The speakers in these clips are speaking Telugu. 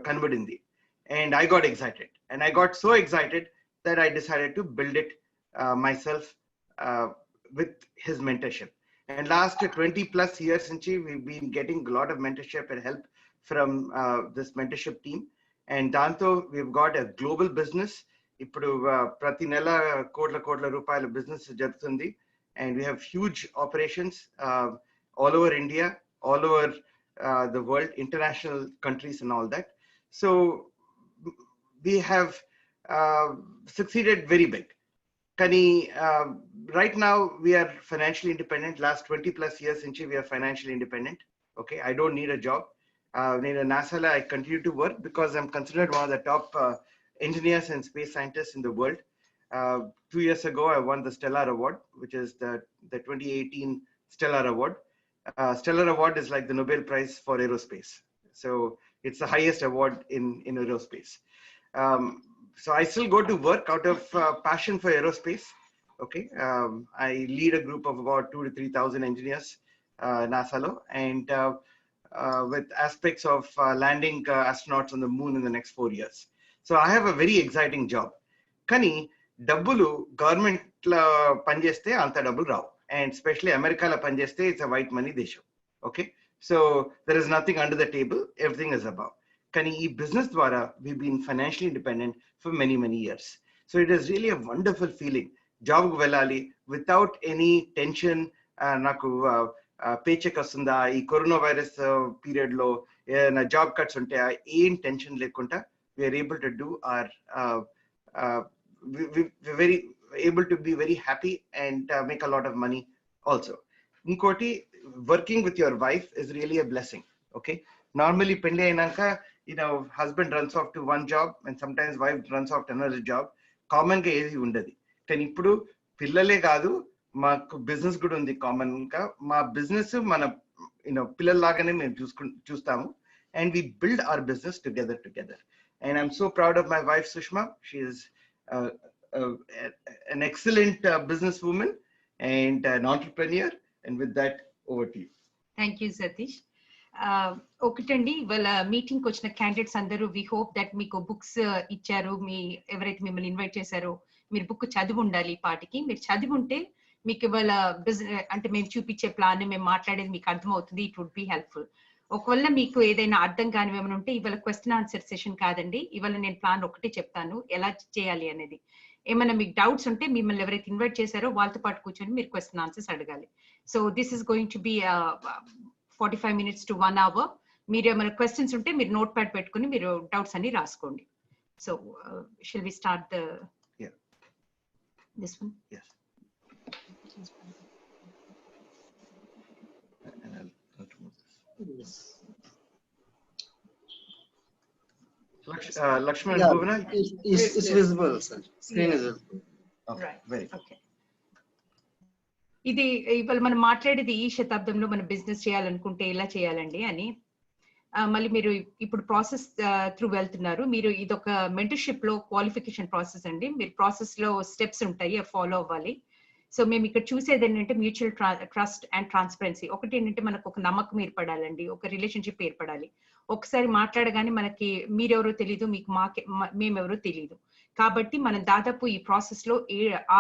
కనబడింది. And I got excited, and I got so excited that I decided to build it myself with his mentorship. And last 20 plus years, we've been getting a lot of mentorship and help from this mentorship team. And Danto, we've got a global business. Ippudu prati nela kotla rupayala business jarutundi, and we have huge operations all over India, all over the world, international countries and all that. So we have succeeded very big. Kani, right now we are financially independent. Last 20 plus years since we are financially independent. Okay, I don't need a job. In NASA, I continue to work because I'm considered one of the top engineers and space scientists in the world. 2 years ago, I won the Stellar Award, which is the 2018 Stellar Award. Stellar Award is like the Nobel Prize for aerospace. So it's the highest award in aerospace. So I still go to work out of passion for aerospace. Okay, I lead a group of about 2,000 to 3,000 engineers, NASA lo, and with aspects of landing astronauts on the moon in the next 4 years. So I have a very exciting job. Kani dabbulu government la panjeste anta dabbulu ravu, and especially America la panjeste it's a white money desham. Okay, so there is nothing under the table, everything is above. Kani ee business dwara we've been financially independent for many years. So it is really a wonderful feeling. Job ku velali without any tension. Naku paycheck vastunda ee coronavirus period lo na job cuts untaya em tension lekunda we are able to do our we're very able to be very happy and make a lot of money also. Inkoti, working with your wife is really a blessing. Okay, normally pendi ainanka, you know, husband runs off to one job and sometimes wife runs off to another job. Common ga edi undadi. Kani ippudu pillale kaadu, maaku business kuda undi common ga. Ma business mana, you know, pillal lagane mem chustamu, and we build our business together. And I'm so proud of my wife Sushma. She is an excellent businesswoman and an entrepreneur. And with that, over to you. Thank you, Satish. ఒకటండి, వాళ్ళ మీటింగ్కి వచ్చిన క్యాండిడేట్స్ అందరూ వి హోప్ దట్ మీకు బుక్స్ ఇచ్చారు. మీ ఎవరైతే మిమ్మల్ని ఇన్వైట్ చేశారో మీరు బుక్ చదివి ఉండాలి. ఈ పాటికి మీరు చదివి ఉంటే మీకు ఇవాళ బిజినెస్ అంటే మేము చూపించే ప్లాన్, మేము మాట్లాడేది మీకు అర్థమవుతుంది. It would be helpful. ఒకవేళ మీకు ఏదైనా అర్థం కానివి ఏమైనా ఉంటే ఇవాళ క్వశ్చన్ ఆన్సర్ సెషన్ కాదండి. ఇవాళ నేను ప్లాన్ ఒకటి చెప్తాను ఎలా చేయాలి అనేది. ఏమైనా మీకు డౌట్స్ ఉంటే మిమ్మల్ని ఎవరైతే ఇన్వైట్ చేశారో వాళ్ళతో పాటు కూర్చొని మీరు క్వశ్చన్ ఆన్సర్స్ అడగాలి. So this is going to be 45 minutes to 1 hour. మీరు ఏమైనా క్వశ్చన్స్ ఉంటే మీరు నోట్ ప్యాడ్ పెట్టుకుని మీరు డౌట్స్ అన్ని రాసుకోండి. So shall we start this one? Yes. Lakshman, it's visible, sir. Screen is visible. Right. Very good. Okay. ఇది ఇవాళ మనం మాట్లాడేది ఈ శతాబ్దంలో మనం బిజినెస్ చేయాలనుకుంటే ఎలా చేయాలండి అని. మళ్ళీ మీరు ఇప్పుడు ప్రాసెస్ త్రూ వెళ్తున్నారు. మీరు ఇదొక మెంటర్షిప్ లో క్వాలిఫికేషన్ ప్రాసెస్ అండి. మీరు ప్రాసెస్ లో స్టెప్స్ ఉంటాయి, ఫాలో అవ్వాలి. సో మేము ఇక్కడ చూసేది ఏంటంటే మ్యూచువల్ ట్రస్ట్ అండ్ ట్రాన్స్పరెన్సీ. ఒకటి ఏంటంటే మనకు ఒక నమ్మకం ఏర్పడాలండి, ఒక రిలేషన్షిప్ ఏర్పడాలి. ఒకసారి మాట్లాడగానే మనకి మీరెవరో తెలియదు, మీకు మేమెవరో తెలియదు. కాబట్టి మనం దాదాపు ఈ ప్రాసెస్ లో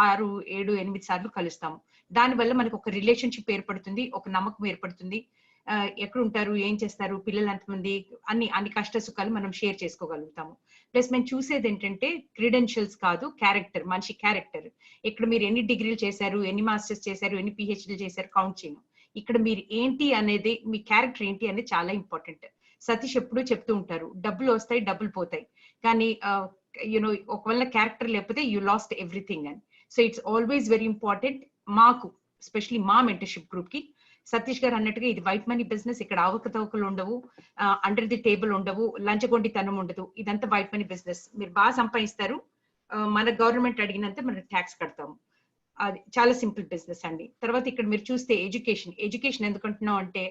6, 7, 8 సార్లు కలుస్తాము. దానివల్ల మనకు ఒక రిలేషన్షిప్ ఏర్పడుతుంది, ఒక నమ్మకం ఏర్పడుతుంది. ఎక్కడ ఉంటారు, ఏం చేస్తారు, పిల్లలు ఎంతమంది, అన్ని కష్ట సుఖాలు మనం షేర్ చేసుకోగలుగుతాము. ప్లస్ మేము చూసేది ఏంటంటే క్రెడెన్షియల్స్ కాదు, క్యారెక్టర్, మనిషి క్యారెక్టర్. ఇక్కడ మీరు ఎన్ని డిగ్రీలు చేశారు, ఎన్ని మాస్టర్స్ చేశారు, ఎన్ని పిహెచ్డీలు చేశారు కౌంట్ చేయను. ఇక్కడ మీరు ఏంటి అనేది, మీ క్యారెక్టర్ ఏంటి అనేది చాలా ఇంపార్టెంట్. సతీష్ ఎప్పుడూ చెప్తూ ఉంటారు, డబ్బులు వస్తాయి, డబ్బులు పోతాయి, కానీ యూనో ఒకవేళ క్యారెక్టర్ లేకపోతే యూ లాస్ట్ ఎవ్రీథింగ్ అని. So it's always very important. మాకు ఎస్పెషలీ మా మెంటర్షిప్ గ్రూప్ కి సతీష్ గారు అన్నట్టుగా ఇది వైట్ మనీ బిజినెస్. ఇక్కడ అవకతవకలు ఉండవు, అండర్ ది టేబుల్ ఉండవు, లంచగొండితనం ఉండదు. ఇదంతా వైట్ మనీ బిజినెస్. మీరు బాగా సంపాదిస్తారు, మన గవర్నమెంట్ అడిగినంత మనం ట్యాక్స్ కడతాము. అది చాలా సింపుల్ బిజినెస్ అండి. తర్వాత ఇక్కడ మీరు చూస్తే ఎడ్యుకేషన్ ఎందుకంటున్నాం అంటే,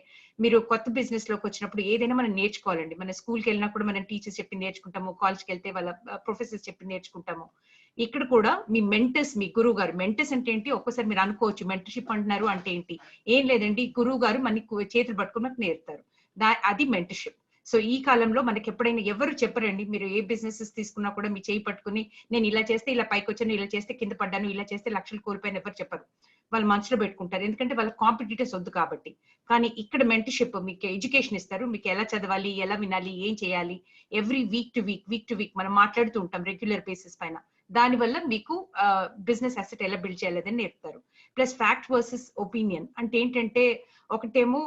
మీరు కొత్త బిజినెస్ లోకి వచ్చినప్పుడు ఏదైనా మనం నేర్చుకోవాలండి. మన స్కూల్కి వెళ్ళినప్పుడు మనం టీచర్స్ చెప్పింది నేర్చుకుంటాము, కాలేజ్కి వెళ్తే వాళ్ళ ప్రొఫెసర్స్ చెప్పింది నేర్చుకుంటాము. ఇక్కడ కూడా మీ మెంటర్స్, మీ గురువు గారు, మెంటర్స్ అంటే ఏంటి ఒక్కసారి మీరు అనుకోవచ్చు, మెంటర్షిప్ అంటున్నారు అంటే ఏంటి. ఏం లేదండి, గురువు గారు మనకి చేతులు పట్టుకుని మనకు నేర్పుతారు, అది మెంటర్షిప్. సో ఈ కాలంలో మనకి ఎప్పుడైనా ఎవరు చెప్పరండి, మీరు ఏ బిజినెసెస్ తీసుకున్నా కూడా మీ చేయి పట్టుకుని నేను ఇలా చేస్తే ఇలా పైకి వచ్చాను, ఇలా చేస్తే కింద పడ్డాను, ఇలా చేస్తే లక్షలు కోల్పోయాను ఎవరు చెప్పరు. వాళ్ళు మనసులో పెట్టుకుంటారు, ఎందుకంటే వాళ్ళ కాంపిటీటర్స్ వద్దు కాబట్టి. కానీ ఇక్కడ మెంటర్షిప్ మీకు ఎడ్యుకేషన్ ఇస్తారు, మీకు ఎలా చదవాలి, ఎలా వినాలి, ఏం చేయాలి, ఎవ్రీ వీక్ టు వీక్ మనం మాట్లాడుతూ ఉంటాం రెగ్యులర్ బేసిస్ పైన. దానివల్ల మీకు బిజినెస్ అసెట్ ఎలా బిల్డ్ చేయాలని నేర్పుతారు. ప్లస్ ఫ్యాక్ట్ వర్సెస్ ఒపీనియన్ అంటే ఏంటంటే, ఒకటేమో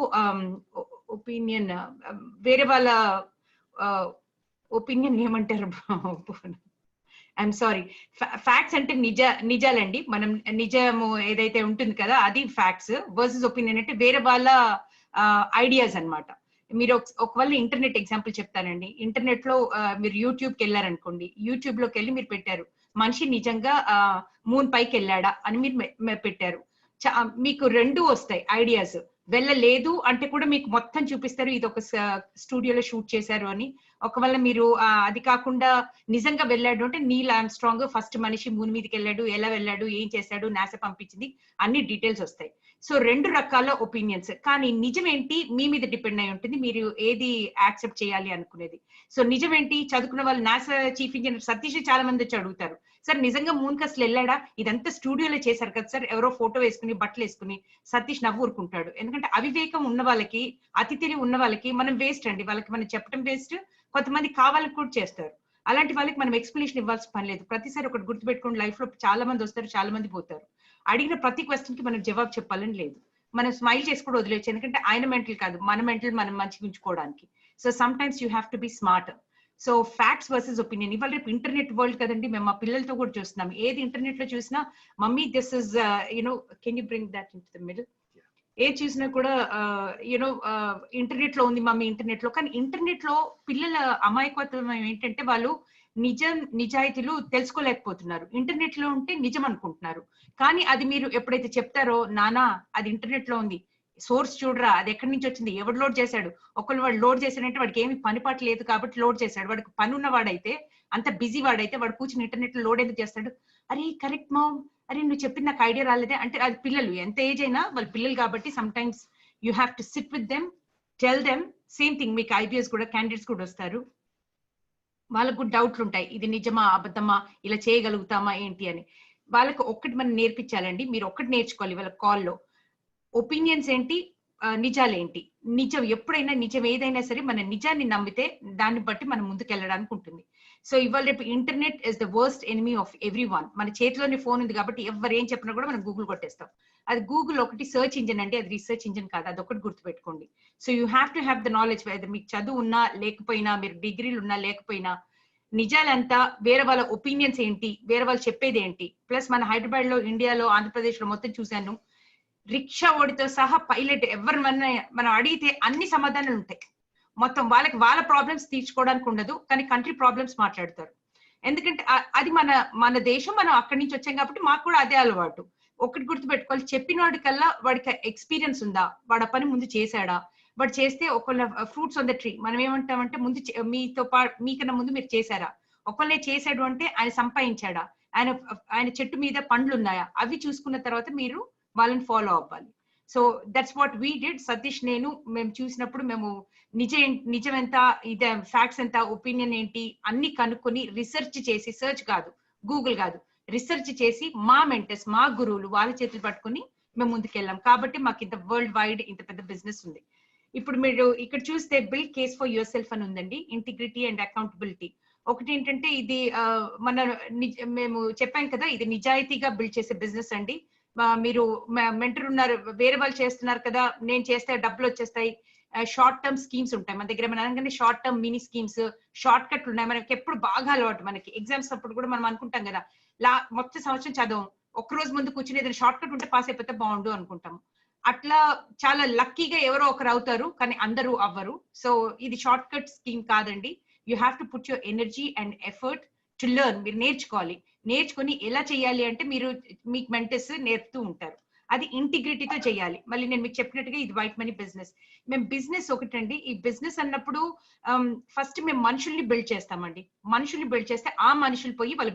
ఒపీనియన్ వేరే వాళ్ళ ఒపీనియన్ ఏమంటారు, ఐఎమ్ సారీ, ఫ్యాక్ట్స్ అంటే నిజాలండి. మనం నిజము ఏదైతే ఉంటుంది కదా అది ఫ్యాక్ట్స్. వర్సెస్ ఒపీనియన్ అంటే వేరే వాళ్ళ ఐడియాస్ అన్నమాట. మీరు ఒకవేళ ఇంటర్నెట్ ఎగ్జాంపుల్ చెప్తానండి. ఇంటర్నెట్ లో మీరు యూట్యూబ్కి వెళ్ళారనుకోండి, యూట్యూబ్ లోకి వెళ్ళి మీరు పెట్టారు మనిషి నిజంగా మూన్ పైకి వెళ్ళాడా అని మీరు పెట్టారు, మీకు రెండు వస్తాయి ఐడియాస్. వెళ్ళలేదు అంటే కూడా మీకు మొత్తం చూపిస్తారు, ఇది ఒక స్టూడియోలో షూట్ చేశారు అని. ఒకవేళ మీరు అది కాకుండా నిజంగా వెళ్ళాడు అంటే నీల్ ఆర్మ్స్ట్రాంగ్ ఫస్ట్ మనిషి మూన్ మీదకి వెళ్ళాడు, ఎలా వెళ్ళాడు, ఏం చేశాడు, నాసా పంపించింది, అన్ని డీటెయిల్స్ వస్తాయి. సో రెండు రకాల ఒపీనియన్స్. కానీ నిజం ఏంటి మీ మీద డిపెండ్ అయి ఉంటుంది, మీరు ఏది యాక్సెప్ట్ చేయాలి అనుకునేది. సో నిజం ఏంటి, చదువుకున్న వాళ్ళు నాసా చీఫ్ ఇంజనీర్ సతీష్ చాలా మంది వచ్చి అడుగుతారు, సార్ నిజంగా మూన్ కి అసలు వెళ్ళాడా, ఇదంతా స్టూడియోలో చేశారు కదా సార్, ఎవరో ఫోటో వేసుకుని బట్టలు వేసుకుని. సతీష్ నవ్వురుకుంటాడు, ఎందుకంటే అవివేకం ఉన్న వాళ్ళకి, అతి తెలివి ఉన్న వాళ్ళకి మనం వేస్ట్ అండి, వాళ్ళకి మనం చెప్పడం వేస్ట్. కొంతమంది కావాలని కూడా చేస్తారు, అలాంటి వాళ్ళకి మనం ఎక్స్ప్లెనేషన్ ఇవ్వాల్సిన పని లేదు. ప్రతిసారి ఒకటి గుర్తుపెట్టుకోండి, లైఫ్ లో చాలా మంది వస్తారు, చాలా మంది పోతారు. అడిగిన ప్రతి క్వశ్చన్ కి మనం జవాబు చెప్పాలని లేదు, మనం స్మైల్ చేసి కూడా వదిలేచ్చు, ఎందుకంటే ఆయన మెంటల్ కాదు, మన మెంటల్ మనం మంచిగా ఉంచుకోవడానికి. So some times you have to be smart. So facts versus opinion. ఇవాళ రేపు ఇంటర్నెట్ వరల్డ్ కదండి, మేము మా పిల్లలతో కూడా చూస్తున్నాం, ఏది ఇంటర్నెట్ లో చూసినా mummy this is you know can you bring that in to the middle, ఏది చూసినా కూడా యునో ఇంటర్నెట్ లో ఉంది మమ్మీ, ఇంటర్నెట్ లో. కానీ ఇంటర్నెట్ లో పిల్లల అమాయకత్వం ఏంటంటే వాళ్ళు నిజాయితీలు తెలుసుకోలేకపోతున్నారు. ఇంటర్నెట్ లో ఉంటే నిజం అనుకుంటున్నారు, కానీ అది మీరు ఎప్పుడైతే చెప్తారో నానా అది ఇంటర్నెట్ లో ఉంది, సోర్స్ చూడరా, అది ఎక్కడి నుంచి వచ్చింది, ఎవడు లోడ్ చేశాడు, ఒకళ్ళు వాడు లోడ్ చేశాడంటే వాడికి ఏమి పని పాట లేదు కాబట్టి లోడ్ చేశాడు. వాడికి పని ఉన్న వాడైతే, అంత బిజీ వాడైతే వాడు కూర్చుని ఇంటర్నెట్ లో లోడ్ ఎందుకు చేస్తాడు, అరే కరెక్ట్ మామ్, అరే నువ్వు చెప్పింది నాకు ఐడియా రాలేదే అంటే. అది పిల్లలు ఎంత ఏజ్ అయినా వాళ్ళు పిల్లలు కాబట్టి some times you have to SIT with them, tell them. Same thing మీకు ఐడియాస్ కూడా, క్యాండిడేట్స్ కూడా వస్తారు, వాళ్ళకు కూడా డౌట్లు ఉంటాయి, ఇది నిజమా అబద్ధమా, ఇలా చేయగలుగుతామా ఏంటి అని. వాళ్ళకి ఒక్కటి మనం నేర్పించాలండి, మీరు ఒక్కటి నేర్చుకోవాలి వాళ్ళ కాల్లో, ఒపీనియన్స్ ఏంటి, నిజాలేంటి. నిజం ఎప్పుడైనా, నిజం ఏదైనా సరే మన నిజాన్ని నమ్మితే దాన్ని బట్టి మనం ముందుకు వెళ్ళడానికి ఉంటుంది. సో ఇవాళ రేపు internet is the worst enemy of every one. మన చేతిలోనే ఫోన్ ఉంది కాబట్టి ఎవరు ఏం చెప్పినా కూడా మనం గూగుల్ కొట్టేస్తాం. అది గూగుల్ ఒకటి సర్చ్ ఇంజిన్ అండి, అది రీసెర్చ్ ఇంజిన్ కాదు, అది ఒకటి గుర్తుపెట్టుకోండి. So you have to have the knowledge, మీకు చదువు ఉన్నా లేకపోయినా, మీరు డిగ్రీలు ఉన్నా లేకపోయినా, నిజాలంతా వేరే వాళ్ళ ఒపీనియన్స్ ఏంటి, వేరే వాళ్ళు చెప్పేది ఏంటి. ప్లస్ మన హైదరాబాద్ లో, ఇండియాలో, ఆంధ్రప్రదేశ్ లో మొత్తం చూశాను, రిక్షా ఓడితో సహా పైలట్ ఎవరు మనం అడిగితే అన్ని సమాధానాలు ఉంటాయి, మొత్తం వాళ్ళకి వాళ్ళ ప్రాబ్లమ్స్ తీర్చుకోవడానికి ఉండదు, కానీ కంట్రీ ప్రాబ్లమ్స్ మాట్లాడతారు. ఎందుకంటే అది మన దేశం, మనం అక్కడి నుంచి వచ్చాం కాబట్టి మాకు కూడా అదే అలవాటు. ఒకటి గుర్తుపెట్టుకోవాలి, చెప్పిన వాడికల్లా వాడికి ఎక్స్పీరియన్స్ ఉందా, వాడు ఆ పని ముందు చేశాడా, వాడు చేస్తే ఒకళ్ళ ఫ్రూట్స్ ఆన్ ద ట్రీ మనం ఏమంటామంటే ముందు మీతో మీకన్నా ముందు మీరు చేశారా, ఒకళ్ళే చేశాడు అంటే ఆయన సంపాదించాడా, ఆయన చెట్టు మీద పండ్లు ఉన్నాయా, అవి చూసుకున్న తర్వాత మీరు వాళ్ళని ఫాలో అవ్వాలి. So that's what we did. Satish మేము చూసినప్పుడు మేము నిజం ఎంత, ఇదే ఫ్యాక్ట్స్ ఎంత, ఒపీనియన్ ఏంటి అన్ని కనుక్కొని రీసెర్చ్ చేసి, సర్చ్ కాదు, గూగుల్ కాదు, రీసెర్చ్ చేసి మా మెంటర్స్, మా గురువులు వాళ్ళ చేతులు పట్టుకుని మేము ముందుకెళ్ళాం కాబట్టి మాకు ఇంత వరల్డ్ వైడ్ ఇంత పెద్ద బిజినెస్ ఉంది. ఇప్పుడు మీరు ఇక్కడ చూస్తే build case for your self అని ఉందండి, ఇంటిగ్రిటీ అండ్ అకౌంటబిలిటీ. ఒకటి ఏంటంటే ఇది మేము చెప్పాం కదా, ఇది నిజాయితీగా బిల్డ్ చేసే బిజినెస్ అండి. మీరు మెంటర్ ఉన్నారు, వేరే వాళ్ళు చేస్తున్నారు కదా, నేను చేస్తే డబ్బులు వచ్చేస్తాయి, షార్ట్ టర్మ్ స్కీమ్స్ ఉంటాయి మన దగ్గర. మనం అనగానే short term mini schemes, short కట్లు ఉన్నాయి మనకి, ఎప్పుడు బాగా అలవాటు. మనకి ఎగ్జామ్స్ అప్పుడు కూడా మనం అనుకుంటాం కదా, మొత్తం సంవత్సరం చదవం, ఒక్క రోజు ముందు కూర్చుని ఏదైనా షార్ట్ కట్ ఉంటే పాస్ అయిపోతే బాగుండు అనుకుంటాము. అట్లా చాలా లక్కీగా ఎవరో ఒకరు అవుతారు, కానీ అందరూ అవ్వరు. సో ఇది షార్ట్ కట్ స్కీమ్ కాదండి. You have to put your energy and effort to learn. మీరు నేర్చుకోవాలి, నేర్చుకుని ఎలా చేయాలి అంటే మీకు మెంటర్స్ నేర్పుతూ ఉంటారు. అది ఇంటిగ్రిటీతో చేయాలి. మళ్ళీ నేను మీకు చెప్పినట్టుగా ఇది వైట్ మనీ బిజినెస్. మేము బిజినెస్ ఒకటండి, ఈ బిజినెస్ అన్నప్పుడు ఫస్ట్ మేము మనుషుల్ని బిల్డ్ చేస్తామండి. మనుషుల్ని బిల్డ్ చేస్తే ఆ మనుషులు పోయి వాళ్ళు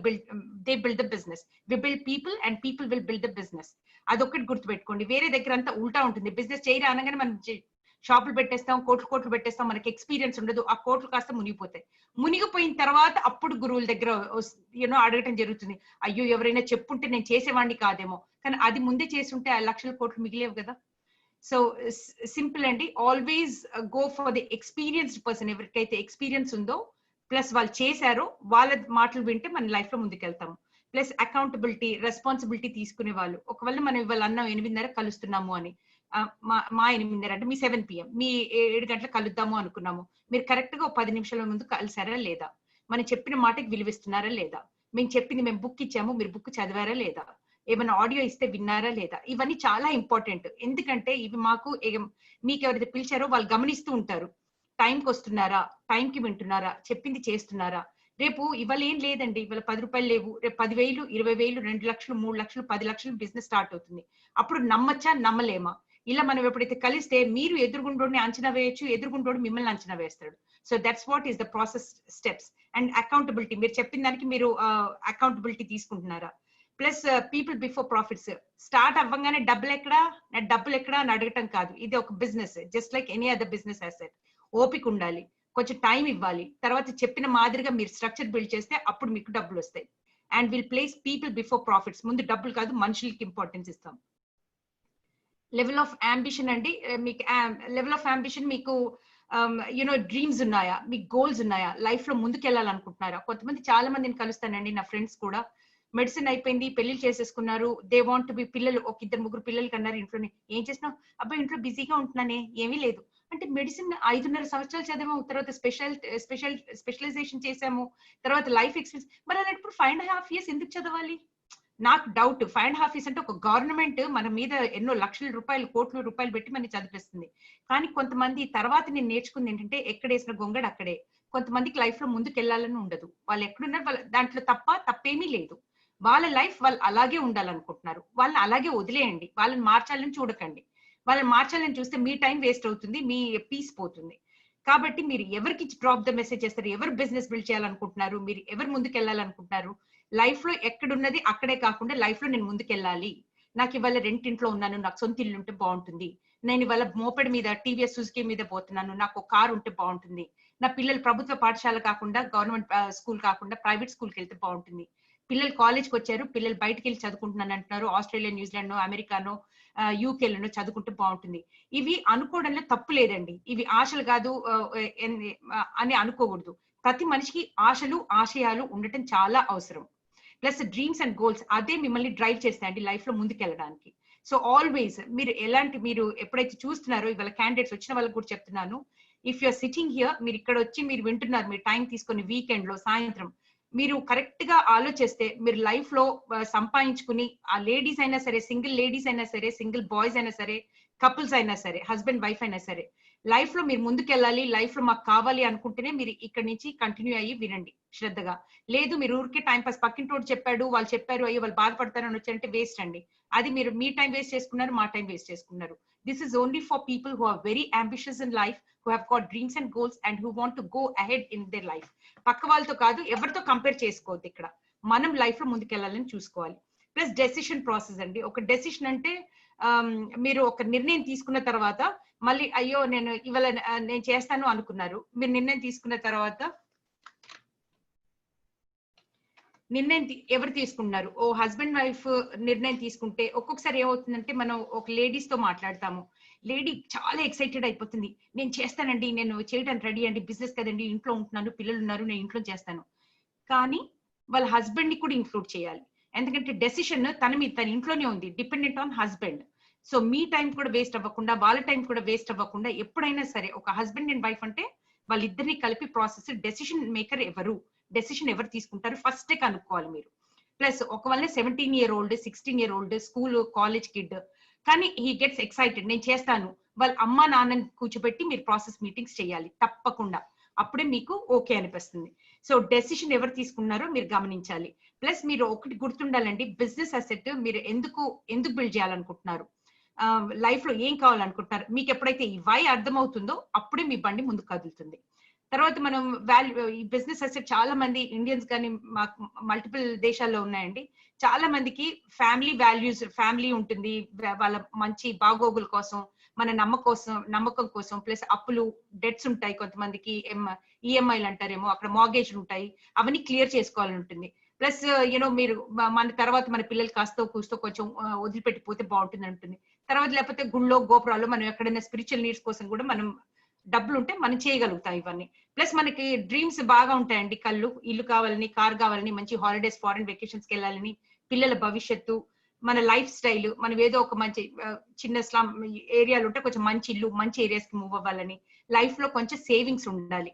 they build the business. We build people and people will build the business. అదొకటి గుర్తుపెట్టుకోండి. వేరే దగ్గర అంతా ఉల్టా ఉంటుంది. బిజినెస్ చేయరా అనగానే మనం షాపులు పెట్టేస్తాం, కోట్లు పెట్టేస్తాం, మనకి ఎక్స్పీరియన్స్ ఉండదు, ఆ కోట్లు కాస్త మునిగిపోతాయి. మునిగిపోయిన తర్వాత అప్పుడు గురువుల దగ్గర అడగటం జరుగుతుంది. అయ్యో ఎవరైనా చెప్పుంటే నేను చేసేవాడిని కాదేమో, కానీ అది ముందే చేసుంటే ఆ లక్షల కోట్లు మిగిలేవు కదా. సో సింపుల్ అండి, always go for the experienced person. ఎవరికైతే ఎక్స్పీరియన్స్ ఉందో ప్లస్ వాళ్ళు చేశారో వాళ్ళ మాటలు వింటే మన లైఫ్ లో ముందుకెళ్తాము. ప్లస్ అకౌంటబిలిటీ, రెస్పాన్సిబిలిటీ తీసుకునే వాళ్ళు. ఒకవేళ మనం ఇవాళ అన్నాం 8:30 కలుస్తున్నాము అని, మా 8:30 అంటే మీ 7 PM, మీ 7 గంటలకు కలుద్దాము అనుకున్నాము. మీరు కరెక్ట్ గా 10 నిమిషాల ముందు కలిసారా లేదా? మనం చెప్పిన మాటకి విలువిస్తున్నారా లేదా? మేము చెప్పింది, మేము బుక్ ఇచ్చాము, మీరు బుక్ చదివారా లేదా? ఏమైనా ఆడియో ఇస్తే విన్నారా లేదా? ఇవన్నీ చాలా ఇంపార్టెంట్. ఎందుకంటే ఇవి మీకు ఎవరైతే పిలిచారో వాళ్ళు గమనిస్తూ ఉంటారు. టైంకి వస్తున్నారా, టైంకి వింటున్నారా, చెప్పింది చేస్తున్నారా. రేపు ఇవాళ ఏం లేదండి, ఇవాళ 10 రూపాయలు లేవు, రేపు 10,000, 20,000, 2 లక్షలు, 3 లక్షలు, 10 లక్షలు బిజినెస్ స్టార్ట్ అవుతుంది. అప్పుడు నమ్మచ్చా, నమ్మలేమా? ఇలా మనం ఎప్పుడైతే కలిస్తే మీరు ఎదురుగుండోడిని అంచనా వేయొచ్చు, ఎదురుగుండోడు మిమ్మల్ని అంచనా వేస్తాడు. So that's what is the process steps. And accountability, మీరు చెప్పిన దానికి మీరు అకౌంటబిలిటీ తీసుకుంటున్నారా? Plus people before profits. Start అవ్వగానే డబ్బులు ఎక్కడా అని అడగటం కాదు. ఇది ఒక business, just like any other business asset. ఓపిక ఉండాలి, కొంచెం టైం ఇవ్వాలి, తర్వాత చెప్పిన మాదిరిగా మీరు స్ట్రక్చర్ బిల్డ్ చేస్తే అప్పుడు మీకు డబ్బులు వస్తాయి. And will place people before profits. ముందు డబ్బులు కాదు, మనుషులకి ఇంపార్టెన్స్ ఇస్తాం. లెవెల్ ఆఫ్ అంబిషన్ అండి, మీకు లెవెల్ ఆఫ్ అంబిషన్ మీకు డ్రీమ్స్ ఉన్నాయా, మీకు గోల్స్ ఉన్నాయా, లైఫ్ లో ముందుకు వెళ్ళాలనుకుంటున్నారా? కొంతమంది, చాలా మందిని కలుస్తానండి, నా ఫ్రెండ్స్ కూడా మెడిసిన్ అయిపోయింది, పెళ్లి చేసేసుకున్నారు, దే వాంట్ బి, పిల్లలు ఒక 2-3 పిల్లలు కన్నారు, ఇంట్లోనే ఏం చేస్తున్నావు, అబ్బాయి ఇంట్లో బిజీగా ఉంటున్నానే, ఏమీ లేదు అంటే, మెడిసిన్ 5.5 సంవత్సరాలు చదివాము, తర్వాత స్పెషలైజేషన్ చేసాము, తర్వాత లైఫ్ ఎక్స్పీరియన్స్, మరి అలాంటప్పుడు 5.5 years ఎందుకు చదవాలి? నాకు డౌట్. 5.5 years అంటే ఒక గవర్నమెంట్ మన మీద ఎన్నో లక్షల రూపాయలు, కోట్ల రూపాయలు పెట్టి మనని చదివిస్తుంది. కానీ కొంతమంది తర్వాత నేను నేర్చుకుంది ఏంటంటే, ఎక్కడేసిన గొంగడు అక్కడే. కొంతమందికి లైఫ్ లో ముందుకు వెళ్ళాలని ఉండదు. వాళ్ళు ఎక్కడున్నారు, వాళ్ళ దాంట్లో తప్పేమీ లేదు. వాళ్ళ లైఫ్ వాళ్ళు అలాగే ఉండాలనుకుంటున్నారు, వాళ్ళని అలాగే వదిలేయండి, వాళ్ళని మార్చాలని చూడకండి. వాళ్ళని మార్చాలని చూస్తే మీ టైం వేస్ట్ అవుతుంది, మీ పీస్ పోతుంది. కాబట్టి మీరు ఎవరికి డ్రాప్ ద మెసేజ్ చేస్తారు, ఎవరు బిజినెస్ బిల్డ్ చేయాలనుకుంటున్నారు, మీరు ఎవరు ముందుకు వెళ్ళాలనుకుంటున్నారు, లైఫ్ లో ఎక్కడున్నది అక్కడే కాకుండా లైఫ్ లో నేను ముందుకెళ్ళాలి, నాకు ఇవాళ రెంట్ ఇంట్లో ఉన్నాను, నాకు సొంత ఇల్లు ఉంటే బాగుంటుంది, నేను ఇవాళ మోపెడ్ మీద టీవీఎస్ సుజుకి మీద పోతున్నాను, నాకు ఒక కారు ఉంటే బాగుంటుంది, నా పిల్లలు ప్రభుత్వ పాఠశాల కాకుండా గవర్నమెంట్ స్కూల్ కాకుండా ప్రైవేట్ స్కూల్కి వెళ్తే బాగుంటుంది, పిల్లలు కాలేజ్కి వచ్చారు, పిల్లలు బయటకు వెళ్ళి చదువుకుంటున్నాను అంటున్నారు, ఆస్ట్రేలియా, న్యూజిలాండ్, అమెరికానో, యూకేలోనో చదువుకుంటే బాగుంటుంది. ఇవి అనుకోవడంలో తప్పు లేదండి, ఇవి ఆశలు కాదు అని అనుకోకూడదు. ప్రతి మనిషికి ఆశలు, ఆశయాలు ఉండటం చాలా అవసరం. ప్లస్ డ్రీమ్స్ అండ్ గోల్స్, అదే మిమ్మల్ని డ్రైవ్ చేస్తాయండి లైఫ్ లో ముందుకెళ్ళడానికి. సో ఆల్వేస్ మీరు ఎప్పుడైతే చూస్తున్నారో, ఇవాళ క్యాండిడేట్స్ వచ్చిన వాళ్ళకి కూడా చెప్తున్నాను, ఇఫ్ యూఆర్ సిట్టింగ్ హియర్, మీరు ఇక్కడ వచ్చి మీరు వింటున్నారు, మీరు టైం తీసుకొని వీకెండ్ లో సాయంత్రం మీరు కరెక్ట్ గా ఆలోచిస్తే, మీరు లైఫ్ లో సంపాదించుకుని, ఆ లేడీస్ అయినా సరే, సింగిల్ లేడీస్ అయినా సరే, సింగిల్ బాయ్స్ అయినా సరే, కపుల్స్ అయినా సరే, హస్బెండ్ వైఫ్ అయినా సరే, లైఫ్ లో మీరు ముందుకెళ్ళాలి, లైఫ్ లో మాకు కావాలి అనుకుంటేనే మీరు ఇక్కడి నుంచి కంటిన్యూ అయ్యి వినండి శ్రద్ధగా. లేదు మీరు ఊరికే టైం పాస్, పక్కింటోడు చెప్పాడు, వాళ్ళు చెప్పారు, అయ్యో వాళ్ళు బాధపడతారని వచ్చారంటే వేస్ట్ అండి. అది మీరు మీ టైం వేస్ట్ చేసుకున్నారు, మా టైం వేస్ట్ చేసుకున్నారు. This is only for people who are very ambitious in life, who have got dreams and goals and who want to go ahead in their life. పక్క వాళ్ళతో కాదు, ఎవరితో కంపేర్ చేసుకోవద్దు. ఇక్కడ మనం లైఫ్ లో ముందుకెళ్ళాలని చూసుకోవాలి. ప్లస్ డెసిషన్ ప్రాసెస్ అండి. ఒక డెసిషన్ అంటే మీరు ఒక నిర్ణయం తీసుకున్న తర్వాత మళ్ళీ అయ్యో నేను ఇవాళ నేను చేస్తాను అనుకున్నారు, మీరు నిర్ణయం తీసుకున్న తర్వాత ఎవరు తీసుకుంటున్నారు? ఓ హస్బెండ్ వైఫ్ నిర్ణయం తీసుకుంటే ఒక్కొక్కసారి ఏమవుతుందంటే, మనం ఒక లేడీస్ తో మాట్లాడతాము, లేడీ చాలా ఎక్సైటెడ్ అయిపోతుంది, నేను చేస్తానండి, నేను చేయడానికి రెడీ అండి, బిజినెస్ కదండి, ఇంట్లో ఉంటున్నాను, పిల్లలు ఉన్నారు, నేను ఇంట్లో చేస్తాను. కానీ వాళ్ళ హస్బెండ్ ని కూడా ఇంక్లూడ్ చేయాలి. ఎందుకంటే డెసిషన్ తన ఇంట్లోనే ఉంది, dependent on husband. So me time కూడా వేస్ట్ అవ్వకుండా, వాళ్ళ టైం కూడా వేస్ట్ అవ్వకుండా, ఎప్పుడైనా సరే ఒక హస్బెండ్ అండ్ వైఫ్ అంటే వాళ్ళిద్దరిని కలిపి ప్రాసెస్, డెసిషన్ మేకర్ ఎవరు, డెసిషన్ ఎవరు తీసుకుంటారు ఫస్ట్ కనుక్కోవాలి మీరు. ప్లస్ ఒకవేళ 17-year-old 16-year-old school college kid, కానీ హీ గెట్స్ ఎక్సైటెడ్, నేను చేస్తాను, వాళ్ళ అమ్మా నాన్నని కూర్చోబెట్టి మీరు ప్రాసెస్ మీటింగ్స్ చేయాలి తప్పకుండా, అప్పుడే మీకు ఓకే అనిపిస్తుంది. సో డెసిషన్ ఎవరు తీసుకున్నారో మీరు గమనించాలి. ప్లస్ మీరు ఒకటి గుర్తుండాలండి, బిజినెస్ అసెట్ మీరు ఎందుకు బిల్డ్ చేయాలనుకుంటున్నారు, లైఫ్ లో ఏం కావాలనుకుంటున్నారు, మీకు ఎప్పుడైతే ఈ వై అర్థమవుతుందో అప్పుడే మీ బండి ముందుకు కదులుతుంది. తర్వాత మనం ఈ బిజినెస్ అసెట్ చాలా మంది ఇండియన్స్ కానీ మల్టిపుల్ దేశాల్లో ఉన్నాయండి. చాలా మందికి ఫ్యామిలీ వాల్యూస్, ఫ్యామిలీ ఉంటుంది, వాళ్ళ మంచి బాగోగుల కోసం, మన నమ్మకం కోసం ప్లస్ అప్పులు డెట్స్ ఉంటాయి కొంతమందికి, ఈఎంఐలు అంటారేమో, అక్కడ మార్గేజ్లు ఉంటాయి, అవన్నీ క్లియర్ చేసుకోవాలని ఉంటుంది. ప్లస్ యూనో మీరు మన తర్వాత మన పిల్లలు కాస్తో కూస్తో కొంచెం వదిలిపెట్టిపోతే బాగుంటుంది ఉంటుంది. తర్వాత లేకపోతే గుళ్ళో గోపురాలు మనం ఎక్కడైనా స్పిరిచువల్ నీడ్స్ కోసం కూడా మనం డబ్బులు ఉంటే మనం చేయగలుగుతాం ఇవన్నీ. ప్లస్ మనకి డ్రీమ్స్ బాగా ఉంటాయండి, ఇల్లు కావాలని, కార్ కావాలని, మంచి హాలిడేస్, ఫారెన్ వెకేషన్స్కి వెళ్ళాలని, పిల్లల భవిష్యత్తు, మన లైఫ్ స్టైల్, మనం ఏదో ఒక మంచి చిన్న స్లమ్ ఏరియాలు ఉంటే కొంచెం మంచి ఇల్లు, మంచి ఏరియాస్ కి మూవ్ అవ్వాలని, లైఫ్ లో కొంచెం సేవింగ్స్ ఉండాలి.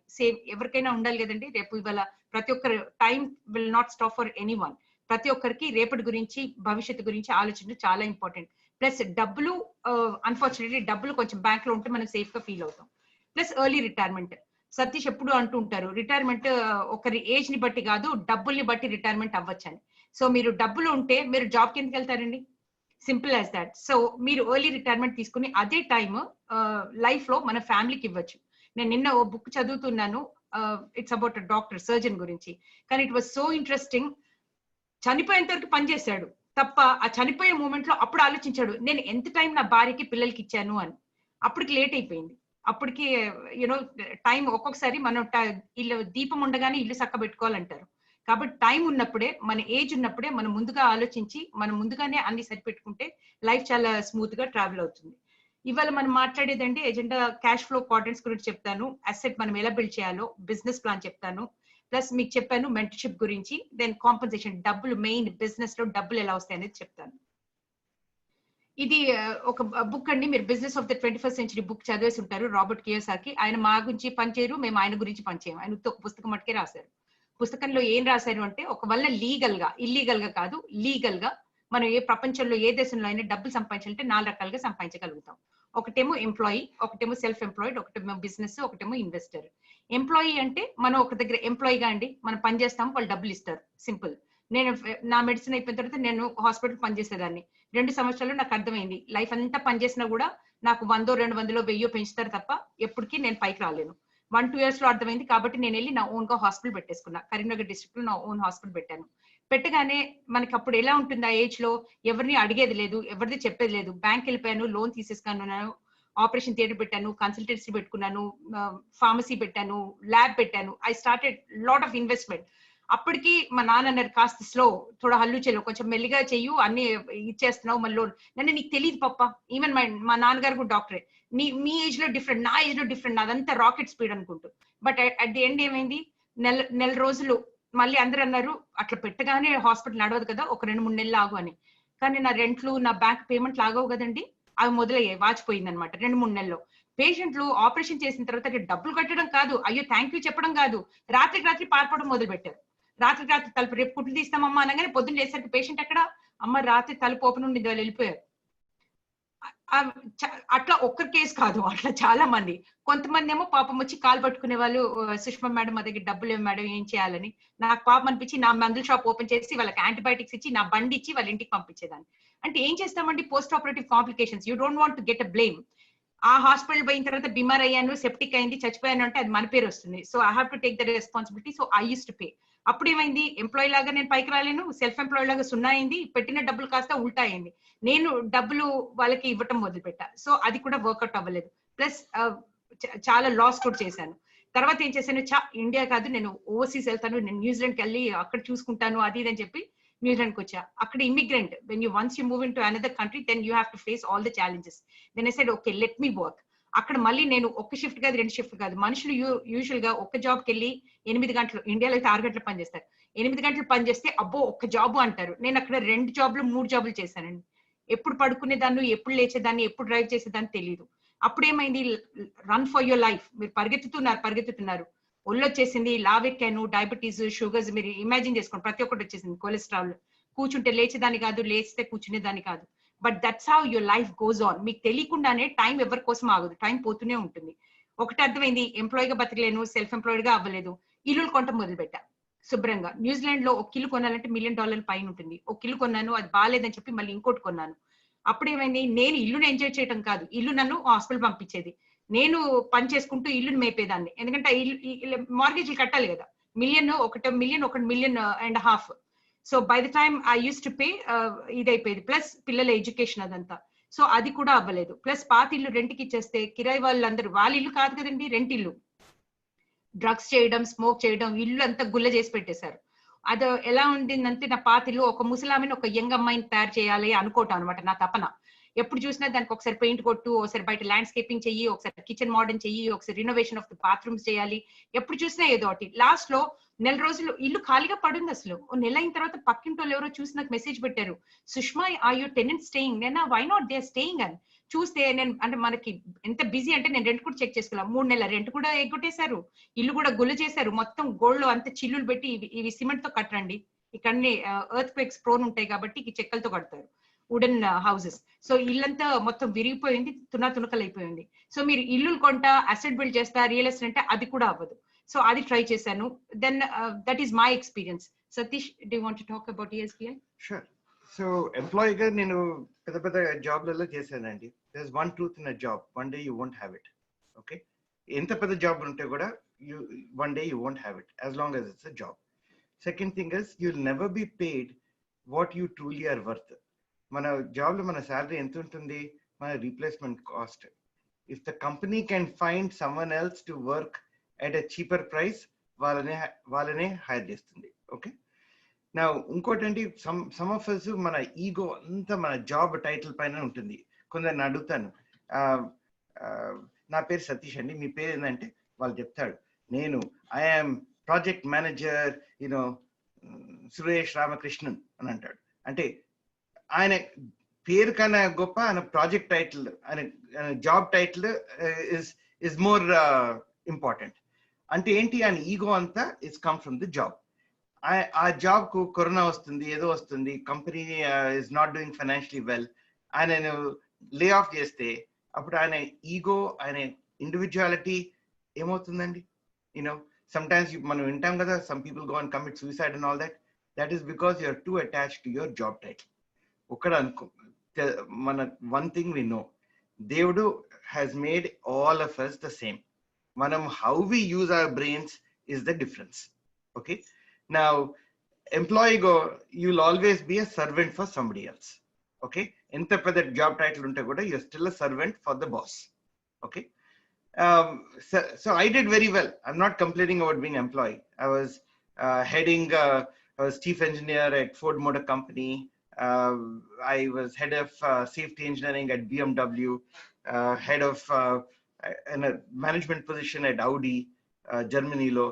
ఎవరికైనా ఉండాలి కదండి. రేపు ఇవాళ ప్రతి ఒక్కరు time will not stop for anyone. ప్రతి ఒక్కరికి రేపటి గురించి, భవిష్యత్తు గురించి ఆలోచించడం చాలా ఇంపార్టెంట్. ప్లస్ డబ్బులు, అన్ఫార్చునేట్లీ డబ్బులు కొంచెం బ్యాంక్ లో ఉంటే మనం సేఫ్ గా ఫీల్ అవుతాం. Plus early retirement. సతీష్ ఎప్పుడు అంటూ ఉంటారు, రిటైర్మెంట్ ఒకరి ఏజ్ ని బట్టి కాదు, డబ్బుల్ని బట్టి రిటైర్మెంట్ అవ్వచ్చని. సో మీరు డబ్బులు ఉంటే మీరు జాబ్ కిందకి వెళ్తారండి, సింపుల్ యాజ్ దాట్. సో మీరు ఎర్లీ రిటైర్మెంట్ తీసుకుని అదే టైమ్ లైఫ్ లో మన ఫ్యామిలీకి ఇవ్వచ్చు. నేను నిన్న ఓ బుక్ చదువుతున్నాను, ఇట్స్ అబౌట్ డాక్టర్, సర్జన్ గురించి. కానీ ఇట్ వాజ్ సో ఇంట్రెస్టింగ్. చనిపోయేంత వరకు పనిచేశాడు తప్ప ఆ చనిపోయే మూమెంట్ లో అప్పుడు ఆలోచించాడు, నేను ఎంత టైం నా భార్యకి పిల్లలకి ఇచ్చాను అని. అప్పటికి లేట్ అయిపోయింది. అప్పటికి యూనో టైం, ఒక్కొక్కసారి మనం ఇల్లు దీపం ఉండగానే ఇల్లు చక్క పెట్టుకోవాలంటారు. కాబట్టి టైం ఉన్నప్పుడే, మన ఏజ్ ఉన్నప్పుడే మనం ముందుగా ఆలోచించి మనం ముందుగానే అన్ని సరిపెట్టుకుంటే లైఫ్ చాలా స్మూత్ గా ట్రావెల్ అవుతుంది. ఇవాళ మనం మాట్లాడేదండి ఎజెండా క్యాష్ ఫ్లో క్వాడ్రంట్స్ గురించి చెప్తాను, అసెట్ మనం ఎలా బిల్డ్ చేయాలో, బిజినెస్ ప్లాన్ చెప్తాను, ప్లస్ మీకు చెప్పాను మెంటర్షిప్ గురించి, దెన్ కాంపన్సేషన్, డబ్బులు మెయిన్ బిజినెస్ లో డబ్బులు ఎలా వస్తాయి అనేది చెప్తాను. ఇది ఒక బుక్ అండి, మీరు business of the 21st century book చదివేసి ఉంటారు, రాబర్ట్ కియోసాకి. ఆయన మా గురించి పనిచేయరు, మేము ఆయన గురించి పనిచేయం. ఆయన ఒక పుస్తకం మట్టుకే రాశారు. పుస్తకంలో ఏం రాశారు అంటే, ఒక వల్ల లీగల్ గా, ఇల్లీగల్ గా కాదు, లీగల్ గా మనం ఏ ప్రపంచంలో ఏ దేశంలో అయినా డబ్బులు సంపాదించాలంటే 4 రకాలుగా సంపాదించగలుగుతాం. ఒకటేమో ఎంప్లాయీ, ఒకటేమో సెల్ఫ్ ఎంప్లాయిడ్, ఒకటేమో బిజినెస్, ఒకటేమో ఇన్వెస్టర్. ఎంప్లాయీ అంటే మనం ఒక దగ్గర ఎంప్లాయీగా అండి, మనం పని చేస్తాము, వాళ్ళు డబ్బులు ఇస్తారు, సింపుల్. నేను నా మెడిసిన్ అయిపోయిన తర్వాత నేను హాస్పిటల్ పనిచేసేదాన్ని. 2 సంవత్సరాలు నాకు అర్థమైంది, లైఫ్ అంతా పనిచేసినా కూడా నాకు 100, 200, 1000 పెంచుతారు తప్ప ఎప్పటికీ నేను పైకి రాలేను. 1-2 years లో అర్థమైంది. కాబట్టి నేను వెళ్ళి నా ఓన్ గా హాస్పిటల్ పెట్టేసుకున్నా. కరీంనగర్ డిస్ట్రిక్ట్ లో నా ఓన్ హాస్పిటల్ పెట్టాను. పెట్టగానే మనకి అప్పుడు ఎలా ఉంటుంది, ఆ ఏజ్ లో ఎవరిని అడిగేది లేదు, ఎవరిది చెప్పేది లేదు. బ్యాంక్ వెళ్ళిపోయాను, లోన్ తీసేసుకున్నాను, ఆపరేషన్ థియేటర్ పెట్టాను, కన్సల్టెన్సీ పెట్టుకున్నాను, ఫార్మసీ పెట్టాను, ల్యాబ్ పెట్టాను. I started lot of investment. అప్పటికి మా నాన్న అన్నారు, కాస్త స్లో, థోడా హల్లు చెల్లు, కొంచెం మెల్లిగా చెయ్యు, అన్ని ఇచ్చేస్తున్నావు మళ్ళీ లోన్. నన్ను నీకు తెలియదు పప్ప, ఈవెన్ మా నాన్నగారు కూడా డాక్టరే, మీ ఏజ్ లో డిఫరెంట్, నా ఏజ్ లో డిఫరెంట్, అదంతా రాకెట్ స్పీడ్ అనుకుంటూ. బట్ అట్ ది ఎండ్ ఏమైంది, నెల రోజులు మళ్ళీ అందరూ అన్నారు, అట్లా పెట్టగానే హాస్పిటల్ నడవదు కదా, ఒక 2-3 నెలలు ఆగు అని. కానీ నా రెంట్లు, నా బ్యాంక్ పేమెంట్లు ఆగవు కదండి, అవి మొదలయ్యాయి, వాచిపోయింది అనమాట 2-3 నెలల్లో. పేషెంట్లు ఆపరేషన్ చేసిన తర్వాత డబ్బులు కట్టడం కాదు, అయ్యో థ్యాంక్ యూ చెప్పడం కాదు, రాత్రికి రాత్రి పారిపోవడం మొదలు పెట్టారు. రాత్రికి రాత్రి తలుపు, రేపు కుట్లు తీస్తామమ్మా అనగానే పొద్దున్న లేసరికి పేషెంట్ ఎక్కడ, అమ్మ రాత్రి తలుపు ఓపెన్ ఉండి వాళ్ళు వెళ్ళిపోయారు. అట్లా ఒక్క కేసు కాదు, అట్లా చాలా మంది. కొంతమంది ఏమో పాపం వచ్చి కాలు పట్టుకునే వాళ్ళు, సుష్మా మేడం మా దగ్గర డబ్బులు ఏమి మేడం, ఏం చేయాలని. నాకు పాపం అనిపించి నా మందుల షాప్ ఓపెన్ చేసి వాళ్ళకి యాంటీబయాటిక్స్ ఇచ్చి నా బండి ఇచ్చి వాళ్ళ ఇంటికి పంపించేదాన్ని. అంటే ఏం చేస్తామండి, post operative complications, you don't want to get a blame. ఆ హాస్పిటల్ పోయిన తర్వాత బిమార్ అయ్యాను, సెప్టిక్ అయింది, చచ్చిపోయాను అంటే అది మన పేరు వస్తుంది. So I have to take the responsibility. So I use to pay. అప్పుడు ఏమైంది, ఎంప్లాయీ లాగా నేను పైకి రాలేను, సెల్ఫ్ ఎంప్లాయీ లాగా 0 అయింది, పెట్టిన డబ్బులు కాస్త ఉల్టా అయింది. నేను డబ్బులు వాళ్ళకి ఇవ్వటం మొదలుపెట్టా. సో అది కూడా వర్కౌట్ అవ్వలేదు. ప్లస్ చాలా లాస్ కూడా చేశాను. తర్వాత ఏం చేశాను, ఇండియా కాదు నేను ఓవర్సీస్ వెళ్తాను, నేను న్యూజిలాండ్కి వెళ్ళి అక్కడ చూసుకుంటాను అది ఇది అని చెప్పి న్యూజిలాండ్కి వచ్చా. అక్కడ immigrant, when you once you move in to another country, then you have to face all the challenges. Then I said okay, let me work. అక్కడ మళ్ళీ నేను ఒక షిఫ్ట్ కాదు, 2 షిఫ్ట్ కాదు. మనుషులు యూజువల్ గా ఒక జాబ్కి వెళ్ళి 8 గంటలు, ఇండియాలో అయితే 6 గంటలు పనిచేస్తారు. 8 గంటలు పనిచేస్తే అబ్బో ఒక్క జాబు అంటారు. నేను అక్కడ 2 జాబ్లు 3 జాబులు చేశానండి. ఎప్పుడు పడుకునేదాన్ని, ఎప్పుడు లేచేదాన్ని, ఎప్పుడు డ్రైవ్ చేసేదాన్ని తెలియదు. అప్పుడేమైంది, రన్ ఫర్ యువర్ లైఫ్, మీరు పరిగెత్తుతున్నారు, ఒళ్ళు వచ్చేసింది, లావెక్కాను, డయాబెటీస్, షుగర్స్, మీరు ఇమాజిన్ చేసుకోండి, ప్రతి ఒక్కటి వచ్చేసింది, కొలెస్ట్రాల్. కూర్చుంటే లేచేదాన్ని కాదు, లేస్తే కూర్చునేదాన్ని కాదు. But that's how your life goes on. మీకు తెలియకుండానే టైం ఎవరి కోసం ఆగదు, టైం పోతూనే ఉంటుంది. ఒకటి అర్థమైంది, ఎంప్లాయీగా బతకలేను, సెల్ఫ్ ఎంప్లాయిడ్ గా అవ్వలేదు, ఇల్లులు కొనటం మొదలు పెట్టా శుభ్రంగా. న్యూజిలాండ్ లో ఒక ఇల్లు కొనాలంటే $1 million పైన ఉంటుంది. ఒక ఇల్లు కొన్నాను, అది బాగాలేదని చెప్పి మళ్ళీ ఇంకోటి కొన్నాను. అప్పుడేమైంది, నేను ఇల్లుని ఎంజాయ్ చేయడం కాదు, ఇల్లు నన్ను హాస్పిటల్ పంపించేది. నేను పని చేసుకుంటూ ఇల్లుని మేపేదాన్ని, ఎందుకంటే మార్గేజ్లు కట్టాలి కదా. $1 million, $1.5 million. So by the time I use to pay, ఇదైపోయేది. ప్లస్ పిల్లల ఎడ్యుకేషన్ అదంతా. సో అది కూడా అవ్వలేదు. ప్లస్ పాత ఇల్లు రెంట్కి ఇచ్చేస్తే కిరాయి వాళ్ళందరూ, వాళ్ళ ఇల్లు కాదు కదండి, రెంట్ ఇల్లు, డ్రగ్స్ చేయడం, స్మోక్ చేయడం, ఇల్లు అంతా గుల్ల చేసి పెట్టేశారు. అది ఎలా ఉండిందంటే, నా పాత ఇల్లు ఒక ముసలామిని ఒక యంగ్ అమ్మాయిని తయారు చేయాలి అనుకోవటం అనమాట నా తపన. ఎప్పుడు చూసినా దానికి ఒకసారి పెయింట్ కొట్టు, ఒకసారి బయట ల్యాండ్స్కేపింగ్ చెయ్యి, ఒకసారి కిచెన్ మోడర్న్ చెయ్యి, ఒకసారి రినోవేషన్ ఆఫ్ ది బాత్రూమ్స్ చేయాలి, ఎప్పుడు చూసినా ఏదో ఒకటి. లాస్ట్ లో నెల రోజులు ఇల్లు ఖాళీగా పడింది. అసలు ఓ నెల అయిన తర్వాత పక్కింటోళ్ళు ఎవరో చూసి నాకు మెసేజ్ పెట్టారు, Sushma are your tenant staying? నేను వై నాట్ దే స్టేయింగ్ అని చూస్తే, నేను అంటే మనకి ఎంత బిజీ అంటే నేను రెంట్ కూడా చెక్ చేసుకోవాలి. 3 నెలల రెంట్ కూడా ఎగ్గొట్టేశారు, ఇల్లు కూడా గుల్ల చేశారు, మొత్తం గోల్డ్ అంత చిల్లులు పెట్టి ఇవి సిమెంట్ తో కట్టరండి, ఇక్కడనే ఎర్త్ క్వేక్స్ ప్రోన్ ఉంటాయి కాబట్టి ఇవి చెక్కలతో కడతారు, వుడెన్ హౌసెస్. సో ఇల్లంతా మొత్తం విరిగిపోయింది, తునకలు అయిపోయింది. సో మీరు ఇల్లు కొంటా, అసెట్ బిల్డ్ చేస్తా, రియల్ ఎస్టేట్ అంటే అది కూడా అవ్వదు. సో అది ట్రై చేశాను. Then that is my experience. Satish, do you want to talk about ESBI? Sure. So ఎంప్లాయీగా నేను పెద్ద పెద్ద జాబ్లలో చేశానండి. There is one truth in a job, one day you won't have it. Okay, ఎంత పెద్ద జాబ్ ఉంటే కూడా one day you won't have it, as long as it's a job. Second thing is, you will never be paid what you truly are worth. మన జాబ్లో మన శాలరీ ఎంత ఉంటుంది? మన replacement cost. If the company can find someone else to work at a cheaper price, వాళ్ళనే హైర్ చేస్తుంది. ఓకే, నా ఇంకోటి ఏంటి, సమ్ ఆఫ్ అస్ మన ఈగో అంతా మన జాబ్ టైటిల్ పైన ఉంటుంది. కొందరిని అడుగుతాను, నా పేరు సతీష్ అండి, మీ పేరు ఏంటంటే వాళ్ళు చెప్తాడు, నేను I'm project manager you know Suresh Ramakrishnan అని అంటాడు. అంటే ఆయన పేరు కన్నా గొప్ప ఆయన ప్రాజెక్ట్ టైటిల్, ఆయన job title is more important. అంటే ఏంటి, ఆయన ఈగో అంతా is come from the job. ఆ జాబ్ కు కరోనా వస్తుంది, ఏదో వస్తుంది, company is not doing financially well, ఆయన లే ఆఫ్ చేస్తే అప్పుడు ఆయన ఈగో, ఆయన ఇండివిజువాలిటీ ఏమవుతుందండి? యూనో సమ్ టైమ్స్ మనం వింటాం కదా, some people go and commit suicide and all that. That is because you are too attached to your job title. ఒకటి అనుకో, మన వన్ థింగ్ వి నో, దేవుడు has made all of us the same. మనం how we use our brains is the difference. Okay, now employee go, you'll always be a servant for somebody else. Okay, enta pedda job title unte kuda you're still a servant for the boss. Okay, so I did very well. I'm not complaining about being employee. I was I was chief engineer at Ford Motor Company. I was head of safety engineering at BMW, head of in a management position at Audi, Germany lo,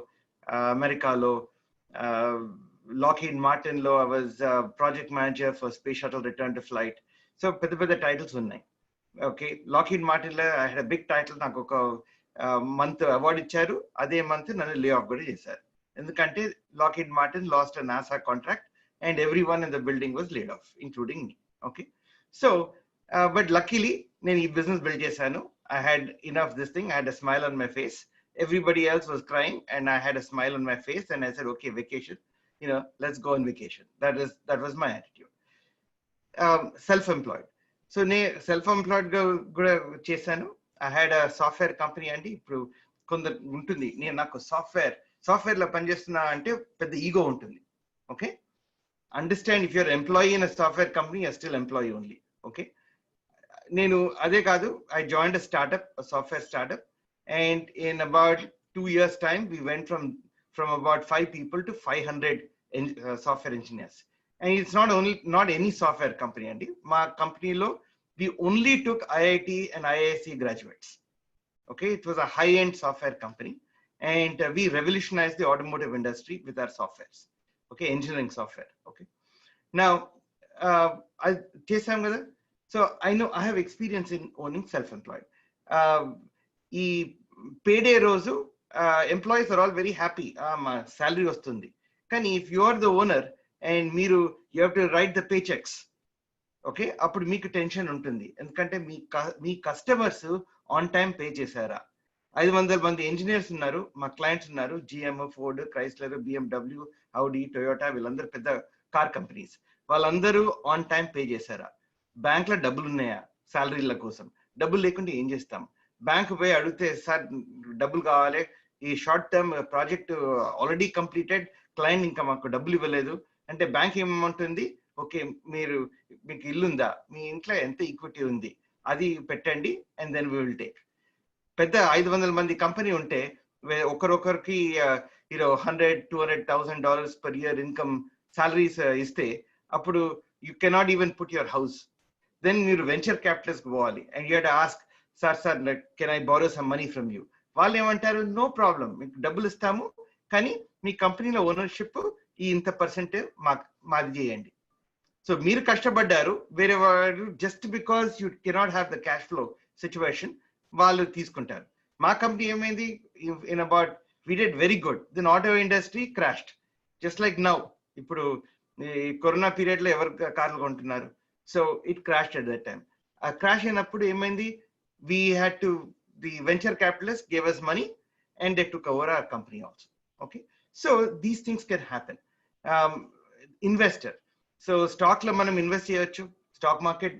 America lo. Lockheed Martin lo, I was project manager for space shuttle return to flight. So పెద్ద titles ఉన్నాయి. Okay, Lockheed Martin లో I had a big title. నాకు ఒక మంత్ అవార్డు ఇచ్చారు, అదే మంత్ నన్ను లే ఆఫ్ కూడా చేశారు. ఎందుకంటే Lockheed Martin lost a NASA contract and everyone in the building was laid off, including me. Okay, so but luckily నేను ఈ బిజినెస్ బిల్డ్ చేశాను. I had enough this thing, I had a smile on my face. Everybody else was crying and I had a smile on my face and I said, okay, vacation, let's go on vacation. That was my attitude. Self-employed. So self-employed kuda chesanu. I had a software company andi. Ippudu konda untundi, nenu naku software lo pani chestunna ante pedda ego untundi. Okay, understand, if you're employee in a software company, you're still employee only. Okay, nenu ade kaadu, I joined a software startup. And in about 2 years time, we went from about 5 people to 500 software engineers. And it's not any software company. And my company lo, we only took IIT and IISc graduates. Okay, it was a high-end software company, and we revolutionized the automotive industry with our softwares. Okay, engineering software. Okay, now so I know I have experience in owning self-employed. ఈ పేడే రోజు employees are all very happy, మా శాలరీ వస్తుంది. కానీ if you are the owner and మీరు you have to write the pay cheques, okay, అప్పుడు మీకు టెన్షన్ ఉంటుంది. ఎందుకంటే మీ కస్టమర్స్ ఆన్ టైం పే చేశారా? 500 మంది ఇంజనీర్స్ ఉన్నారు, మా క్లయింట్స్ ఉన్నారు, GM, Ford, Chrysler, BMW, Audi, Toyota, వీళ్ళందరూ పెద్ద కార్ కంపెనీస్. వాళ్ళందరూ ఆన్ టైం పే చేశారా? బ్యాంక్ లో డబ్బులు ఉన్నాయా శాలరీల కోసం? డబ్బులు లేకుంటే ఏం చేస్తాం? బ్యాంక్ పోయి అడిగితే, సార్ డబ్బులు కావాలి, ఈ short term project already completed, client ఇంకా మాకు డబ్బులు ఇవ్వలేదు అంటే బ్యాంక్ ఏమంటుంది, ఓకే మీకు ఇల్లుందా, మీ ఇంట్లో ఎంత ఈక్విటీ ఉంది, అది పెట్టండి, and then we will take. పెద్ద 500 మంది కంపెనీ ఉంటే ఒకరొకరికి $100,000-200,000 per year ఇన్కమ్ సాలరీస్ ఇస్తే అప్పుడు you cannot even put your house. Then మీరు వెంచర్ క్యాపిటల్స్ పోవాలి and you have to ask, sir can I borrow some money from you. వాళ్ళు ఏమంటారు, నో ప్రాబ్లం, మీకు డబ్బులు ఇస్తాము, కానీ మీ కంపెనీలో ఓనర్షిప్ ఈ ఇంత పర్సెంట్ మాది చేయండి. సో మీరు కష్టపడ్డారు, వేరే వాడు just because you cannot have the cash flow situation వాళ్ళు తీసుకుంటారు. మా కంపెనీ ఏమైంది, in about we did very good, then auto industry crashed just like now. ఇప్పుడు ఈ కరోనా పీరియడ్ లో ఎవరు కార్లు కొంటున్నారు? So it crashed at that time. ఆ క్రాష్ అయినప్పుడు ఏమైంది, we had to, the venture capitalist gave us money and they took over our company also. Okay, so these things can happen. Investor, so stock lo manam invest cheyochu, stock market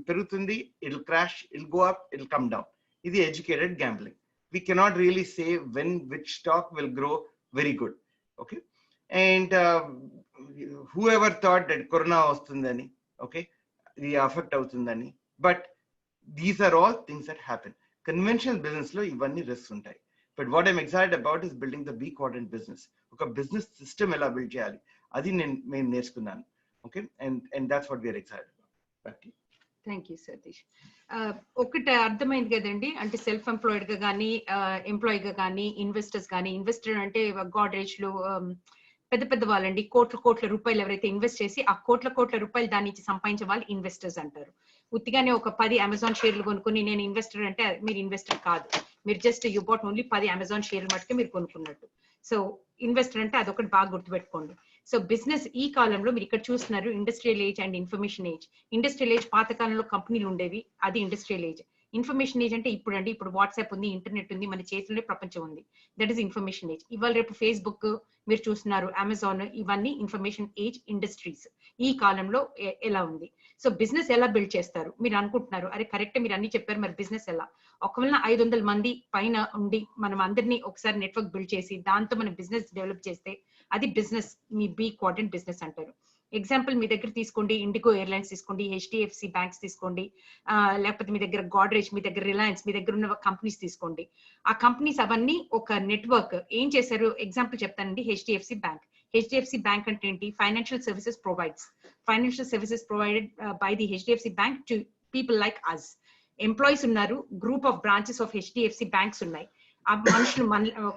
perugutundi, it'll crash, it'll go up, it'll come down. Idi educated gambling. We cannot really say when which stock will grow very good. Okay, and whoever thought that corona vastundani, okay, the affect avutundani, but these are all things that happen. Conventional business లో ఇవన్నీ రిస్క్స్ ఉంటాయి. But what I'm excited about is building the B quadrant business. ఒక బిజినెస్ సిస్టమ్ ఎలా బిల్డ్ చేయాలి అది నేను నేర్చుకున్నాను. Okay, and that's what we are excited about. Thank you Satish. ఒకటి అర్థమైంది కదండి, అంటే సెల్ఫ్ ఎంప్లాయిడ్ గా కానీ ఎంప్లాయీ గా కానీ ఇన్వెస్టర్స్ కానీ, ఇన్వెస్టర్ అంటే గాడ్రేజ్ లో పెద్ద పెద్ద వాళ్ళండి, కోట్ల రూపాయలు ఎవరైతే ఇన్వెస్ట్ చేసి ఆ కోట్ల రూపాయలు దాని నుంచి సంపాదించే వాళ్ళు ఇన్వెస్టర్స్ అంటారు. ఉత్తిగానే ఒక 10 అమెజాన్ షేర్లు కొనుక్కుని నేను ఇన్వెస్టర్ అంటే మీరు ఇన్వెస్టర్ కాదు. మీరు just you bought only 10 Amazon షేర్లు మట్టుకే మీరు కొనుక్కున్నట్టు. సో ఇన్వెస్టర్ అంటే అదొకటి బాగా గుర్తుపెట్టుకోండి. సో బిజినెస్ ఈ కాలంలో మీరు ఇక్కడ చూస్తున్నారు industrial age and information age. Industrial age పాత కాలంలో కంపెనీలు ఉండేవి, అది ఇండస్ట్రియల్ ఏజ్. ఇన్ఫర్మేషన్ ఏజ్ అంటే ఇప్పుడు వాట్సాప్ ఉంది, ఇంటర్నెట్ ఉంది, మన చేతిలోనే ప్రపంచం ఉంది, దట్ ఈస్ ఇన్ఫర్మేషన్ ఏజ్. ఇవాళ రేపు ఫేస్బుక్ మీరు చూస్తున్నారు, అమెజాన్, ఇవన్నీ ఇన్ఫర్మేషన్ ఏజ్ ఇండస్ట్రీస్. ఈ కాలంలో ఎలా ఉంది? సో బిజినెస్ ఎలా బిల్డ్ చేస్తారు మీరు అనుకుంటున్నారు, అరే కరెక్ట్ మీరు అన్ని చెప్పారు, మరి బిజినెస్ ఎలా? ఒకవేళ 500 మంది పైన ఉండి మనం అందరినీ ఒకసారి నెట్వర్క్ బిల్డ్ చేసి దాంతో మనం బిజినెస్ డెవలప్ చేస్తే అది బిజినెస్, మీ బీ క్వాడ్రంట్ బిజినెస్ అంటారు. ఎగ్జాంపుల్ మీ దగ్గర తీసుకోండి, ఇండిగో ఎయిర్లైన్స్ తీసుకోండి, HDFC బ్యాంక్స్ తీసుకోండి, లేకపోతే మీ దగ్గర గాడ్రేజ్, మీ దగ్గర రిలయన్స్, మీ దగ్గర ఉన్న కంపెనీస్ తీసుకోండి. ఆ కంపెనీస్ అవన్నీ ఒక నెట్వర్క్ ఏం చేశారు, ఎగ్జాంపుల్ చెప్తానండి. HDFC బ్యాంక్ అంటే ఏంటి? Financial services provides. Financial services provided by the HDFC bank to people like us. Employees ఉన్నారు, group of branches of HDFC banks ఉన్నాయి. ఆ మనుషులు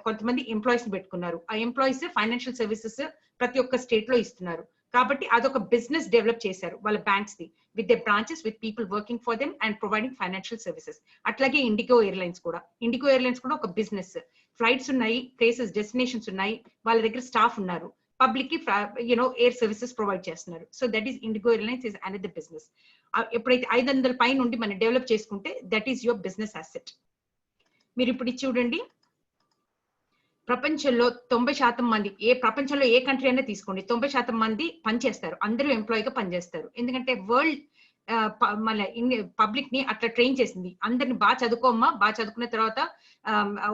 కొంతమంది ఎంప్లాయీస్ పెట్టుకున్నారు. ఆ ఎంప్లాయీస్ ఫైనాన్షియల్ సర్వీసెస్ ప్రతి ఒక్క స్టేట్ లో ఇస్తున్నారు. కాబట్టి అదొక బిజినెస్ డెవలప్ చేశారు వాళ్ళ banks the, with the branches, with people working for them and providing financial services. అట్లాగే ఇండిగో ఎయిర్లైన్స్ కూడా ఒక బిజినెస్. ఫ్లైట్స్ ఉన్నాయి, ప్లేసెస్, డెస్టినేషన్స్ ఉన్నాయి, వాళ్ళ దగ్గర స్టాఫ్ ఉన్నారు, పబ్లిక్ కి ఎయిర్ సర్వీసెస్ ప్రొవైడ్ చేస్తున్నారు. So that is IndiGo airlines is another business. ఎప్పుడైతే 500 పై నుండి మనం డెవలప్ చేసుకుంటే that is your business asset. మీరు ఇప్పుడు చూడండి, ప్రపంచంలో 90% మంది, ప్రపంచంలో ఏ కంట్రీ అయినా తీసుకోండి, 90% మంది పనిచేస్తారు, అందరూ ఎంప్లాయీగా పనిచేస్తారు. ఎందుకంటే వరల్డ్ మన పబ్లిక్ ని అట్లా ట్రైన్ చేసింది. అందరిని బాగా చదువుకోమ్మా, బాగా చదువుకున్న తర్వాత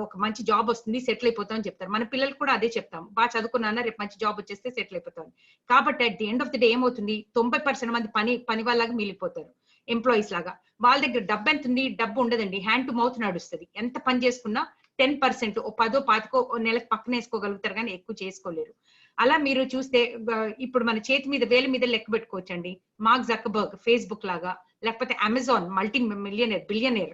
ఒక మంచి జాబ్ వస్తుంది, సెటిల్ అయిపోతాం అని చెప్తారు. మన పిల్లలు కూడా అదే చెప్తాం, బాగా చదువుకున్నా రేపు మంచి జాబ్ వచ్చేస్తే సెటిల్ అయిపోతాం. కాబట్టి at the end of the day ఏమవుతుంది, 90% మంది పని వాళ్ళగా మిగిలిపోతారు, ఎంప్లాయీస్ లాగా. వాళ్ళ దగ్గర డబ్బు ఎంత ఉంది? డబ్బు ఉండదండి, హ్యాండ్ టు మౌత్ నడుస్తుంది. ఎంత పని చేసుకున్నా 10%, 10-15 నెలకు పక్కన వేసుకోగలుగుతారు, కానీ ఎక్కువ చేసుకోలేరు. అలా మీరు చూస్తే ఇప్పుడు మన చేతి మీద, వేల మీద లెక్క పెట్టుకోవచ్చండి. మార్క్ జకర్బర్గ్ ఫేస్బుక్ లాగా, లేకపోతే Amazon multi billionaire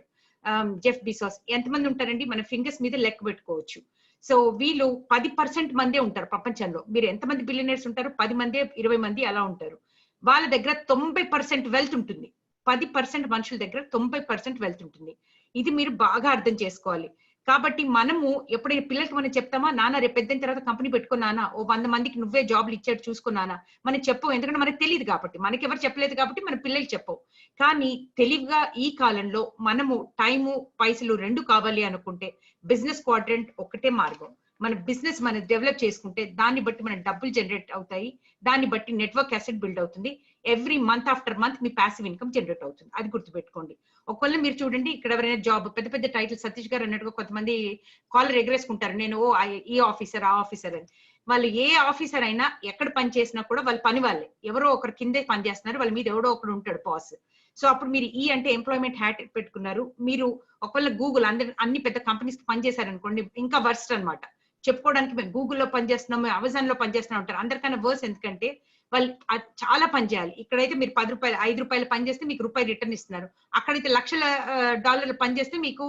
Jeff Bezos, ఎంతమంది ఉంటారండి? మన ఫింగర్స్ మీద లెక్క పెట్టుకోవచ్చు. సో వీళ్ళు 10% మందే ఉంటారు ప్రపంచంలో. మీరు ఎంతమంది బిలియనర్స్ ఉంటారు? 10 మంది, 20 మంది అలా ఉంటారు. వాళ్ళ దగ్గర 90% వెల్త్ ఉంటుంది. 10% మనుషుల దగ్గర 90% వెల్త్ ఉంటుంది. ఇది మీరు బాగా అర్థం చేసుకోవాలి. కాబట్టి మనము ఎప్పుడైనా పిల్లలకి మనం చెప్తామా, నాన్న రేపు పెద్ద తర్వాత కంపెనీ పెట్టుకున్నానా, ఓ 100 మందికి నువ్వే జాబ్లు ఇచ్చాడు చూసుకున్నానా, మనం చెప్పవు. ఎందుకంటే మనకు తెలియదు కాబట్టి, మనకి ఎవరు చెప్పలేదు కాబట్టి మన పిల్లలు చెప్పవు. కానీ తెలివిగా ఈ కాలంలో మనము టైము, పైసలు 2 కావాలి అనుకుంటే బిజినెస్ క్వాడ్రంట్ ఒకటే మార్గం. మన బిజినెస్ మనం డెవలప్ చేసుకుంటే దాన్ని బట్టి మన డబ్బులు జనరేట్ అవుతాయి, దాన్ని బట్టి నెట్వర్క్ అసెట్ బిల్డ్ అవుతుంది. ఎవ్రీ మంత్ ఆఫ్టర్ మంత్ మీ ప్యాసివ్ ఇన్కమ్ జనరేట్ అవుతుంది. అది గుర్తుపెట్టుకోండి. ఒకవేళ మీరు చూడండి, ఇక్కడ ఎవరైనా జాబ్ పెద్ద పెద్ద టైటిల్, సతీష్ గారు అన్నట్టుగా కొంతమంది కాలర్ ఎగరేసుకుంటారు, నేను ఈ ఆఫీసర్, ఆ ఆఫీసర్ అని. వాళ్ళు ఏ ఆఫీసర్ అయినా ఎక్కడ పని చేసినా కూడా వాళ్ళ పని వాళ్ళే, ఎవరో ఒకరి కిందే పని చేస్తున్నారు, వాళ్ళ మీద ఎవడో ఒకడు ఉంటాడు బాస్. సో అప్పుడు మీరు ఈ అంటే ఎంప్లాయ్మెంట్ హ్యాట్ పెట్టుకున్నారు. మీరు ఒకవేళ గూగుల్ అన్ని పెద్ద కంపెనీస్ పనిచేశారనుకోండి, ఇంకా వర్స్ట్ అనమాట. చెప్పుకోవడానికి మేము గూగుల్లో పనిచేస్తున్నాము, అమెజాన్ లో పనిచేస్తున్నాం అంటారు. అందరికన్నా వర్స్, ఎందుకంటే వాళ్ళు చాలా పని చేయాలి. ఇక్కడైతే మీరు 10 రూపాయలు 5 రూపాయలు పని చేస్తే మీకు రూపాయి రిటర్న్ ఇస్తున్నారు. అక్కడైతే లక్షల డాలర్లు పని చేస్తే మీకు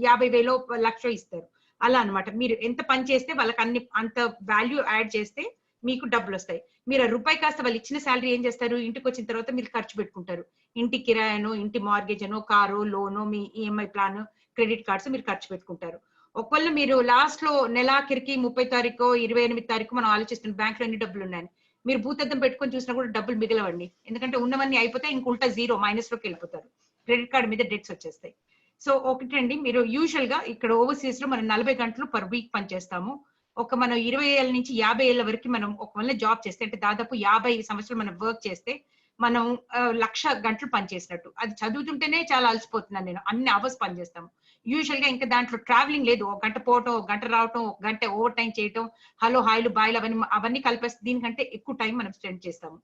50,000 లక్ష ఇస్తారు. అలా అనమాట. మీరు ఎంత పని చేస్తే వాళ్ళకి అంత వాల్యూ యాడ్ చేస్తే మీకు డబ్బులు వస్తాయి. మీరు ఆ రూపాయి కాస్త వాళ్ళు ఇచ్చిన శాలరీ ఏం చేస్తారు, ఇంటికి వచ్చిన తర్వాత మీరు ఖర్చు పెట్టుకుంటారు. ఇంటి కిరాయనో, ఇంటి మార్గేజ్ అనో, కారో, లోనో, మీ ఈఎంఐ ప్లాన్, క్రెడిట్ కార్డ్స్ మీరు ఖర్చు పెట్టుకుంటారు. ఒకవేళ మీరు లాస్ట్ లో నెలాఖరికి 30 తారీఖు 28 తారీఖు మనం ఆలోచిస్తున్న బ్యాంక్ లో ఎన్ని డబ్బులు ఉన్నాయని, మీరు భూతద్దం పెట్టుకొని చూసినా కూడా డబ్బులు మిగలవండి. ఎందుకంటే ఉన్నవన్నీ అయిపోతే ఇంక ఉల్టా జీరో మైనస్ లోకి వెళ్ళిపోతారు. క్రెడిట్ కార్డ్ మీద డెట్స్ వచ్చేస్తాయి. సో ఒకటండి, మీరు యూజువల్ గా ఇక్కడ ఓవర్సీస్ లో మనం 40 గంటలు పర్ వీక్ పనిచేస్తాము. మనం 20 ఏళ్ళ నుంచి 50 ఏళ్ళ వరకు మనం ఒకవేళ జాబ్ చేస్తే, అంటే దాదాపు 50 సంవత్సరాలు మనం వర్క్ చేస్తే మనం 1,00,000 గంటలు పనిచేసినట్టు. అది చదువుతుంటేనే చాలా అలసిపోతున్నాను నేను, అన్ని అవర్స్ పనిచేస్తాము. యూజువల్ గా ఇంకా దాంట్లో ట్రావెలింగ్ లేదు. 1 గంట పోవటం, 1 గంట రావటం, 1 గంట ఓవర్ టైం చేయటం, హలో హాయిలు బాయిలు అవన్నీ కలిపేస్తే దీనికంటే ఎక్కువ టైం మనం స్పెండ్ చేస్తాము.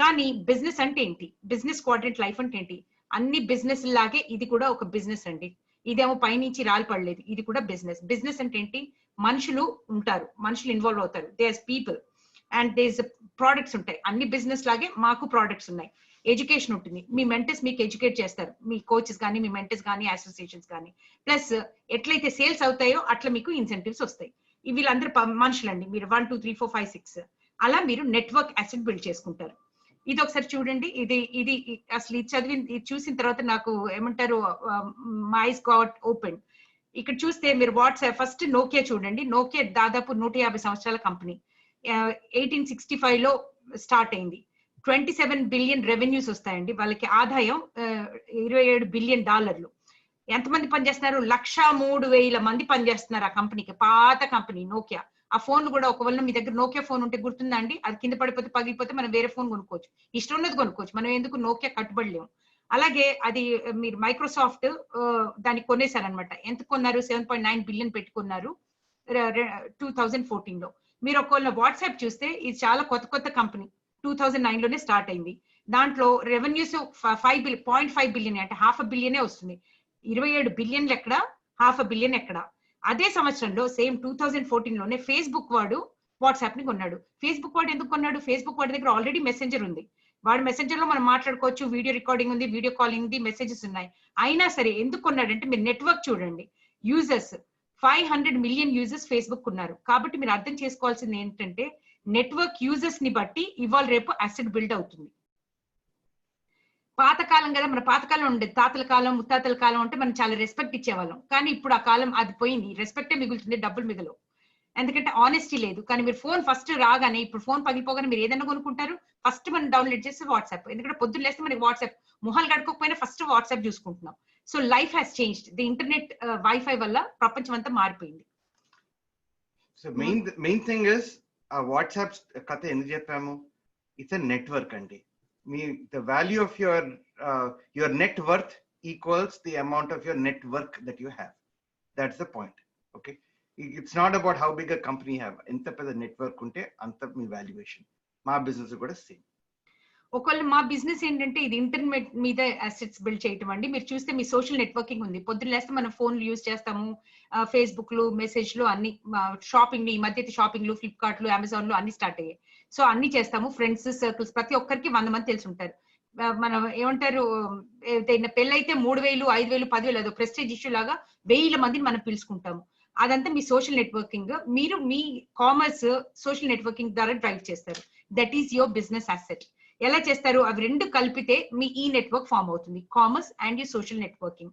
కానీ బిజినెస్ అంటే ఏంటి, బిజినెస్ క్వాడ్రంట్ లైఫ్ అంటే ఏంటి, అన్ని బిజినెస్ లాగే ఇది కూడా ఒక బిజినెస్ అండి. ఇదేమో పైనుంచి రాలి పడలేదు, ఇది కూడా బిజినెస్. బిజినెస్ అంటే ఏంటి, మనుషులు ఉంటారు, మనుషులు ఇన్వాల్వ్ అవుతారు, their people and their products ఉంటాయి. అన్ని బిజినెస్ లాగే మాకు ప్రోడక్ట్స్ ఉన్నాయి. ఎడ్యుకేషన్ ఉంటుంది, మీ మెంటర్స్ మీకు ఎడ్యుకేట్ చేస్తారు, మీ కోచెస్ కానీ, మీ మెంటర్స్ కానీ, అసోసియేషన్స్ కానీ. ప్లస్ ఎట్లయితే సేల్స్ అవుతాయో అట్లా మీకు ఇన్సెంటివ్స్ వస్తాయి. వీళ్ళందరూ మనుషులండి. మీరు 1 2 3 4 5 6 అలా మీరు నెట్వర్క్ అసెట్ బిల్డ్ చేసుకుంటారు. ఇది ఒకసారి చూడండి. ఇది అసలు ఇది ఇది చూసిన తర్వాత నాకు ఏమంటారు, మై ఐస్ గాట్ ఓపెన్. ఇక్కడ చూస్తే మీరు వాట్సాప్ ఫస్ట్ నోకియా చూడండి. నోకియా దాదాపు 150 సంవత్సరాల కంపెనీ. 1865 లో స్టార్ట్ అయింది. 27 బిలియన్ రెవెన్యూస్ వస్తాయండి. వాళ్ళకి ఆదాయం $27 బిలియన్. ఎంతమంది పనిచేస్తున్నారు, 103,000 మంది పనిచేస్తున్నారు ఆ కంపెనీకి. పాత కంపెనీ నోకియా. ఆ ఫోన్ కూడా ఒకవేళ మీ దగ్గర నోకియా ఫోన్ ఉంటే గుర్తుందా అండి, అది కింద పడిపోతే పగిలిపోతే మనం వేరే ఫోన్ కొనుక్కోవచ్చు, ఇష్టం ఉన్నది కొనుక్కోవచ్చు, మనం ఎందుకు నోకియా కట్టుబడలేము. అలాగే అది మీరు మైక్రోసాఫ్ట్ దాన్ని కొనేసారనమాట. ఎంత కొన్నారు, 7.9 బిలియన్ పెట్టుకున్నారు 2014 లో. మీరు ఒకవేళ వాట్సాప్ చూస్తే ఇది చాలా కొత్త కంపెనీ, 2009 లోనే స్టార్ట్ అయింది. దాంట్లో రెవెన్యూస్ 0.5 బిలియన్, అంటే $500 million వస్తుంది. 27 బిలియన్లు ఎక్కడ, $500 million ఎక్కడ. అదే సంవత్సరంలో సేమ్ 2014 లోనే ఫేస్బుక్ వాడు వాట్సాప్ ని కొన్నాడు. ఫేస్బుక్ వాడు ఎందుకు కొన్నాడు, ఫేస్బుక్ వాడి దగ్గర ఆల్రెడీ మెసెంజర్ ఉంది. వాడు మెసెంజర్ లో మనం మాట్లాడుకోవచ్చు, వీడియో రికార్డింగ్ ఉంది, వీడియో కాలింగ్ ఉంది, మెసేజెస్ ఉన్నాయి. అయినా సరే ఎందుకు కొన్నాడంటే, మీరు నెట్వర్క్ చూడండి, యూజర్స్ 500 మిలియన్ యూజర్స్ ఫేస్బుక్ ఉన్నారు. కాబట్టి మీరు అర్థం చేసుకోవాల్సింది ఏంటంటే, నెట్వర్క్ యూజర్స్ ని బట్టి ఇవాళ రేపు అసెట్ బిల్డ్ అవుతుంది. పాతకాలం కదా, మన పాతకాలం ఉండేది, తాతల కాలం ముత్తాతల కాలం అంటే మనం చాలా రెస్పెక్ట్ ఇచ్చేవాళ్ళం. కానీ ఇప్పుడు ఆ కాలం అది పోయింది. రెస్పెక్టే మిగులుతుంది, డబ్బులు మిగలవు. ఎందుకంటే ఆనెస్టీ లేదు. కానీ మీరు ఫోన్ ఫస్ట్ రాగానే, ఇప్పుడు ఫోన్ పగిలిపోగానే మీరు ఏదైనా కొనుక్కుంటారు, ఫస్ట్ మనం డౌన్లోడ్ చేస్తే వాట్సాప్. ఎందుకంటే పొద్దున్న లేస్తే మనకి వాట్సాప్, మొహాలు కడుక్కోకపోయినా ఫస్ట్ వాట్సాప్ చూసుకుంటున్నాం. So life has changed. The internet WiFi వల్ల ప్రపంచం అంతా మారిపోయింది. So main thing is WhatsApp కథ ఎందుకు చెప్పాము, ఇట్స్ ఎ నెట్వర్క్ అండి. the value of your net worth equals the amount of your network that you have. That's the point. Okay, it's not about how big a company you have. enta peda network unte anta me valuation. మా బిజినెస్ కూడా సేమ్. ఒకవేళ మా బిజినెస్ ఏంటంటే ఇది ఇంటర్నెట్ మీద అసెట్స్ బిల్డ్ చేయటం అండి. మీరు చూస్తే మీ సోషల్ నెట్వర్కింగ్ ఉంది. పొద్దున్న లేస్తే మనం ఫోన్లు యూజ్ చేస్తాము, ఫేస్బుక్ లు, మెసేజ్లు, అన్ని షాపింగ్, ఈ మధ్య షాపింగ్లు, ఫ్లిప్కార్ట్ లు, అమెజాన్ లు అన్ని స్టార్ట్ అయ్యాయి. సో అన్ని చేస్తాము. ఫ్రెండ్స్ సర్కిల్స్ ప్రతి ఒక్కరికి 100 మంది తెలిసి ఉంటారు. మనం ఏమంటారు, ఏదైనా పెళ్ళైతే 3,000, 5,000, 10,000 అదో ప్రెస్టేజ్ ఇష్యూ లాగా 1,000 మందిని మనం పిలుచుకుంటాము. అదంతా మీ సోషల్ నెట్వర్కింగ్. మీరు మీ కామర్స్ సోషల్ నెట్వర్కింగ్ ద్వారా డ్రైవ్ చేస్తారు. That is your business asset. ఎలా చేస్తారు, అవి రెండు కలిపితే మీ ఈ నెట్వర్క్ ఫామ్ అవుతుంది, కామర్స్ అండ్ ఈ సోషల్ నెట్వర్కింగ్.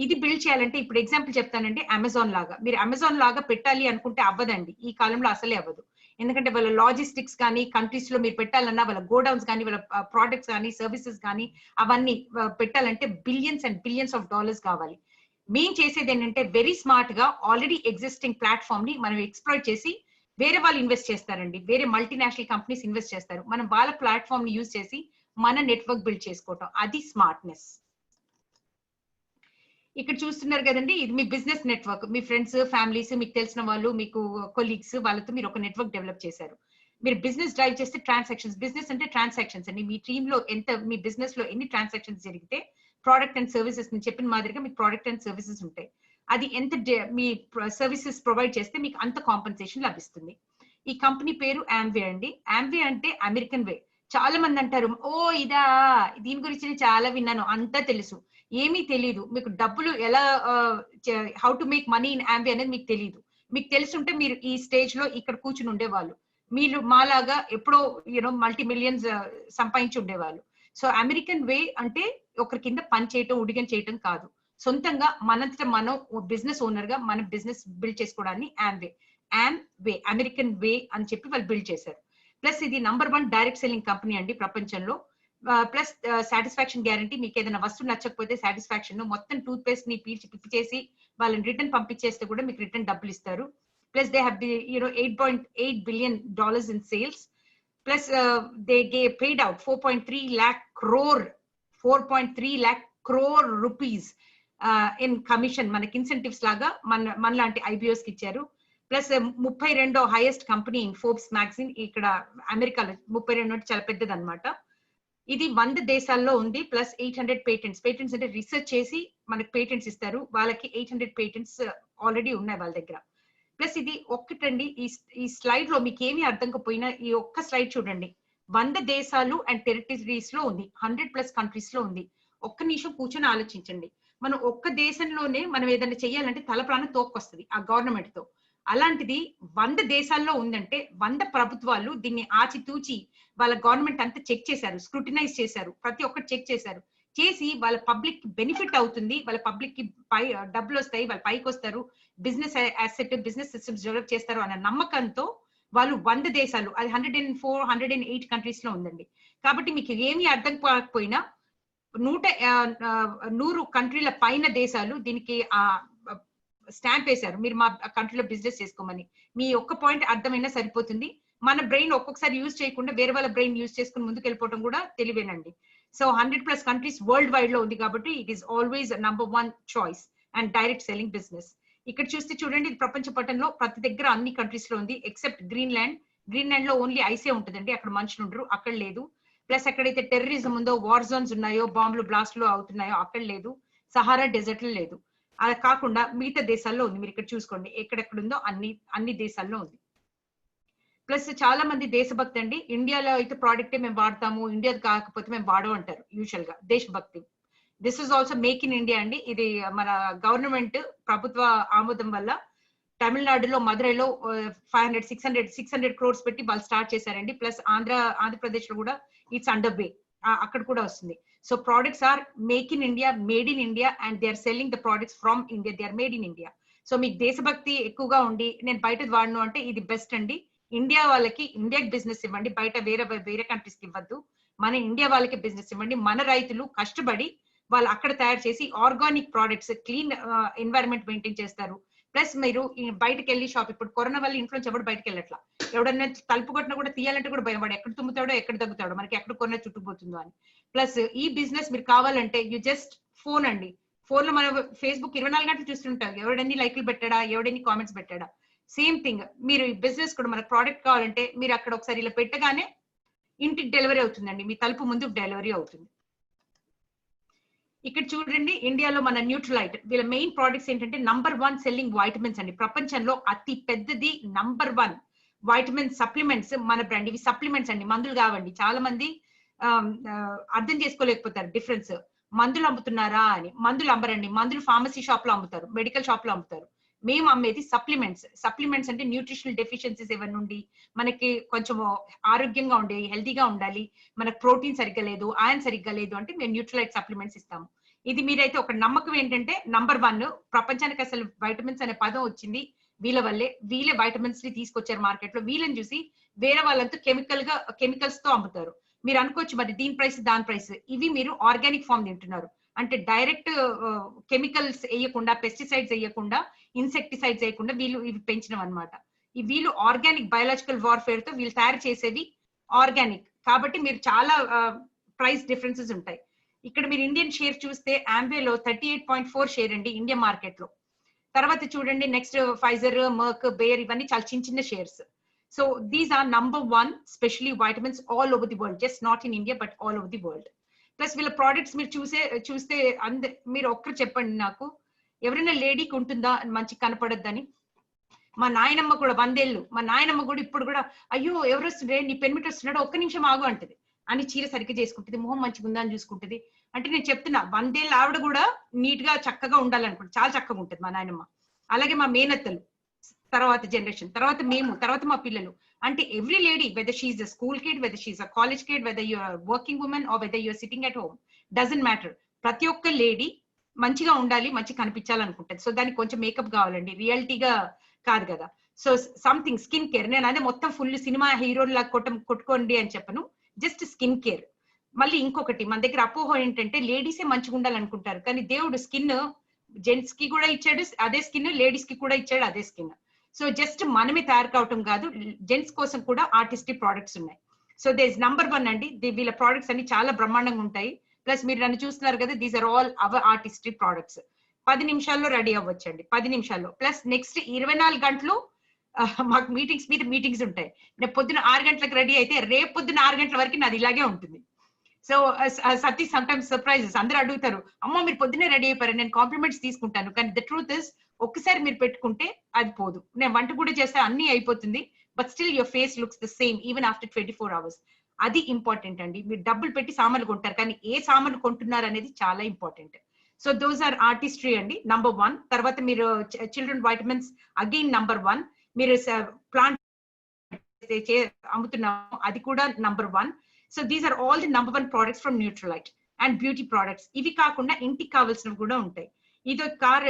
ఇది బిల్డ్ చేయాలంటే ఇప్పుడు ఎగ్జాంపుల్ చెప్తానండి, అమెజాన్ లాగా. మీరు అమెజాన్ లాగా పెట్టాలి అనుకుంటే అవ్వదండి, ఈ కాలంలో అసలే అవ్వదు. ఎందుకంటే వాళ్ళ లాజిస్టిక్స్ కానీ, కంట్రీస్ లో మీరు పెట్టాలన్నా వాళ్ళ గోడౌన్స్ కానీ, వాళ్ళ ప్రోడక్ట్స్ కానీ, సర్వీసెస్ కానీ అవన్నీ పెట్టాలంటే billions and billions of dollars కావాలి. మేం చేసేది ఏంటంటే వెరీ స్మార్ట్ గా ఆల్రెడీ ఎగ్జిస్టింగ్ ప్లాట్ఫామ్ ని మనం ఎక్స్ప్లోర్ చేసి వేరే వాళ్ళు ఇన్వెస్ట్ చేస్తారండి, వేరే మల్టీనేషనల్ కంపెనీస్ ఇన్వెస్ట్ చేస్తారు, మనం వాళ్ళ ప్లాట్ఫామ్ ని యూజ్ చేసి మన నెట్వర్క్ బిల్డ్ చేసుకోవటం, అది స్మార్ట్నెస్. ఇక్కడ చూస్తున్నారు కదండి, ఇది మీ బిజినెస్ నెట్వర్క్. మీ ఫ్రెండ్స్, ఫ్యామిలీస్, మీకు తెలిసిన వాళ్ళు, మీకు కొలీగ్స్, వాళ్ళతో మీరు ఒక నెట్వర్క్ డెవలప్ చేశారు. మీరు బిజినెస్ డ్రైవ్ చేస్తే ట్రాన్సాక్షన్స్, బిజినెస్ అంటే ట్రాన్సాక్షన్స్ అండి. మీ టీమ్ లో ఎంత, మీ బిజినెస్ లో ఎన్ని ట్రాన్సాక్షన్స్ జరిగితే ప్రోడక్ట్ అండ్ సర్వీసెస్ నేను చెప్పిన మాదిరిగా మీకు ప్రోడక్ట్ అండ్ సర్వీసెస్ ఉంటాయి. అది ఎంత మీ సర్వీసెస్ ప్రొవైడ్ చేస్తే మీకు అంత కాంపెన్సేషన్ లభిస్తుంది. ఈ కంపెనీ పేరు ఆమ్వే అండి. ఆమ్వే అంటే అమెరికన్ వే. చాలా మంది అంటారు, ఓ ఇదా, దీని గురించి నేను చాలా విన్నాను, అంతా తెలుసు. ఏమీ తెలియదు. మీకు డబ్బులు ఎలా, how to make money in Amway అనేది మీకు తెలియదు. మీకు తెలుసుంటే మీరు ఈ స్టేజ్ లో ఇక్కడ కూర్చుని ఉండేవాళ్ళు. మీరు మాలాగా ఎప్పుడో మల్టీ మిలియన్స్ సంపాదించి ఉండేవాళ్ళు. సో అమెరికన్ వే అంటే ఒకరి కింద పని చేయటం, ఉడిగం చేయటం కాదు. సొంతంగా మనంతట మనం బిజినెస్ ఓనర్ గా మన బిజినెస్ బిల్డ్ చేసుకోవడాన్ని ఆమ్వే, అమెరికన్ వే అని చెప్పి వాళ్ళు బిల్డ్ చేశారు. ప్లస్ ఇది నంబర్ 1 డైరెక్ట్ సెల్లింగ్ కంపెనీ అండి ప్రపంచంలో. Plus satisfaction guarantee. మీకు ఏదైనా వస్తువు నచ్చకపోతే సాటిస్ఫాక్షన్, మొత్తం టూత్ పేస్ట్ ని పీల్చి పిప్పి చేసి వాళ్ళని రిటర్న్ పంపించేస్తే కూడా మీకు రిటర్న్ డబ్బులు ఇస్తారు. Plus they have $8.8 billion in sales. Plus they paid out 4.3 lakh crore rupees in commission, మనకి ఇన్సెంటివ్స్ లాగా మన లాంటి ఐబిఓస్ కి ఇచ్చారు. ప్లస్ 32వ highest company in Forbes magazine. ఇక్కడ అమెరికాలో 32 అంటే చాలా పెద్దది అనమాట. ఇది 100 దేశాల్లో ఉంది. Plus 800 patents. పేటెంట్స్ అంటే రీసెర్చ్ చేసి మనకి పేటెంట్స్ ఇస్తారు. వాళ్ళకి 800 పేటెంట్స్ ఆల్రెడీ ఉన్నాయి వాళ్ళ దగ్గర. ప్లస్ ఇది ఒక్కటండి, ఈ స్లైడ్ లో మీకు ఏమీ అర్థం కాకపోయినా ఈ ఒక్క స్లైడ్ చూడండి. 100 దేశాలు అండ్ టెరిటరీస్ లో ఉంది, 100+ కంట్రీస్ లో ఉంది. ఒక్క నిమిషం కూర్చొని ఆలోచించండి. మనం ఒక్క దేశంలోనే మనం ఏదైనా చెయ్యాలంటే తల ప్రాణం తోక్కొస్తుంది ఆ గవర్నమెంట్ తో. అలాంటిది 100 దేశాల్లో ఉందంటే 100 ప్రభుత్వాలు దీన్ని ఆచితూచి వాళ్ళ గవర్నమెంట్ అంతా చెక్ చేశారు, స్క్రూటినైజ్ చేశారు, ప్రతి ఒక్కటి చెక్ చేశారు. చేసి వాళ్ళ పబ్లిక్ బెనిఫిట్ అవుతుంది, వాళ్ళ పబ్లిక్ కి డబ్బులు వస్తాయి, వాళ్ళ పైకి వస్తారు, business asset, business systems develop చేస్తారు అన్న నమ్మకంతో వాళ్ళు 100 దేశాలు, అది 104, 108 కంట్రీస్ లో ఉందండి. కాబట్టి మీకు ఏమీ అర్థం కాకపోయినా 100 కంట్రీల పైన దేశాలు దీనికి స్టాంప్ వేశారు, మీరు మా కంట్రీలో బిజినెస్ చేసుకోమని. మీ ఒక్క పాయింట్ అర్థమైనా సరిపోతుంది. మన బ్రెయిన్ ఒక్కొక్కసారి యూజ్ చేయకుండా వేరే వాళ్ళ బ్రెయిన్ యూజ్ చేసుకుని ముందుకు వెళ్ళిపోవడం కూడా తెలివేనండి. సో 100+ కంట్రీస్ వరల్డ్ వైడ్ లో ఉంది కాబట్టి it is always number 1 choice and direct selling business. ఇక్కడ చూస్తే చూడండి, ఇది ప్రపంచ పటంలో ప్రతి దగ్గర అన్ని కంట్రీస్ లో ఉంది ఎక్సెప్ట్ గ్రీన్లాండ్. గ్రీన్లాండ్ లో ఓన్లీ ఐసే ఉంటుందండి, అక్కడ మనుషులు ఉండరు, అక్కడ లేదు. ప్లస్ ఎక్కడైతే టెర్రరిజం ఉందో, వార్ జోన్స్ ఉన్నాయో, బాంబులు బ్లాస్ట్లు అవుతున్నాయో అక్కడ లేదు. సహారా డెజర్ట్ లో లేదు. అది కాకుండా మిగతా దేశాల్లో ఉంది. మీరు ఇక్కడ చూసుకోండి, ఎక్కడెక్కడ ఉందో అన్ని దేశాల్లో ఉంది. ప్లస్ చాలా మంది దేశభక్తి అండి. ఇండియాలో అయితే ప్రోడక్టే మేము వాడతాము, ఇండియా కాకపోతే మేము వాడము అంటారు యూజువల్ గా. దేశభక్తి. This is also make in India అండి. ఇది మన గవర్నమెంట్ ప్రభుత్వ ఆమోదం వల్ల తమిళనాడులో, మదురైలో 600 crores పెట్టి వాళ్ళు స్టార్ట్ చేశారండి. ప్లస్ ఆంధ్రప్రదేశ్ లో కూడా ఇట్స్ అండర్ వే, అక్కడ కూడా వస్తుంది. So products are make in India, made in India, and they are selling the products from India, they are made in India. So మీకు దేశభక్తి ఎక్కువగా ఉండి నేను బయట వాడను అంటే ఇది బెస్ట్ అండి. ఇండియా వాళ్ళకి ఇండియాకి బిజినెస్ ఇవ్వండి, బయట వేరే కంట్రీస్ కి ఇవ్వద్దు. మన ఇండియా వాళ్ళకి బిజినెస్ ఇవ్వండి. మన రైతులు కష్టపడి వాళ్ళు అక్కడ తయారు చేసి organic products, clean environment maintain చేస్తారు. ప్లస్ మీరు బయటకు వెళ్ళి షాప్, ఇప్పుడు కరోనా వల్ల ఇంట్లో ఎవరు బయటకు వెళ్ళట్లా, ఎవడన్నా తలుపు కొట్టినా కూడా తీయాలంటే కూడా భయం, వాడు ఎక్కడ తుమ్ముతాడో ఎక్కడ తగ్గుతాడో, మనకి ఎక్కడ కొన్నా చుట్టుకుపోతుందో అని. ప్లస్ ఈ బిజినెస్ మీరు కావాలంటే యూ జస్ట్ ఫోన్ అండి. ఫోన్ లో మనం ఫేస్బుక్ 24 గంటలు చూస్తుంటాం, ఎవడన్ని లైక్లు పెట్టాడా, ఎవడన్ని కామెంట్స్ పెట్టాడా. సేమ్ థింగ్ మీరు ఈ బిజినెస్ కూడా, మనకు ప్రోడక్ట్ కావాలంటే మీరు అక్కడ ఒకసారి ఇలా పెట్టగానే ఇంటికి డెలివరీ అవుతుందండి, మీ తలుపు ముందు డెలివరీ అవుతుంది. ఇక్కడ చూడండి, ఇండియాలో మన న్యూట్రలైట్ వీళ్ళ మెయిన్ ప్రోడక్ట్స్ ఏంటంటే నంబర్ 1 సెల్లింగ్ వైటమిన్స్ అండి. ప్రపంచంలో అతి పెద్దది నంబర్ 1 వైటమిన్ సప్లిమెంట్స్ మన బ్రాండ్. ఇవి సప్లిమెంట్స్ అండి, మందులు కావండి. చాలా మంది అర్థం చేసుకోలేకపోతారు డిఫరెన్స్. మందులు అమ్ముతున్నారా అని. మందులు అమ్మరండి, మందులు ఫార్మసీ షాప్ లో అమ్ముతారు, మెడికల్ షాప్ లో అమ్ముతారు. మేము అమ్మేది సప్లిమెంట్స్. సప్లిమెంట్స్ అంటే న్యూట్రిషనల్ డెఫిషియన్సీస్ ఏమైనా ఉండి మనకి కొంచెం ఆరోగ్యంగా ఉండే, హెల్తీగా ఉండాలి, మనకు ప్రోటీన్ సరిగ్గా లేదు, ఐరన్ సరిగ్గా లేదు అంటే మేము న్యూట్రలైట్ సప్లిమెంట్స్ ఇస్తాము. ఇది మీరైతే ఒక నమ్మకం ఏంటంటే నంబర్ 1 ప్రపంచానికి అసలు వైటమిన్స్ అనే పదం వచ్చింది వీళ్ళ వల్లే. వీళ్ళే వైటమిన్స్ ని తీసుకొచ్చారు మార్కెట్ లో. వీళ్ళని చూసి వేరే వాళ్ళంతా కెమికల్స్ తో అమ్ముతారు. మీరు అనుకోవచ్చు మరి దీని ప్రైస్ దాని ప్రైస్. ఇవి మీరు ఆర్గానిక్ ఫామ్ తింటున్నారు అంటే డైరెక్ట్ కెమికల్స్ వేయకుండా, పెస్టిసైడ్స్ వేయకుండా, ఇన్సెక్టిసైడ్స్ వేయకుండా వీళ్ళు ఇవి పెంచడం అనమాట. వీళ్ళు ఆర్గానిక్ బయాలజికల్ వార్ఫేర్ తో వీళ్ళు తయారు చేసేవి ఆర్గానిక్ కాబట్టి మీరు చాలా ప్రైస్ డిఫరెన్సెస్ ఉంటాయి. ఇక్కడ మీరు ఇండియన్ షేర్ చూస్తే ఆంబేలో 38.4 షేర్ అండి ఇండియన్ మార్కెట్ లో. తర్వాత చూడండి నెక్స్ట్ ఫైజర్, మర్క్, బేర్ ఇవన్నీ చాలా చిన్న చిన్న shares. So these are number 1 specially vitamins all over the world, just not in India but all over the world. Plus వీళ్ళ ప్రోడక్ట్స్ మీరు చూస్తే మీరు ఒక్కరు చెప్పండి నాకు, ఎవరైనా లేడీకి ఉంటుందా మంచి కనపడద్దని? మా నాయనమ్మ కూడా 100 ఏళ్ళు, మా నాయనమ్మ కూడా ఇప్పుడు కూడా అయ్యో ఎవరు వస్తుండే నీ పెన్మిట్ వస్తున్నాడు ఒక్క నిమిషం ఆగు అంటది అని చీర సరిగ్గా చేసుకుంటుంది, మొహం మంచిగా ఉందా అని చూసుకుంటుంది. అంటే నేను చెప్తున్నా 100 ఏళ్ళు ఆవిడ కూడా నీట్ గా చక్కగా ఉండాలనుకుంటుంది, చాలా చక్కగా ఉంటుంది మా నాయనమ్మ. అలాగే మా మేనత్తలు, తర్వాత జనరేషన్, తర్వాత మేము, తర్వాత మా పిల్లలు. అంటే every lady, whether she's a school kid, whether she's a college kid, whether you're working women or whether you're sitting at home, doesn't matter. ప్రతి ఒక్క లేడీ మంచిగా ఉండాలి, మంచి కనిపించాలనుకుంటుంది. సో దానికి కొంచెం మేకప్ కావాలండి, రియాలిటీగా కాదు కదా. సో సంథింగ్ స్కిన్ కేర్, నేను అదే మొత్తం ఫుల్ సినిమా హీరోలా కొట్టుకోండి అని చెప్పను, జస్ట్ స్కిన్ కేర్. మళ్ళీ ఇంకొకటి, మన దగ్గర అపోహ ఏంటంటే లేడీసే మంచిగా ఉండాలనుకుంటారు, కానీ దేవుడు స్కిన్ జెంట్స్ కి కూడా ఇచ్చాడు అదే స్కిన్, లేడీస్ కి కూడా ఇచ్చాడు అదే స్కిన్. సో జస్ట్ మనమే తయారు కావటం కాదు, జెంట్స్ కోసం కూడా ఆర్టిస్టిక్ ప్రోడక్ట్స్ ఉన్నాయి. సో దే ఇస్ నంబర్ 1 అండి, వీళ్ళ ప్రోడక్ట్స్ అన్ని చాలా బ్రహ్మాండంగా ఉంటాయి. ప్లస్ మీరు నన్ను చూస్తున్నారు కదా, these are all our artistic products. 10 నిమిషాల్లో రెడీ అవ్వచ్చండి, 10 నిమిషాల్లో. ప్లస్ నెక్స్ట్ 24 గంటలు మాకు మీటింగ్స్ మీద మీటింగ్స్ ఉంటాయి. నేను పొద్దున 6 గంటలకు రెడీ అయితే రేపు పొద్దున 6 గంటల వరకు నాది ఇలాగే ఉంటుంది. సో సతీ సమ్టైమ్స్ సర్ప్రైజెస్, అందరూ అడుగుతారు అమ్మో మీరు పొద్దున్నే రెడీ అయిపోయారు, నేను కాంప్లిమెంట్స్ తీసుకుంటాను. కానీ ద ట్రూత్ ఇస్ ఒక్కసారి మీరు పెట్టుకుంటే అది పోదు. నేను వంట కూడా చేస్తే అన్ని అయిపోతుంది, but still your face looks the same even after 24 hours. అది ఇంపార్టెంట్ అండి. మీరు డబ్బులు పెట్టి సామాన్లు కొంటారు, కానీ ఏ సామాన్లు కొంటున్నారు అనేది చాలా important. So those are artistry అండి, నంబర్ 1. తర్వాత మీరు చిల్డ్రన్ వైటమిన్స్ అగైన్ నంబర్ 1. మీరు ప్లాంట్ అమ్ముతున్నాము, అది కూడా number 1. So these are all the number 1 products from Nutrilite. And beauty products, ఇవి కాకుండా ఇంటికి కావాల్సినవి కూడా ఉంటాయి. ఇది కార్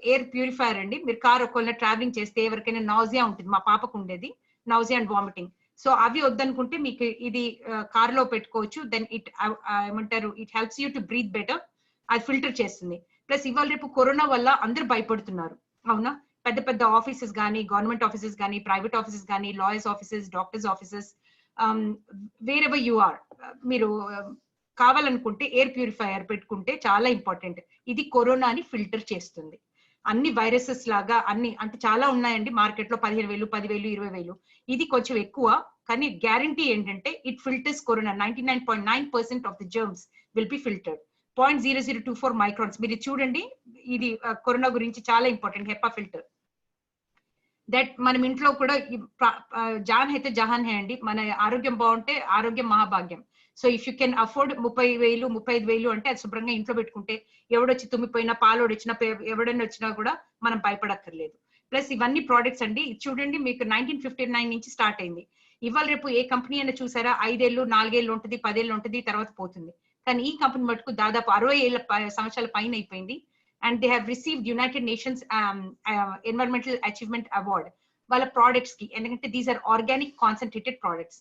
ఎయిర్ ప్యూరిఫైయర్ అండి. మీరు కార్ ఒకవేళ ట్రావెలింగ్ చేస్తే ఎవరికైనా నాజియా ఉంటుంది, మా పాపకు ఉండేది నాజియా అండ్ వామిటింగ్. సో అవి వద్దనుకుంటే మీకు ఇది కార్ లో పెట్టుకోవచ్చు. దెన్ ఇట్ ఏమంటారు, it helps you to breathe better, అది ఫిల్టర్ చేస్తుంది. ప్లస్ ఇవాళ రేపు కరోనా వల్ల అందరూ భయపడుతున్నారు, అవునా? పెద్ద పెద్ద ఆఫీసెస్ కానీ, గవర్నమెంట్ ఆఫీసెస్ కానీ, ప్రైవేట్ ఆఫీసెస్ కానీ, lawyers offices, doctors offices, wherever you are, మీరు కావాలనుకుంటే ఎయిర్ ప్యూరిఫైయర్ పెట్టుకుంటే చాలా ఇంపార్టెంట్. ఇది కరోనాని ఫిల్టర్ చేస్తుంది. అన్ని వైరసెస్ లాగా అన్ని అంటే చాలా ఉన్నాయండి మార్కెట్ లో, 15,000, 10,000, 20,000. ఇది కొంచెం ఎక్కువ, కానీ గ్యారంటీ ఏంటంటే it filters corona. 99.9% of the germs will be filtered. 0.0024 microns. మీరు చూడండి, ఇది కరోనా గురించి చాలా ఇంపార్టెంట్, హెపా ఫిల్టర్. దట్ మనం ఇంట్లో కూడా జాన్ అయితే జహాన్ హే అండి. మన ఆరోగ్యం బాగుంటే ఆరోగ్యం మహాభాగ్యం. So if you can afford 30,000, 35,000 అంటే అది శుభ్రంగా ఇంట్లో పెట్టుకుంటే ఎవడొచ్చి తుమ్మిపోయినా, పాలోడు వచ్చినా, ఎవడైనా వచ్చినా కూడా మనం భయపడక్కర్లేదు. ప్లస్ ఇవన్నీ ప్రోడక్ట్స్ అండి. చూడండి, మీకు 1959 నుంచి స్టార్ట్ అయింది. ఇవాళ రేపు ఏ కంపెనీ అయినా చూసారా, 5 ఏళ్ళు 4 ఏళ్ళు ఉంటుంది, 10 ఏళ్ళు ఉంటుంది, తర్వాత పోతుంది. కానీ ఈ కంపెనీ మటుకు దాదాపు 60 సంవత్సరాల పైన అయిపోయింది. And they have received United Nations environmental achievement award వాళ్ళ ప్రోడక్ట్స్ కి. ఎందుకంటే these are organic concentrated products.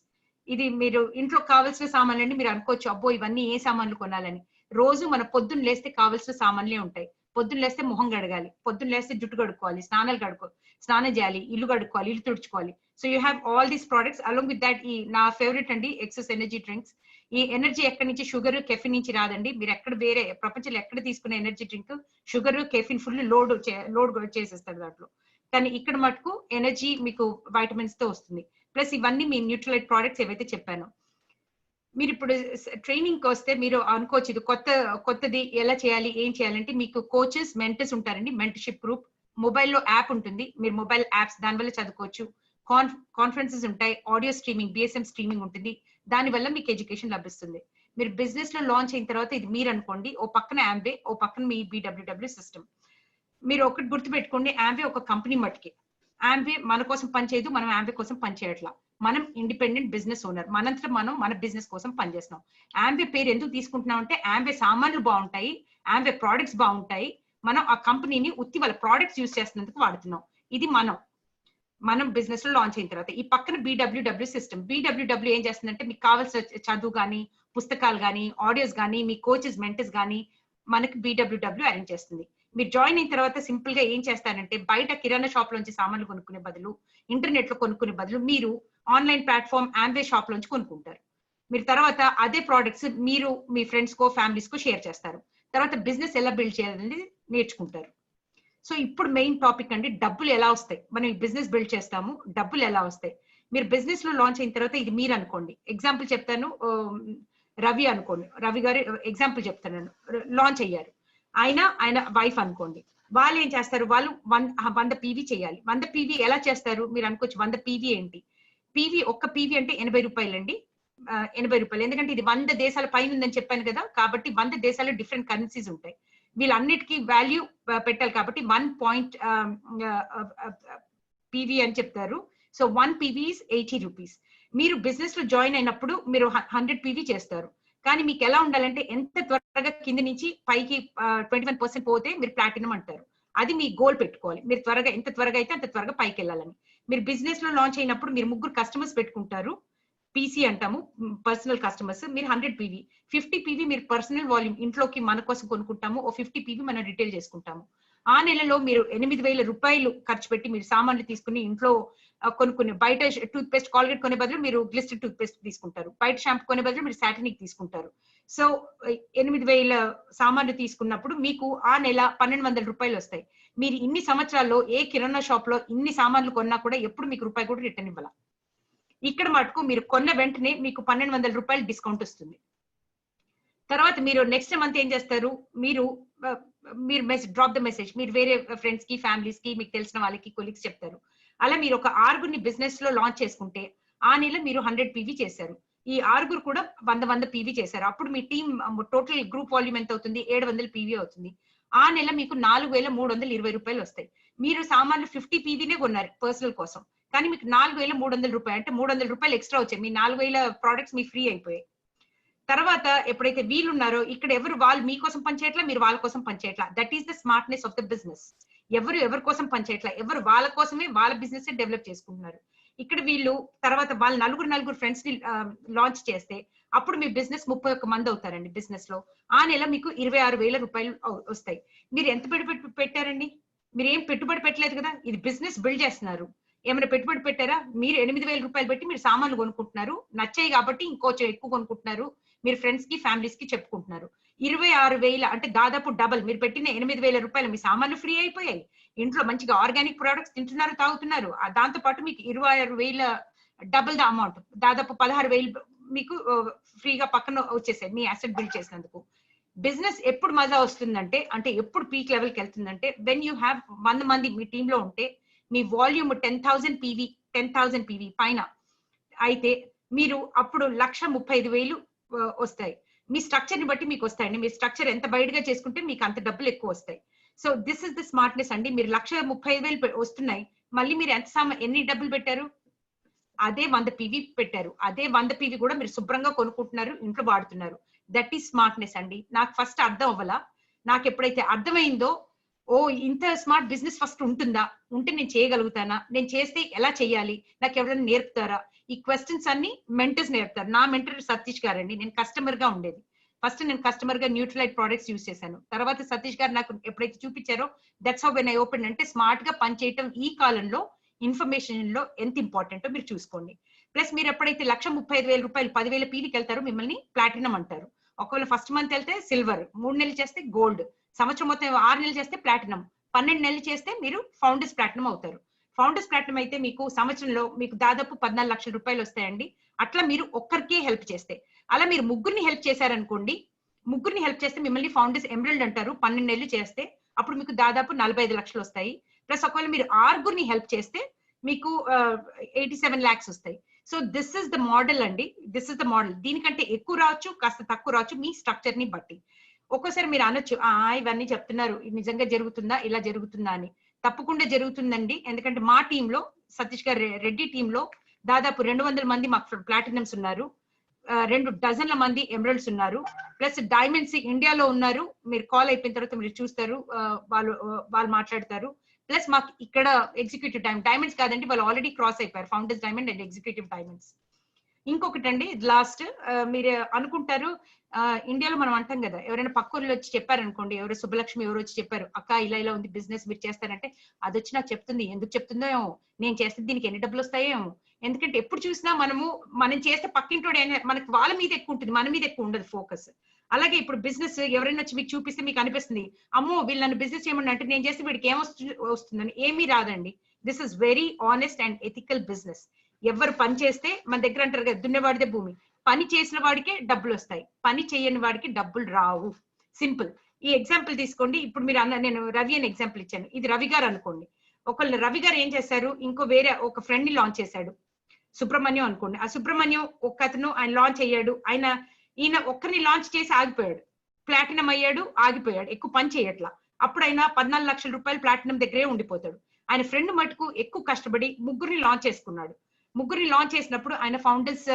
ఇది మీరు ఇంట్లో కావాల్సిన సామాన్లు అండి. మీరు అనుకోవచ్చు అబ్బో ఇవన్నీ ఏ సామాన్లు కొనాలని. రోజు మన పొద్దున్న లేస్తే కావాల్సిన సామాన్లే ఉంటాయి. పొద్దున్న లేస్తే మొహం కడగాలి, పొద్దున్న లేస్తే జుట్టు కడుక్కోవాలి, స్నానం చేయాలి, ఇల్లు కడుక్కోవాలి, ఇల్లు తుడుచుకోవాలి. So you have all these products. Along with that ఈ నా ఫేవరెట్ అండి ఎక్సెస్ ఎనర్జీ డ్రింక్స్. ఈ ఎనర్జీ ఎక్కడి నుంచి, షుగర్, కెఫిన్ నుంచి రాదండి. మీరు ఎక్కడ వేరే ప్రపంచంలో ఎక్కడ తీసుకునే energy drink sugar, caffeine full load చేసేస్తారు దాంట్లో. కానీ ఇక్కడ మటుకు ఎనర్జీ మీకు వైటమిన్స్ తో వస్తుంది. ప్లస్ ఇవన్నీ మీ న్యూట్రలైట్ ప్రోడక్ట్స్ ఏవైతే చెప్పానో. మీరు ఇప్పుడు ట్రైనింగ్ కి వస్తే మీరు అనుకోవచ్చు ఇది కొత్తది ఎలా చేయాలి, ఏం చేయాలంటే మీకు కోచెస్, మెంటర్స్ ఉంటారండి. మెంటర్షిప్ గ్రూప్, మొబైల్లో యాప్ ఉంటుంది. మీరు మొబైల్ యాప్స్ దానివల్ల చదువుకోవచ్చు. కాన్ఫరెన్సెస్ ఉంటాయి, ఆడియో స్ట్రీమింగ్, బిఎస్ఎం స్ట్రీమింగ్ ఉంటుంది. దానివల్ల మీకు ఎడ్యుకేషన్ లభిస్తుంది. మీరు బిజినెస్ లో లాంచ్ అయిన తర్వాత ఇది మీరు అనుకోండి, ఓ పక్కన యాంబే, ఓ పక్కన మీ BWW సిస్టమ్. మీరు ఒకటి గుర్తుపెట్టుకోండి, యాంబే ఒక కంపెనీ మట్టుకి. యాంబే మన కోసం పనిచేయదు, మనం యాంబే కోసం పనిచేయట్లా. మనం ఇండిపెండెంట్ బిజినెస్ ఓనర్, మనంతా మనం మన బిజినెస్ కోసం పనిచేస్తున్నాం. యాంబే పేరు ఎందుకు తీసుకుంటున్నాం అంటే యాంబే సామాన్లు బాగుంటాయి, యాంబే ప్రోడక్ట్స్ బాగుంటాయి. మనం ఆ కంపెనీని ఉత్తి వాళ్ళ ప్రోడక్ట్స్ యూజ్ చేస్తున్నందుకు వాడుతున్నాం. ఇది మనం బిజినెస్ లో లాంచ్ అయిన తర్వాత. ఈ పక్కన BWW సిస్టమ్. BWW ఏం చేస్తుందంటే మీకు కావాల్సిన చదువు కానీ, పుస్తకాలు కానీ, ఆడియోస్ కానీ, మీ కోచెస్, మెంటర్స్ కానీ మనకి BWW అరేంజ్ చేస్తుంది. మీరు జాయిన్ అయిన తర్వాత సింపుల్ గా ఏం చేస్తారంటే బయట కిరాణా షాప్ లోంచి సామాన్లు కొనుక్కునే బదులు, ఇంటర్నెట్ లో కొనుక్కునే బదులు మీరు ఆన్లైన్ ప్లాట్ఫామ్ యాంబే షాప్ లోంచి కొనుక్కుంటారు. మీరు తర్వాత అదే ప్రోడక్ట్స్ మీరు మీ ఫ్రెండ్స్ కో ఫ్యామిలీస్ కో షేర్ చేస్తారు. తర్వాత బిజినెస్ ఎలా బిల్డ్ చేయాలని నేర్చుకుంటారు. సో ఇప్పుడు మెయిన్ టాపిక్ అండి, డబ్బులు ఎలా వస్తాయి. మనం ఈ బిజినెస్ బిల్డ్ చేస్తాము, డబ్బులు ఎలా వస్తాయి. మీరు బిజినెస్ లో లాంచ్ అయిన తర్వాత ఇది మీరు అనుకోండి. ఎగ్జాంపుల్ చెప్తాను, రవి అనుకోండి, రవి గారు ఎగ్జాంపుల్ చెప్తాను. లాంచ్ అయ్యారు, ఆయన వైఫ్ అనుకోండి. వాళ్ళు ఏం చేస్తారు, వాళ్ళు 100 పీవీ చేయాలి. 100 పీవీ ఎలా చేస్తారు మీరు అనుకోవచ్చు. 100 పీవీ ఏంటి? పీవీ, ఒక్క పీవీ అంటే 80 రూపాయలు అండి. 80 రూపాయలు, ఎందుకంటే ఇది 100 దేశాల పైన ఉందని చెప్పాను కదా, కాబట్టి 100 దేశాల్లో డిఫరెంట్ కరెన్సీస్ ఉంటాయి. వీళ్ళన్నిటికీ వాల్యూ పెట్టాలి కాబట్టి 1 పాయింట్ పీవీ అని చెప్తారు. So 1 PV is 80 rupees. మీరు బిజినెస్ లో జాయిన్ అయినప్పుడు మీరు 100 పీవీ చేస్తారు. కానీ మీకు ఎలా ఉండాలంటే ఎంత త్వరగా కింద నుంచి పైకి 21% పోతే మీరు ప్లాటినం అంటారు. అది మీ గోల్ పెట్టుకోవాలి. మీరు త్వరగా, ఎంత త్వరగా అయితే అంత త్వరగా పైకి వెళ్ళాలని. మీరు బిజినెస్ లో లాంచ్ అయినప్పుడు మీరు 3 కస్టమర్స్ పెట్టుకుంటారు. పీసీ అంటాము, పర్సనల్ కస్టమర్స్. మీరు 100 పీవీ, 50 పీవీ మీరు పర్సనల్ వాల్యూమ్ ఇంట్లోకి మన కోసం కొనుక్కుంటాము. ఓ 50 పీవీ మనం రిటైల్ చేసుకుంటాము. ఆ నెలలో మీరు 8,000 రూపాయలు ఖర్చు పెట్టి మీరు సామాన్లు తీసుకుని ఇంట్లో కొనుక్కుని, బయట టూత్ పేస్ట్ కాల్గేట్ కొనే బదులు మీరు గ్లిస్టర్ టూత్ పేస్ట్ తీసుకుంటారు. బయట షాంపూ కొనే బదులు మీరు సాటినిక్ తీసుకుంటారు. సో 8,000 సామాన్లు తీసుకున్నప్పుడు మీకు ఆ నెల 1,200 రూపాయలు వస్తాయి. మీరు ఇన్ని సంవత్సరాల్లో ఏ కిరాణా షాప్ లో ఇన్ని సామాన్లు కొన్నా కూడా ఎప్పుడు మీకు రూపాయి కూడా రిటర్న్ ఇవ్వాల. ఇక్కడ మటుకు మీరు కొన్న వెంటనే మీకు 1,200 రూపాయలు డిస్కౌంట్ వస్తుంది. తర్వాత మీరు నెక్స్ట్ మంత్ ఏం చేస్తారు, మీరు డ్రాప్ ద మెసేజ్, మీరు వేరే ఫ్రెండ్స్ కి, ఫ్యామిలీస్ కి, మీకు తెలిసిన వాళ్ళకి, కొలీగ్స్ చెప్తారు. అలా మీరు ఒక 6 బిజినెస్ లో లాంచ్ చేసుకుంటే ఆ నెల మీరు 100 పీవీ చేశారు. ఈ 6 కూడా 100 పీవీ చేశారు. అప్పుడు మీ టీమ్ టోటల్ గ్రూప్ వాల్యూమ్ ఎంత అవుతుంది, 700 పీవీ అవుతుంది. ఆ నెల మీకు 4,320 రూపాయలు వస్తాయి. మీరు సామాన్లు 50 పీవీనే కొన్నారు పర్సనల్ కోసం, కానీ మీకు 4,300 రూపాయలు, అంటే 300 రూపాయలు ఎక్స్ట్రా వచ్చాయి. మీ 4,000 ప్రోడక్ట్స్ మీ ఫ్రీ అయిపోయాయి. తర్వాత ఎప్పుడైతే వీళ్ళున్నారో ఇక్కడ ఎవరు వాళ్ళు మీకోసం పనిచేయట్లా, మీరు వాళ్ళ కోసం పనిచేయట్లా. That is the smartness of the business. ఎవరి కోసం పనిచేయట్లా, ఎవరు వాళ్ళ కోసమే వాళ్ళ బిజినెస్ డెవలప్ చేసుకుంటున్నారు. ఇక్కడ వీళ్ళు తర్వాత వాళ్ళ నలుగురు ఫ్రెండ్స్ ని లాంచ్ చేస్తే అప్పుడు మీ బిజినెస్ 31 మంది అవుతారండి బిజినెస్ లో. ఆ నెల మీకు 26,000 రూపాయలు వస్తాయి. మీరు ఎంత పెట్టుబడి పెట్టారండి? మీరు ఏం పెట్టుబడి పెట్టలేదు కదా, ఇది బిజినెస్ బిల్డ్ చేస్తున్నారు. ఏమైనా పెట్టుబడి పెట్టారా? మీరు 8,000 రూపాయలు పెట్టి మీరు సామాన్లు కొనుక్కుంటున్నారు, నచ్చాయి కాబట్టి ఇంకొంచెం ఎక్కువ కొనుక్కుంటున్నారు. మీరు ఫ్రెండ్స్ కి, ఫ్యామిలీస్ కి చెప్పుకుంటున్నారు. 26,000 అంటే దాదాపు డబల్. మీరు పెట్టిన 8,000 రూపాయలు మీ సామాన్లు ఫ్రీ అయిపోయాయి. ఇంట్లో మంచిగా ఆర్గానిక్ ప్రొడక్ట్స్ తింటున్నారు, తాగుతున్నారు. దాంతో పాటు మీకు 26,000 డబుల్ ద అమౌంట్, దాదాపు 16,000 మీకు ఫ్రీగా పక్కన వచ్చేసాయి మీ అసెట్ బిల్డ్ చేసినందుకు. బిజినెస్ ఎప్పుడు మజా వస్తుందంటే, అంటే ఎప్పుడు పీక్ లెవెల్కి వెళ్తుందంటే, వెన్ యూ హ్యావ్ 100 మంది మీ టీమ్ లో ఉంటే మీ వాల్యూమ్ 10,000 పీవీ పైన అయితే మీరు అప్పుడు 1,35,000 వస్తాయి. మీ స్ట్రక్చర్ ని బట్టి మీకు వస్తాయండి. మీ స్ట్రక్చర్ ఎంత బయటగా చేసుకుంటే మీకు అంత డబ్బులు ఎక్కువ వస్తాయి. So this is the smartness అండి. మీరు 1,35,000 వస్తున్నాయి, మళ్ళీ మీరు ఎన్ని డబ్బులు పెట్టారు? అదే 100 పీవీ పెట్టారు. అదే 100 పీవీ కూడా మీరు శుభ్రంగా కొనుక్కుంటున్నారు, ఇంట్లో వాడుతున్నారు. దట్ ఈస్ స్మార్ట్నెస్ అండి. నాకు ఫస్ట్ అర్థం అవ్వాలా. నాకు ఎప్పుడైతే అర్థమైందో, ఓ ఇంత స్మార్ట్ బిజినెస్ ఫస్ట్ ఉంటుందా, ఉంటే నేను చేయగలుగుతానా, నేను చేస్తే ఎలా చేయాలి, నాకు ఎవరైనా నేర్పుతారా, ఈ క్వశ్చన్స్ అన్ని మెంటర్స్ నేర్పుతారు. నా మెంటర్ సతీష్ గారు అండి. నేను కస్టమర్ గా ఉండేది. ఫస్ట్ నేను కస్టమర్ గా న్యూట్రలైట్ ప్రొడక్ట్స్ యూజ్ చేశాను. తర్వాత సతీష్ గారు నాకు ఎప్పుడైతే చూపించారో, that's how when I open. అంటే స్మార్ట్ గా పనిచేయటం ఈ కాలంలో ఇన్ఫర్మేషన్ లో ఎంత ఇంపార్టెంటో మీరు చూసుకోండి. ప్లస్ మీరు ఎప్పుడైతే 1,35,000 రూపాయలు 10,000 పీవీకి వెళ్తారో మిమ్మల్ని ప్లాటినం అంటారు. ఒకవేళ ఫస్ట్ మంత్ వెళ్తే సిల్వర్, 3 నెలలు చేస్తే గోల్డ్, సంవత్సరం మొత్తం 6 నెలలు చేస్తే ప్లాటినం, 12 నెలలు చేస్తే మీరు ఫౌండర్స్ ప్లాటినం అవుతారు. ఫౌండర్స్ ప్లాటినం అయితే మీకు సంవత్సరంలో మీకు దాదాపు 14 లక్షల రూపాయలు వస్తాయండి. అట్లా మీరు ఒక్కరికే హెల్ప్ చేస్తే. అలా మీరు ముగ్గురిని హెల్ప్ చేశారనుకోండి, ముగ్గురిని హెల్ప్ చేస్తే మిమ్మల్ని ఫౌండర్స్ ఎమరల్డ్ అంటారు. 12 నెలలు చేస్తే అప్పుడు మీకు దాదాపు 45 లక్షలు వస్తాయి. ప్లస్ ఒకవేళ మీరు 6గురిని హెల్ప్ చేస్తే మీకు 87 lakhs వస్తాయి. So this is the model అండి. This is the model. దీనికంటే ఎక్కువ రావచ్చు, కాస్త తక్కువ రావచ్చు, మీ స్ట్రక్చర్ ని బట్టి. ఒక్కోసారి మీరు అనొచ్చు, ఇవన్నీ చెప్తున్నారు, నిజంగా జరుగుతుందా, ఇలా జరుగుతుందా అని. తప్పకుండా జరుగుతుందండి. ఎందుకంటే మా టీంలో, సతీష్ గారు రెడ్డి టీంలో దాదాపు 200 మంది మాకు ప్లాటినమ్స్ ఉన్నారు, 2 డజన్ల మంది ఎమరల్డ్స్ ఉన్నారు, ప్లస్ డైమండ్స్ ఇండియాలో ఉన్నారు. మీరు కాల్ అయిపోయిన తర్వాత మీరు చూస్తారు, వాళ్ళు మాట్లాడతారు. ప్లస్ మాకు ఇక్కడ ఎగ్జిక్యూటివ్ డైమండ్స్ కాదండి, వాళ్ళు ఆల్రెడీ క్రాస్ అయిపోయారు, founders diamond and executive diamonds. ఇంకొకటి అండి, లాస్ట్, మీరు అనుకుంటారు ఇండియాలో మనం అంటాం కదా, ఎవరైనా పక్కూర్లో వచ్చి చెప్పారనుకోండి, ఎవరో సుబ్బలక్ష్మి ఎవరు వచ్చి చెప్పారు, అక్క ఇలా ఉంది బిజినెస్ మీరు చేస్తారంటే, అది వచ్చి నాకు చెప్తుంది, ఎందుకు చెప్తుందో ఏమో, నేను చేస్తే దీనికి ఎన్ని డబ్బులు వస్తాయేమో, ఎందుకంటే ఎప్పుడు చూసినా మనం చేస్తే పక్కింటోడు మనకి వాళ్ళ మీద ఎక్కువ ఉంటుంది, మన మీద ఎక్కువ ఉండదు ఫోకస్. అలాగే ఇప్పుడు బిజినెస్ ఎవరైనా వచ్చి మీకు చూపిస్తే మీకు అనిపిస్తుంది, అమ్మో వీళ్ళు నన్ను బిజినెస్ చేయమని అంటే నేను చేస్తే వీడికి వస్తుందని. ఏమీ రాదండి. This is very honest and ethical business. ఎవరు పని చేస్తే మన దగ్గర అంటారు కదా, దున్నేవాడిదే భూమి. పని చేసిన వాడికే డబ్బులు వస్తాయి, పని చేయని వాడికి డబ్బులు రావు. సింపుల్. ఈ ఎగ్జాంపుల్ తీసుకోండి. ఇప్పుడు మీరు నేను రవి అని ఎగ్జాంపుల్ ఇచ్చాను, ఇది రవి గారు అనుకోండి. ఒకళ్ళు రవి గారు ఏం చేశారు, ఇంకో వేరే ఒక ఫ్రెండ్ ని లాంచ్ చేశాడు, సుబ్రహ్మణ్యం అనుకోండి. ఆ సుబ్రహ్మణ్యం అతను ఆయన లాంచ్ అయ్యాడు. ఈయన ఒక్కరిని లాంచ్ చేసి ఆగిపోయాడు, ప్లాటినం అయ్యాడు, ఆగిపోయాడు, ఎక్కువ పని చేయట్లా. అప్పుడు ఆయన 14 లక్షల రూపాయలు ప్లాటినం దగ్గరే ఉండిపోతాడు. ఆయన ఫ్రెండ్ మటుకు ఎక్కువ కష్టపడి ముగ్గురిని లాంచ్ చేసుకున్నాడు. ముగ్గురిని లాంచ్ చేసినప్పుడు ఆయన ఫౌండర్స్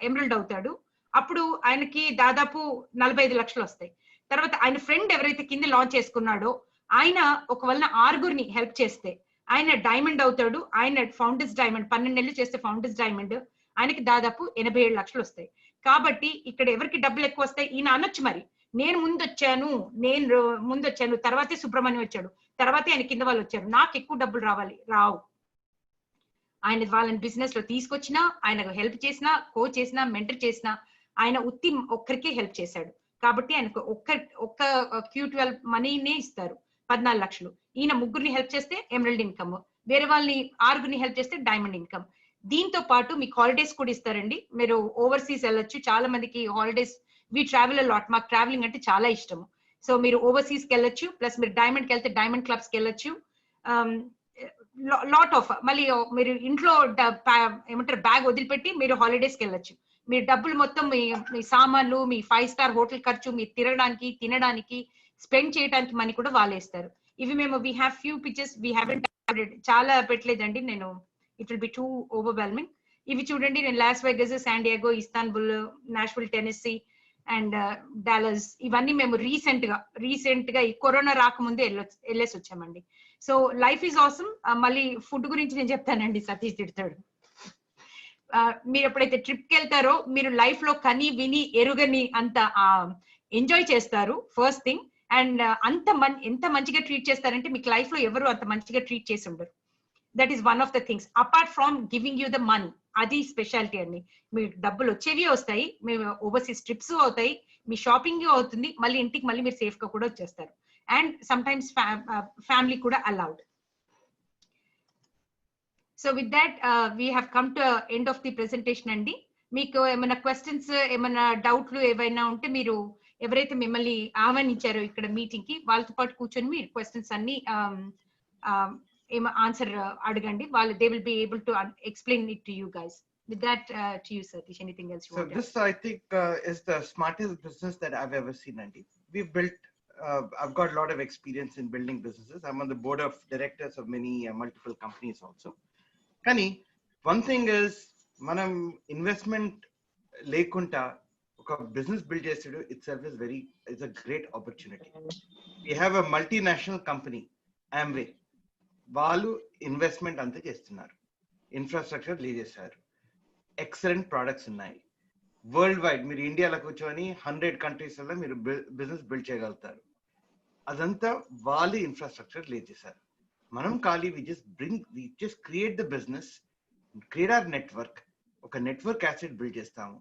ఎమరల్డ్ అవుతాడు. అప్పుడు ఆయనకి దాదాపు 45 లక్షలు వస్తాయి. తర్వాత ఆయన ఫ్రెండ్ ఎవరైతే కింద లాంచ్ చేసుకున్నాడో ఆయన ఒకవేళ 6గురిని హెల్ప్ చేస్తే ఆయన డైమండ్ అవుతాడు. ఆయన ఫౌండర్స్ డైమండ్ 12 నెలలు చేస్తే ఫౌండర్స్ డైమండ్ ఆయనకి దాదాపు 87 లక్షలు వస్తాయి. కాబట్టి ఇక్కడ ఎవరికి డబ్బులు ఎక్కువ వస్తాయి, ఈయన అనొచ్చు మరి నేను ముందొచ్చాను తర్వాతే సుబ్రహ్మణ్యం వచ్చాడు, తర్వాతే ఆయన కింద వాళ్ళు వచ్చారు, నాకు ఎక్కువ డబ్బులు రావు. ఆయన వాళ్ళని బిజినెస్ లో తీసుకొచ్చినా, ఆయనకు హెల్ప్ చేసినా, కోచ్ చేసినా, మెంటర్ చేసినా, ఆయన ఒక్కరికే హెల్ప్ చేశాడు. కాబట్టి ఆయనకు ఒక్క Q12 మనీనే ఇస్తారు 14 లక్షలు. ఈయన ముగ్గురిని హెల్ప్ చేస్తే ఎమరల్డ్ ఇన్కమ్, వేరే వాళ్ళని 6గురిని హెల్ప్ చేస్తే డైమండ్ ఇన్కమ్. దీంతో పాటు మీకు హాలిడేస్ కూడా ఇస్తారండి. మీరు ఓవర్సీస్ వెళ్ళొచ్చు. చాలా మందికి హాలిడేస్, వి ట్రావెల్ లాట్, మాకు ట్రావెలింగ్ అంటే చాలా ఇష్టము. సో మీరు ఓవర్సీస్ కి వెళ్ళొచ్చు, ప్లస్ మీరు డైమండ్ కి వెళ్తే డైమండ్ క్లబ్స్ కి వెళ్ళొచ్చు. లాట్ ఆఫ్ మళ్ళీ మీరు ఇంట్లో ఏమంటారు బ్యాగ్ వదిలిపెట్టి మీరు హాలిడేస్ కి వెళ్ళొచ్చు. మీ డబ్బులు మొత్తం మీ సామాన్లు, మీ 5 స్టార్ హోటల్ ఖర్చు, మీరు తినడానికి స్పెండ్ చేయడానికి మనీ కూడా వాళ్ళే ఇస్తారు. ఇవి మేము we have few pictures, we haven't చాలా పెట్టలేదండి నేను, it will be too overwhelming. ఇవి చూడండి, నేను Las Vegas, San Diego, Istanbul, Nashville, Tennessee and Dallas, ఇవన్నీ మేము రీసెంట్ గా ఈ కరోనా రాకముందే వెళ్ళేసి వచ్చామండి. So life is awesome. మళ్ళీ ఫుడ్ గురించి నేను చెప్తానండి, సతీష్ తిడతాడు. మీరు ఎప్పుడైతే ట్రిప్ కి వెళ్తారో మీరు లైఫ్ లో కని విని ఎరుగని అంత ఎంజాయ్ చేస్తారు, ఫస్ట్ థింగ్. అండ్ ఎంత మంచిగా ట్రీట్ చేస్తారంటే మీకు లైఫ్ లో ఎవరు అంత మంచిగా ట్రీట్ చేసి ఉండరు. That is one of the things apart from giving you the money. అది స్పెషాలిటీ అండి. మీకు డబ్బులు వచ్చేవి వస్తాయి, మీ ఓవర్సీస్ ట్రిప్స్ అవుతాయి, మీ షాపింగ్ అవుతుంది, మళ్ళీ ఇంటికి మళ్ళీ మీరు సేఫ్ గా కూడా వచ్చేస్తారు. అండ్ సమ్ టైమ్స్ ఫ్యామిలీ కూడా allowed. So with that we have come to end of the presentation అండి. మీకు ఏమైనా క్వశ్చన్స్, ఏమైనా డౌట్లు ఏవైనా ఉంటే మీరు ఎవరైతే మిమ్మల్ని ఆహ్వానించారో ఇక్కడ మీటింగ్ కి వాళ్ళతో పాటు కూర్చొని మీరు క్వశ్చన్స్ అన్ని ఆన్సర్ అడగండి. వాళ్ళు they will be able to explain it to you guys. With that, to you, Satish, anything else you want to add? So this, I think, is the smartest business that I've ever seen, Andy. We've built, I've got a lot of experience in building businesses. I'm on the board of directors of many multiple companies also. Kani, one thing is, manam investment lekunta oka business build chestudu itself is a great opportunity. We have a multinational company, Amway. Valu investment ante chestunnaru, infrastructure lay chesaru, excellent products ఉన్నాయి. వరల్డ్ వైడ్ మీరు ఇండియాలో కూర్చొని 100 కంట్రీస్ లో మీరు బిజినెస్ బిల్డ్ చేయగలుగుతారు. అదంతా వాళ్ళు ఇన్ఫ్రాస్ట్రక్చర్ లే చేశారు. మనం ఖాళీ we just create the business, create our network, ఒక నెట్వర్క్ యాసెట్ బిల్డ్ చేస్తాము,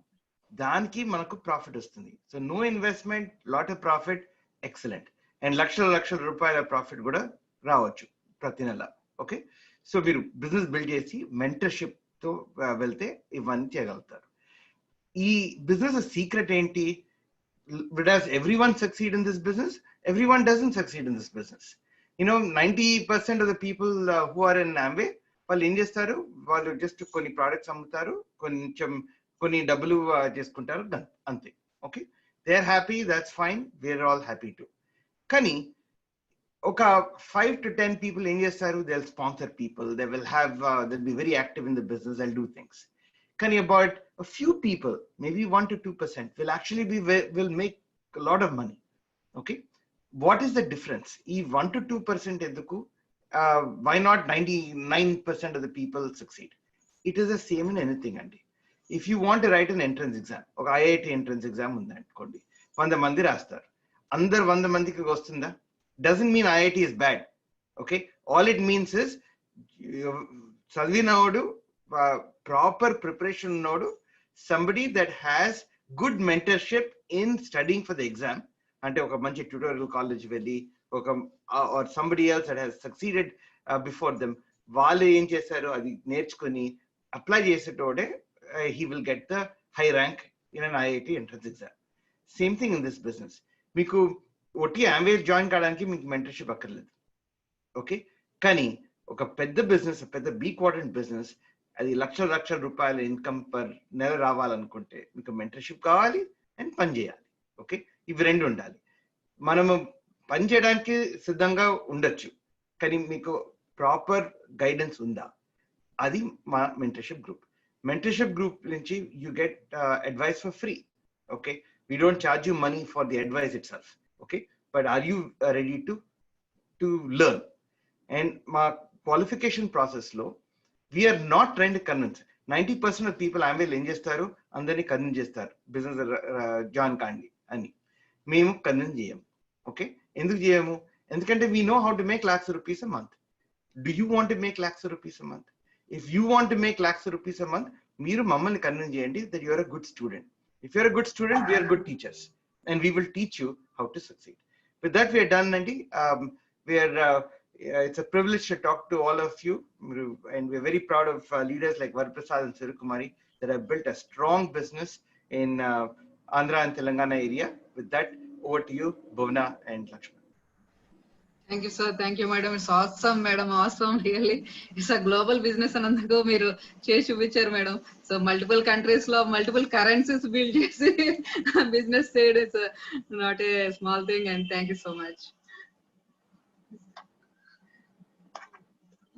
దానికి మనకు ప్రాఫిట్ వస్తుంది. So no investment, lot of profit, excellent. And లక్షల రూపాయల ప్రాఫిట్ కూడా రావచ్చు ప్రతి నెల. ఓకే, సో మీరు బిజినెస్ బిల్డ్ చేసి మెంటర్షిప్ తో వెళ్తే ఇవన్నీ చేయగలుగుతారు. ఈ బిజినెస్ సీక్రెట్ ఏంటి? Does everyone succeed in this business? Everyone doesn't succeed in this business. 90% of the people who are in Amway, వాళ్ళు ఏం చేస్తారు, వాళ్ళు జస్ట్ కొన్ని ప్రోడక్ట్స్ అమ్ముతారు, కొన్ని డబ్బులు చేసుకుంటారు, అంతే. Okay, they are happy, that's fine, we're all happy too. కానీ ఒక 5 to 10 people ఏం చేస్తారు, they'll sponsor people, they'll be very active in the business, they'll do things. Can about a few people, maybe 1 to 2% will actually will make a lot of money. Okay, what is the difference? If 1 to 2% eduku, why not 99% of the people succeed? It is the same in anything, Andy. If you want to write an entrance exam, or IIT entrance exam ఉంది అనుకోండి, 100 మంది రాస్తారు, అందరు 100 మందికి వస్తుందా? Doesn't mean IIT is bad. Okay, all it means is చదివినవాడు ప్రాపర్ ప్రిపరేషన్ ఉన్నోడు, somebody that has good mentorship in studying for the exam, అంటే ఒక మంచి ట్యూటోరియల్ కాలేజ్ వెళ్ళి ఒక or somebody else that has succeeded before them, వాళ్ళు ఏం చేశారో అది నేర్చుకుని apply చేసేటోడే he will get the high rank in an IIT entrance exam. Same thing in this business. మీకు ఒట్టి Amway జాయిన్ కావడానికి మీకు మెంటర్షిప్ అక్కర్లేదు, ఓకే? కానీ ఒక పెద్ద బిజినెస్, పెద్ద బీ క్వాడ్రంట్ బిజినెస్, అది లక్షల రూపాయల ఇన్కమ్ పర్ నెల రావాలనుకుంటే మీకు మెంటర్షిప్ కావాలి అండ్ పని చేయాలి, ఓకే? ఇవి రెండు ఉండాలి. మనము పని చేయడానికి సిద్ధంగా ఉండొచ్చు, కానీ మీకు ప్రాపర్ గైడెన్స్ ఉందా? అది మా మెంటర్షిప్ గ్రూప్. మెంటర్షిప్ గ్రూప్ నుంచి you get advice for free, okay? We don't charge you money for the advice itself, okay? But are you ready to learn? And మా క్వాలిఫికేషన్ ప్రాసెస్లో we are not trying to convince. 90% of people Amway ఏం చేస్తారు, అందరినీ కన్విన్స్ చేస్తారు బిజినెస్ జాయిన్ కాండి అని. మేము కన్విన్స్ చేయము, ఓకే? ఎందుకు చేయము? ఎందుకంటే we know how to make lakhs of rupees a month. Do you want to make lakhs of rupees a month? If you want to make lakhs of rupees a month, మీరు మమ్మల్ని కన్విన్స్ చేయండి that you are a good student. If you are a good student, we are good teachers and we will teach you how to succeed. With that we are done, Andy. It's a privilege to talk to all of you, and we're very proud of leaders like Varaprasad and Sirukumari that have built a strong business in Andhra and Telangana area. With that, over to you, Bhuvna and Lakshman. Thank you, sir. Thank you, madam. It's awesome, madam. Awesome, really. It's a global business అన్నందుకు మీరు చేసి చూపించారు మేడం. సో మల్టిపుల్ కంట్రీస్ లో మల్టిపుల్ కరెన్సీస్ బిల్డ్ చేసి బిజినెస్ చేయడం it's not a small thing, and thank you so much.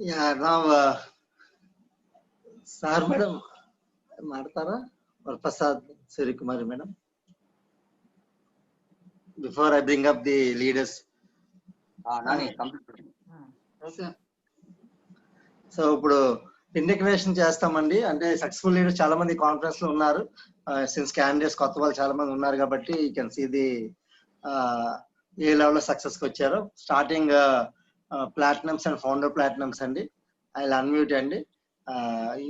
Yeah, now, sir, madam, Martara or Prasad Sirukumari, madam. Before I bring up the leaders. So ఇప్పుడు ఇంటిగ్రేషన్ చేస్తామండి. అంటే సక్సెస్ఫుల్ లీడర్స్ చాలా మంది కాన్ఫరెన్స్ లో ఉన్నారు. సిన్స్ క్యాండిడేట్స్ కొత్త వాళ్ళు చాలా మంది ఉన్నారు కాబట్టి you can see the A level లో సక్సెస్ కి వచ్చారు. Starting platinums and founder platinums అండి. ఐ విల్ అన్మ్యూట్ అండి.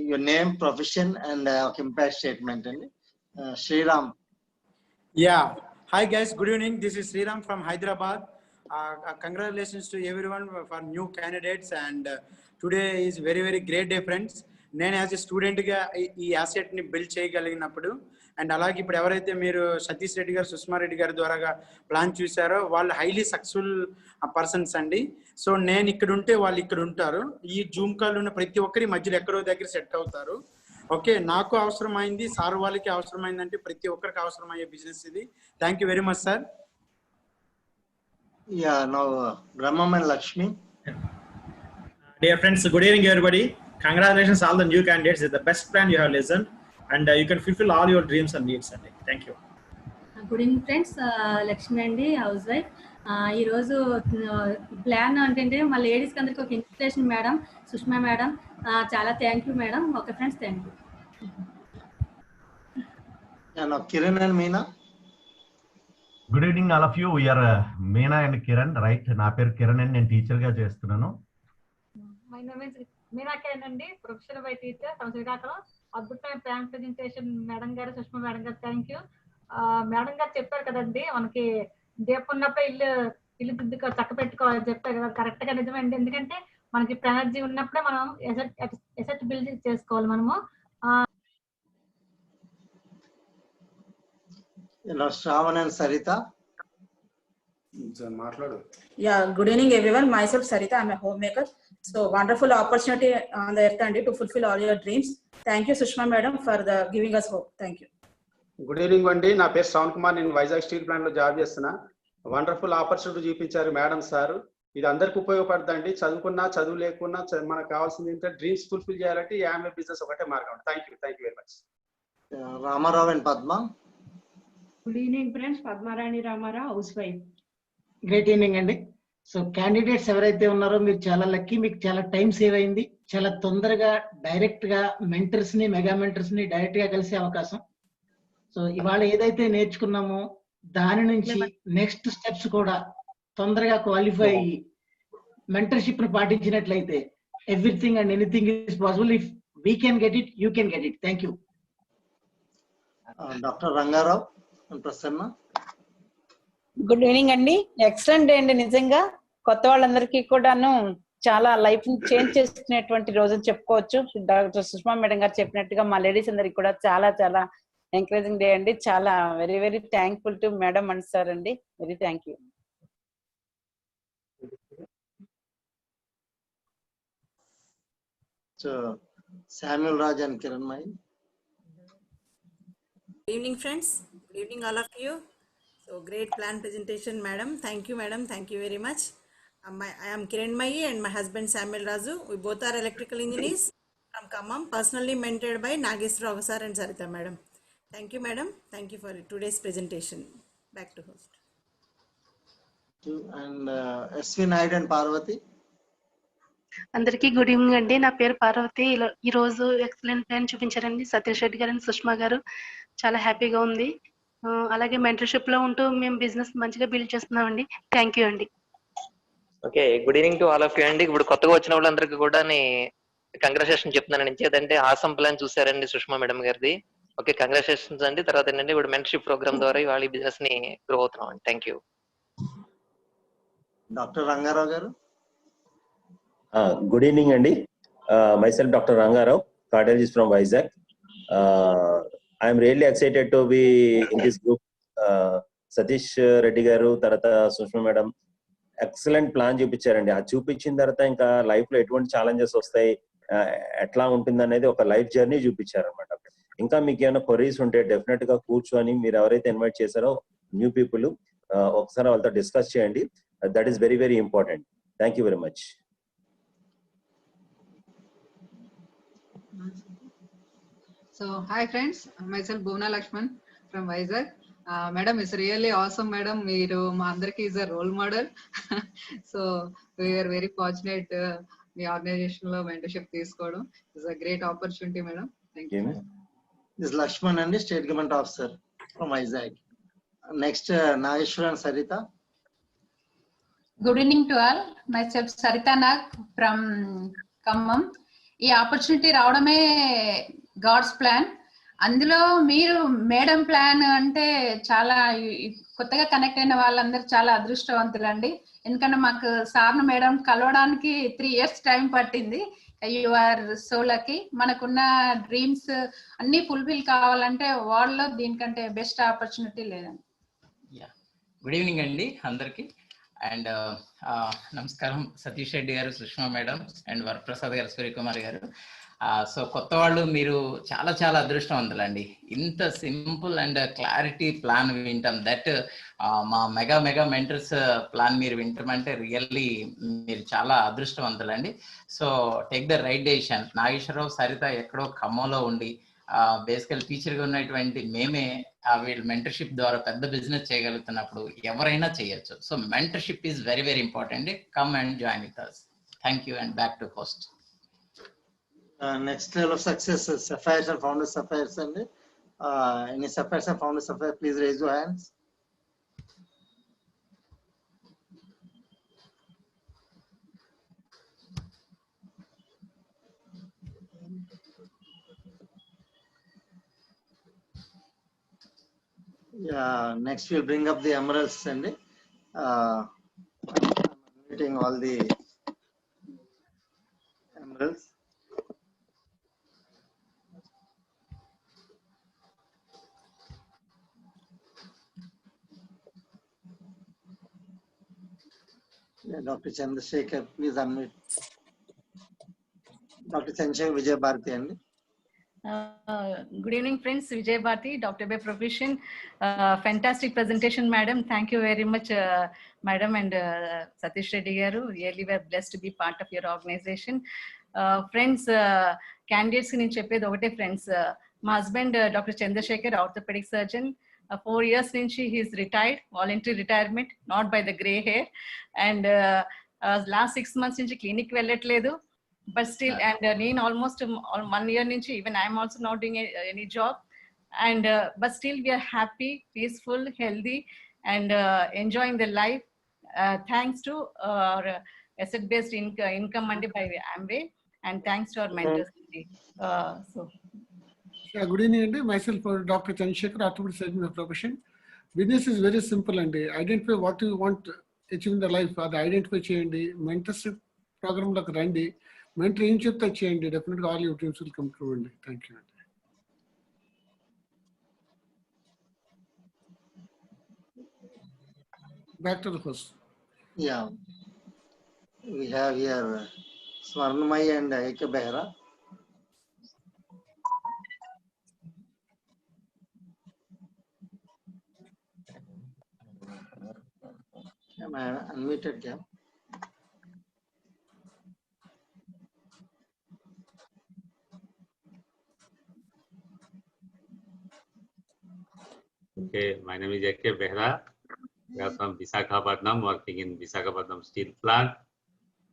యువర్ నేమ్, ప్రొఫెషన్ అండ్ ఒక ఇంపాక్ట్ స్టేట్మెంట్ అండి. Sriram. Yeah. Hi guys, good evening. This is Sriram from Hyderabad. Congratulations to everyone for new candidates, and today is very great day, friends. నేను యాజ్ ఎ స్టూడెంట్గా ఈ యాసెట్ని బిల్డ్ చేయగలిగినప్పుడు, అండ్ అలాగే ఇప్పుడు ఎవరైతే మీరు సతీష్ రెడ్డి గారు, సుష్మా రెడ్డి గారి ద్వారా ప్లాన్ చూసారో వాళ్ళు హైలీ సక్సెస్ఫుల్ పర్సన్స్ అండి. సో నేను ఇక్కడ ఉంటే వాళ్ళు ఇక్కడ ఉంటారు. ఈ జూమ్ కాల్ ఉన్న ప్రతి ఒక్కరి మధ్యలో ఎక్కడో దగ్గర సెట్ అవుతారు. ఓకే, నాకు అవసరమైంది, సార్ వాళ్ళకి అవసరమైందంటే ప్రతి ఒక్కరికి అవసరమయ్యే బిజినెస్ ఇది. Thank you very much sir. Yeah, now Brahmam and Lakshmi. Dear friends, good evening everybody. Congratulations all the new candidates. It's the best plan you have listened, and you can fulfill all your dreams and needs. Thank you. Good evening friends, Lakshmi అండి, హౌస్ వైఫ్. ఈరోజు ప్లాన్ ఏంటంటే మా లేడీస్కి అందరికీ ఒక ఇన్స్పిరేషన్ మేడం, సుష్మా మేడం. చాలా thank you madam. Okay friends, thank you. Kiran and Meena. Good evening all of you. We're Meena and Kiran, right? నా పేరు కిరణ్ అండి, నేను టీచర్ గా చేస్తున్నాను. My name is Meena Kiran అండి, professional by teacher from Srikakulam. అద్భుతమైన ప్లాన్ ప్రెజెంటేషన్ మేడం గారు, సుష్మా మేడం గారు, థ్యాంక్ యూ. మేడం గారు చెప్పారు కదండి, మనకి దీపం ఉన్నప్పుడే ఇల్లు దిద్దుకో, చక్క పెట్టుకోవాలని చెప్పారు కదా, కరెక్ట్ గా నిజమండి. ఎందుకంటే మనకి ఎనర్జీ ఉన్నప్పుడే మనం ఎసెట్ బిల్డ్ చేసుకోవాలి మనము. Shravan and Sarita. Yeah, good evening everyone. Myself Sarita, I'm a homemaker. So wonderful opportunity on the earth and to fulfill all your dreams. Thank you Sushma madam for the giving us hope. Thank you. Good evening అండి, నా పేరు శ్రవణ్ కుమార్, నేను వైజాగ్ స్టీల్ ప్లాంట్ లో జాబ్ చేస్తున్నా. వండర్ఫుల్ ఆపర్చునిటీ చూపించారు మేడం సార్. ఇది అందరికి ఉపయోగపడుతుందండి. చదువుకున్నా చదువు లేకున్నా మనకు కావాల్సింది ఏంటంటే డ్రీమ్స్ ఫుల్ఫిల్ చేయాలంటే ఈ Amway బిజినెస్ ఒకటే మార్గం. Thank you very much. Ramarao and Padma. Good evening friends, Padmarani Ramarao, housewife. Great evening అండి. సో క్యాండిడేట్స్ ఎవరైతే ఉన్నారో మీరు చాలా లక్కీ, మీకు చాలా టైం సేవ్ అయింది. చాలా తొందరగా డైరెక్ట్ గా మెంటర్స్ ని, మెగా మెంటర్స్ ని డైరెక్ట్ గా కలిసే అవకాశం. సో ఇవాళ ఏదైతే నేర్చుకున్నామో దాని నుంచి నెక్స్ట్ స్టెప్స్ కూడా తొందరగా క్వాలిఫై అయ్యి మెంటర్షిప్ ను పాటించినట్లయితే everything and anything is possible if We can get it, you can get it. Thank you. Doctor Rangarao and Prasanna. Good evening అండి. ఎక్సలెంట్ డే అండి. నిజంగా కొత్త వాళ్ళందరికీ కూడాను చాలా లైఫ్ చేంజ్ చేసుకునేటువంటి రోజు చెప్పుకోవచ్చు. డాక్టర్ సుష్మా మేడం గారు చెప్పినట్టుగా మా లేడీస్ అందరికి కూడా చాలా చాలా ఎంకరేజింగ్ డే అండి. చాలా very very thankful to madam and sir అండి. Very thank you. So Samuel Raj and Kiran Mai. Good evening, friends. Good evening, all of you. So great plan presentation, madam. Thank you, madam. Thank you very much. I am Kiran Mai and my husband Samuel Raju. We both are electrical engineers from Khammam, personally mentored by Nageswara sir and Sarita madam. Thank you, madam. Thank you for today's presentation. Back to host. And SV Naidu and Parvati. అందరికీ గుడ్ ఈవినింగ్ అండి. నా పేరు పార్వతి. ఈ రోజు ఎక్సలెంట్ ప్లాన్ చూపించారండి సతీష్ రెడ్డి గారు అండ్ సుష్మా గారు. చాలా హ్యాపీగా ఉంది. అలాగే మెంటర్షిప్ లో ఉంటూ మేము బిజినెస్ మంచిగా బిల్డ్ చేస్తున్నామండి. థ్యాంక్ యూ అండి. Okay, good evening to all of you అండి. ఇప్పుడు కొత్తగా వచ్చిన వాళ్ళందరికీ కూడా కంగ్రాచులేషన్ చెప్తున్నాను. ఏంటంటే ఆసమ్ ప్లాన్ చూసారండి సుష్మా మేడం గారిది. ఓకే, కంగ్రాచులేషన్స్ అండి. తర్వాత ఏంటంటే ఇప్పుడు మెంటర్షిప్ ప్రోగ్రామ్ ద్వారా ఇవాళ ఈ బిజినెస్ ని గ్రో అవుతున్నాం అండి. Thank you. డాక్టర్ రంగారావు గారు. Good evening, Andy. Myself, Dr. Rangarao, cardiologist from Vizag. I am really excited to be in this group. Satish Reddy garu, tarata Sushma madam, excellent plan చూపించారండి. ఆ చూపించిన తర్వాత ఇంకా లైఫ్ లో ఎటువంటి ఛాలెంజెస్ వస్తాయి, ఎట్లా ఉంటుంది అనేది ఒక లైఫ్ జర్నీ చూపించారనమాట. ఇంకా మీకు ఏమైనా క్వరీస్ ఉంటే డెఫినెట్ గా కూర్చొని మీరు ఎవరైతే ఇన్వైట్ చేశారో న్యూ పీపుల్ ఒకసారి వాళ్ళతో డిస్కస్ చేయండి. That is very very important. Thank you very much. So hi friends, myself Bhuvna Lakshman from Vizag. Madam, it's really awesome, madam. Meeru ma andarki is a role model. So we are very fortunate మీ ఆర్గనైజేషన్ లో మెంటర్షిప్ తీసుకోవడం. It's a great opportunity madam. Thank you. This Lakshman and State Government Officer from Vizag. Next Nageshwar and Sarita. Good evening to all. Myself Sarita Nag from Khammam. ఈ ఆపర్చునిటీ రావడమే గాడ్స్ ప్లాన్. అందులో మీరు మేడం ప్లాన్ అంటే చాలా కొత్తగా కనెక్ట్ అయిన వాళ్ళందరూ చాలా అదృష్టవంతులండి. ఎందుకంటే మాకు సార్ను మేడం కలవడానికి 3 years టైం పట్టింది. You are so lucky. మనకున్న డ్రీమ్స్ అన్ని ఫుల్ఫిల్ కావాలంటే వరల్డ్లో దీనికంటే బెస్ట్ ఆపర్చునిటీ లేదండి. గుడ్ ఈవినింగ్ అండి అందరికి. అండ్ నమస్కారం సతీష్ రెడ్డి గారు, సుష్మా మేడం అండ్ వరప్రసాద్ గారు, సూర్యకుమార్ గారు. సో కొత్త వాళ్ళు మీరు చాలా చాలా అదృష్టవంతులండి. ఇంత సింపుల్ అండ్ క్లారిటీ ప్లాన్ వింటాం. దట్ మా మెగా మెంటర్స్ ప్లాన్ మీరు వింటామంటే రియల్లీ మీరు చాలా అదృష్టవంతులండి. So take the right decision. Nageswararao, Saritha ఎక్కడో ఖమ్మంలో ఉండి బేసికల్ టీచర్గా ఉన్నటువంటి మేమే వీళ్ళు మెంటర్షిప్ ద్వారా పెద్ద బిజినెస్ చేయగలుగుతున్నప్పుడు ఎవరైనా చేయొచ్చు. So mentorship is very very important. Come and join with us. Thank you and back to host. Next level of success is Sapphires and Founders Sapphires. And any Sapphires and Founders Sapphires, please raise your hands. Yeah, next we'll bring up the emeralds and meeting all the emeralds. Yeah, Dr. Chandrasekhar, please unmute. Dr. Chandrasekhar Vijay Bharati and good evening friends. Vijay Bharati, Dr. by profession. Fantastic presentation madam. Thank you very much madam and Satish Reddy garu. Really we are blessed to be part of your organization. Friends, candidates నేను చెప్పేది ఒకటే friends. మా husband Dr. Chandrasekhar, orthopedic surgeon. 4 years నుంచి he is retired, voluntary retirement, not by the gray hair. And last 6 months నుంచి clinic వెళ్ళట్లేదు. But still, and నేను almost 1 year నుంచి, even I am also not doing any job. And but still we are happy, peaceful, healthy, and enjoying the life. Thanks to our asset-based income and by Amway, and thanks to our mentors. అండి. So Good evening, Andy. Myself, Dr. Chandrasekhar, orthopedic surgeon of profession. Business is very simple, Andy. Identify what you want to achieve in the life. That identify cheyandi. Mentorship program like randi. Mentor ఏం చెప్తే చేయండి. Definitely all your dreams will come true, Andy. Thank you. Back to the host. Yeah, we have here Swarnamai and Eke Behra. Am I unmuted, Cam? Okay, my name is Eke Behra. We are from Visakhapatnam, working in Visakhapatnam Steel Plant,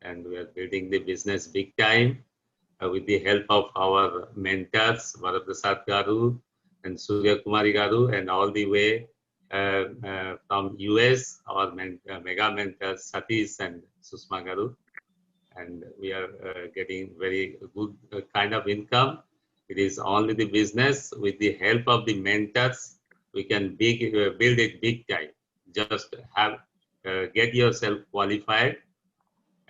and we are building the business big time with the help of our mentors, Varaprasad Garu and Surya Kumari Garu, and all the way from US, our mega mentors Satish and Susma Garu, and we are getting very good kind of income. It is only the business with the help of the mentors we can build it big time. Just have get yourself qualified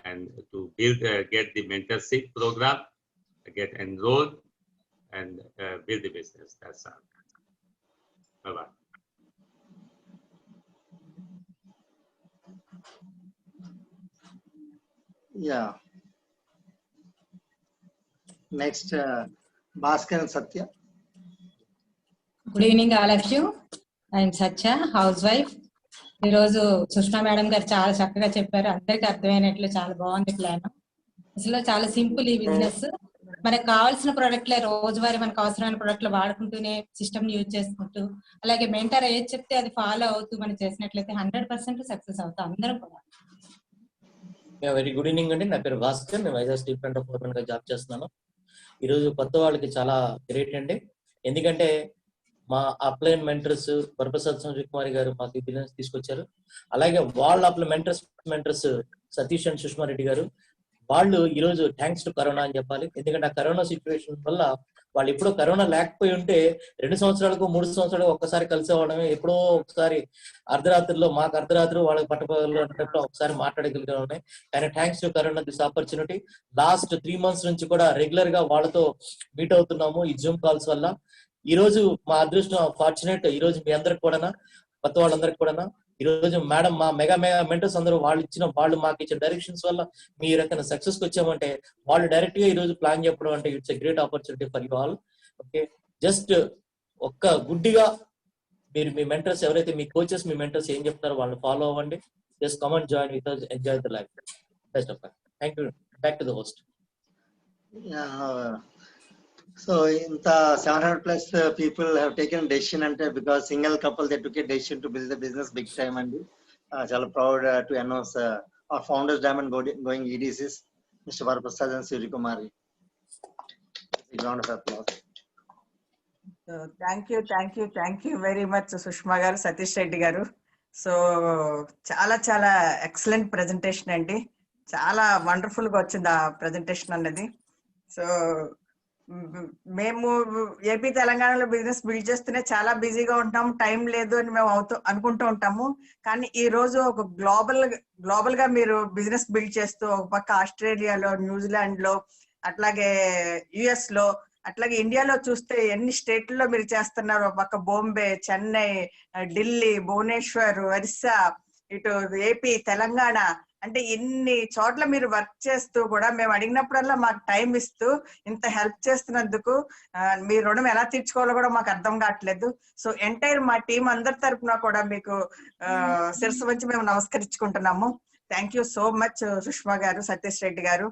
and to build get the mentorship program, get enrolled, and build the business. That's all. Bye bye. Yeah. Next, Bhaskar and Satya. Good evening all of you. I'm Satya, house wife. ఈరోజు సుష్మా మేడం గారు చాలా చక్కగా చెప్పారు, అందరికి అర్థమైనట్లు చాలా బాగుంది ప్లాన్. అసలు చాలా సింపుల్ ఈ బిజినెస్. మనకు కావాల్సిన ప్రొడక్ట్లే రోజువారీ మనకు అవసరమైన ప్రొడక్ట్లు వాడుకుంటూనే సిస్టమ్ యూజ్ చేసుకుంటూ, అలాగే మెంటర్ ఏది చెప్తే అది ఫాలో అవుతూ మనం చేసినట్లయితే 100% సక్సెస్ అవుతాం అందరం కూడా. వెరీ గుడ్ ఈవినింగ్ అండి. నా పేరు భాస్కర్, నేను వైజాగ్ స్టీల్ ప్లాంట్ ఫోర్మెన్ గా జాబ్ చేస్తున్నాను. ఈరోజు కొత్త వాళ్ళకి చాలా గ్రేట్ అండి, ఎందుకంటే మా అప్లైన్ మెంటర్స్ వరప్రసాద్ సంజయ్ కుమారి గారు మాకు ఈ బిజినెస్ తీసుకొచ్చారు. అలాగే వాళ్ళ apply mentors Satish and Sushma Reddy గారు, వాళ్ళు ఈరోజు థ్యాంక్స్ టు కరోనా అని చెప్పాలి. ఎందుకంటే ఆ కరోనా సిచ్యువేషన్ వల్ల వాళ్ళు ఎప్పుడో కరోనా లేకపోయి ఉంటే 2 సంవత్సరాలకు 3 సంవత్సరాలకు ఒక్కసారి కలిసి అవ్వడమే, ఎప్పుడో ఒకసారి అర్ధరాత్రిలో మాకు అర్ధరాత్రి వాళ్ళకి పట్టపగలు అన్నట్టు ఒకసారి మాట్లాడగలిగే. కానీ thanks to corona this opportunity. Last 3 months నుంచి కూడా రెగ్యులర్ గా వాళ్ళతో మీట్ అవుతున్నాము ఈ జూమ్ కాల్స్ వల్ల. ఈ రోజు మా అదృష్టం ఫార్చునేట్, ఈ రోజు మీ అందరికి కూడా కొత్త వాళ్ళందరికి కూడా ఈ రోజు మేడం మా మెగా మెంటర్స్ అందరూ వాళ్ళు మాకు ఇచ్చిన డైరెక్షన్స్ వల్ల మీ రకమైన సక్సెస్ కి వచ్చామంటే, వాళ్ళు డైరెక్ట్ గా ఈ రోజు ప్లాన్ చెప్పడం అంటే it's a great opportunity for you all. Okay, just ఒక్క గుడ్డిగా మీరు మీ మెంటర్స్ ఎవరైతే మీ కోచెస్ మీ మెంటర్స్ ఏం చెప్తారో వాళ్ళని ఫాలో అవ్వండి. Just come and join with us, enjoy the life. Best of luck. Thank you. Back to the host. So in the 700+ people have taken a decision, and because single couple they took a decision to build the business big time, and chala proud to announce our founders diamond going EDCs, Mr. Varaprasad and Surya Kumari. Big round of applause. Thank you very much Sushma గారు, సతీష్ రెడ్డి గారు. సో చాలా ఎక్సలెంట్ ప్రెజెంటేషన్ అండి, చాలా వండర్ఫుల్ గా వచ్చింది ఆ ప్రెజెంటేషన్ అన్నది. సో మేము ఏపీ తెలంగాణలో బిజినెస్ బిల్డ్ చేస్తూనే చాలా బిజీగా ఉంటాము, టైం లేదు అని మేము అనుకుంటూ ఉంటాము. కానీ ఈ రోజు ఒక గ్లోబల్ గా మీరు బిజినెస్ బిల్డ్ చేస్తూ ఒక పక్క ఆస్ట్రేలియాలో, న్యూజిలాండ్ లో, అట్లాగే యుఎస్ లో, అట్లాగే ఇండియాలో చూస్తే ఎన్ని స్టేట్లలో మీరు చేస్తున్నారు. ఒక పక్క బాంబే, చెన్నై, ఢిల్లీ, భువనేశ్వర్, ఒరిస్సా, ఇటు ఏపీ, తెలంగాణ, అంటే ఇన్ని చోట్ల మీరు వర్క్ చేస్తూ కూడా మేము అడిగినప్పుడల్లా మాకు టైం ఇస్తూ ఇంత హెల్ప్ చేస్తున్నందుకు మీ రుణం ఎలా తీర్చుకోవాలో కూడా మాకు అర్థం కావట్లేదు. సో ఎంటైర్ మా టీం అందరి తరఫున కూడా మీకు శిరస్సు వంచి మేము నమస్కరించుకుంటున్నాము. Thank you so much Sushma గారు, సతీష్ రెడ్డి గారు.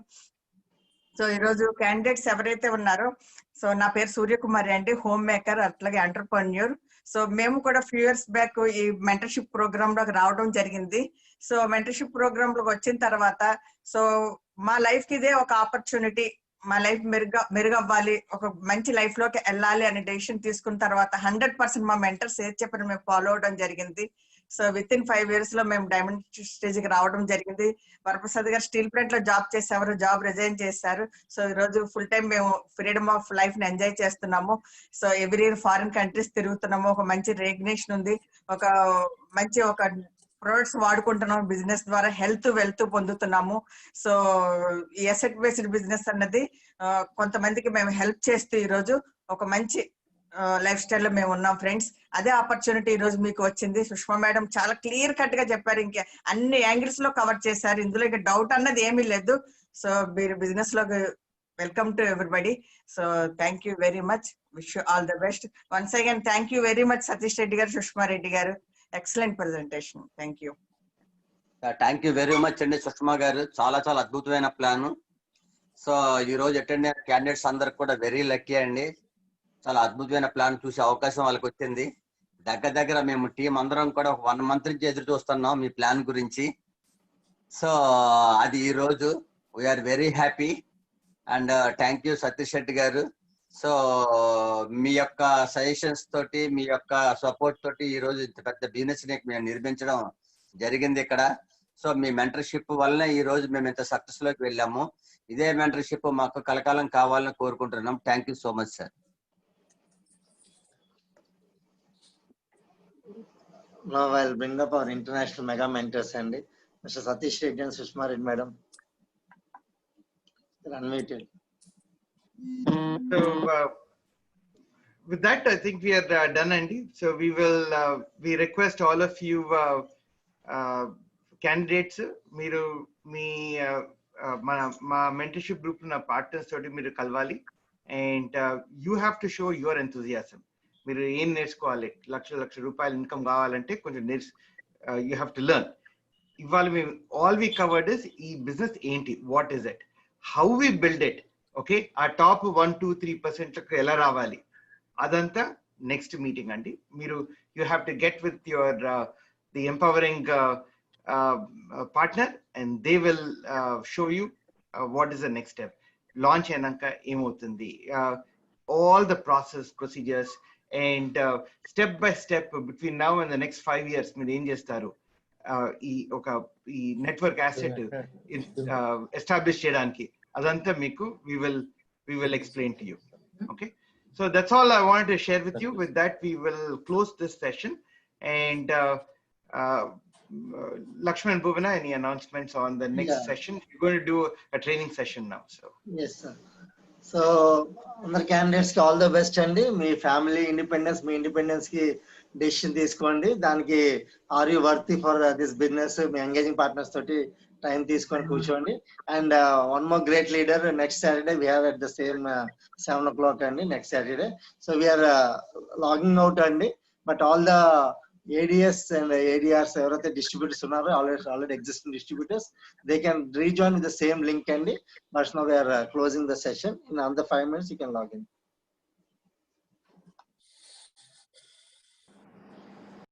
సో ఈరోజు క్యాండిడేట్స్ ఎవరైతే ఉన్నారో, సో నా పేరు సూర్యకుమారి అండి, హోమ్ మేకర్ అట్లాగే ఎంటర్ప్రెన్యూర్. సో మేము కూడా ఫ్యూ ఇయర్స్ బ్యాక్ ఈ మెంటర్షిప్ ప్రోగ్రామ్ లోకి రావడం జరిగింది. సో మెంటర్షిప్ ప్రోగ్రామ్ లోకి వచ్చిన తర్వాత సో మా లైఫ్ కి ఇదే ఒక ఆపర్చునిటీ, మా లైఫ్ మెరుగవ్వాలి, ఒక మంచి లైఫ్ లోకి వెళ్ళాలి అనే డెసిషన్ తీసుకున్న తర్వాత 100% మా మెంటర్స్ ఏది చెప్పిన మేము ఫాలో అవడం జరిగింది. సో విత్ ఇన్ 5 years లో మేము డైమండ్ స్టేజ్ కి రావడం జరిగింది. వరప్రసాద్ గారు స్టీల్ ప్లాంట్ లో జాబ్ చేసేవారు, జాబ్ రిజైన్ చేశారు. సో ఈ రోజు ఫుల్ టైం మేము ఫ్రీడమ్ ఆఫ్ లైఫ్ ని ఎంజాయ్ చేస్తున్నాము. So every year foreign countries తిరుగుతున్నాము. ఒక మంచి రికగ్నిషన్ ఉంది, ఒక మంచి ప్రొడక్ట్స్ వాడుకుంటున్నాము, బిజినెస్ ద్వారా హెల్త్ వెల్త్ పొందుతున్నాము. సో ఈ అసెట్ బేస్డ్ బిజినెస్ అన్నది కొంతమందికి మేము హెల్ప్ చేస్తూ ఈ రోజు ఒక మంచి లైఫ్ స్టైల్ లో మేము ఉన్నాం ఫ్రెండ్స్. అదే ఆపర్చునిటీ ఈ రోజు మీకు వచ్చింది. సుష్మా మేడం చాలా క్లియర్ కట్ గా చెప్పారు, ఇంకా అన్ని యాంగిల్స్ లో కవర్ చేశారు, ఇందులో ఇంకా డౌట్ అన్నది ఏమీ లేదు. సో మీరు బిజినెస్ లో welcome to everybody. So thank you very much, wish you all the best. Once again thank you very much Satish Reddy గారు, సుష్మా రెడ్డి గారు, excellent presentation. Thank you. Thank you very much అండి సుష్మా గారు, చాలా చాలా అద్భుతమైన ప్లాన్. సో ఈ రోజు అటెండ్ అయిన క్యాండిడేట్స్ అందరికి కూడా వెరీ లక్కీ అండి. చాలా అద్భుతమైన ప్లాన్ చూసే అవకాశం వాళ్ళకి వచ్చింది. దగ్గర మేము టీం అందరం కూడా 1 month నుంచి ఎదురు చూస్తున్నాం మీ ప్లాన్ గురించి. సో అది ఈ రోజు we're very happy and thank you Satish Reddy garu. So మీ యొక్క సజెషన్స్ తోటి, మీ యొక్క సపోర్ట్ తోటి ఈ రోజు ఇంత పెద్ద బిజినెస్ ని మేము నిర్మించడం జరిగింది ఇక్కడ. సో మీ మెంటర్షిప్ వల్లనే ఈ రోజు మేము ఇంత సక్సెస్ లోకి వెళ్ళాము. ఇదే మెంటర్షిప్ మాకు కలకాలం కావాలని కోరుకుంటున్నాం. Thank you so much sir. Now I'll bring up our international mega mentors and Mr. Satish Reddy and Sushma Reddy madam. They're unmuted. So with that, I think we are done, Andy. So we will we request all of you candidates, మీరు మీ మా mentorship group na partners తోటి మీరు కలవాలి. And you have to show your enthusiasm. మీరు ఏం నేర్చుకోవాలి, లక్ష రూపాయలు ఇన్కమ్ కావాలంటే కొంచెం యూ హ్యావ్ టు లెర్న్. ఇవాళ మేము ఆల్ వి కవర్డ్ ఇస్ ఈ బిజినెస్ ఏంటి, what is it, how we build it, okay, ఆ టాప్ 1-2-3% ఎలా రావాలి, అదంతా నెక్స్ట్ మీటింగ్ అండి. మీరు you have to get with your the empowering partner and they will show you what is the next step. Launch అయినాక ఏమవుతుంది, all the process procedures and step by step between now and the next 5 years మీరు ఏం చేస్తారు ఈ నెట్వర్క్ యాసెట్ ఎస్టాబ్లిష్ చేయడానికి, అదంతా మీకు we will explain to you. Okay, so that's all I wanted to share with you. With that we will close this session and Lakshman Bhuvana, any announcements on the next session? We're going to do a training session now. So yes sir. So అందరు క్యాండిడేట్స్ కి ఆల్ ద బెస్ట్ అండి. మీ ఫ్యామిలీ ఇండిపెండెన్స్, మీ ఇండిపెండెన్స్ కి డెసిషన్ తీసుకోండి. దానికి are you worthy for this business, మీ ఎంగేజింగ్ పార్ట్నర్స్ తోటి టైం తీసుకొని కూర్చోండి. And one more great leader next Saturday we have at the same 7 o'clock అండి next Saturday. So we're logging out అండి. But all the ADS and ADRs ఎవరైతే డిస్ట్రిబ్యూటర్స్ ఉన్నారో already existing distributors, they can rejoin with the same link అండి. But now we are closing the session. In another 5 minutes you can log in.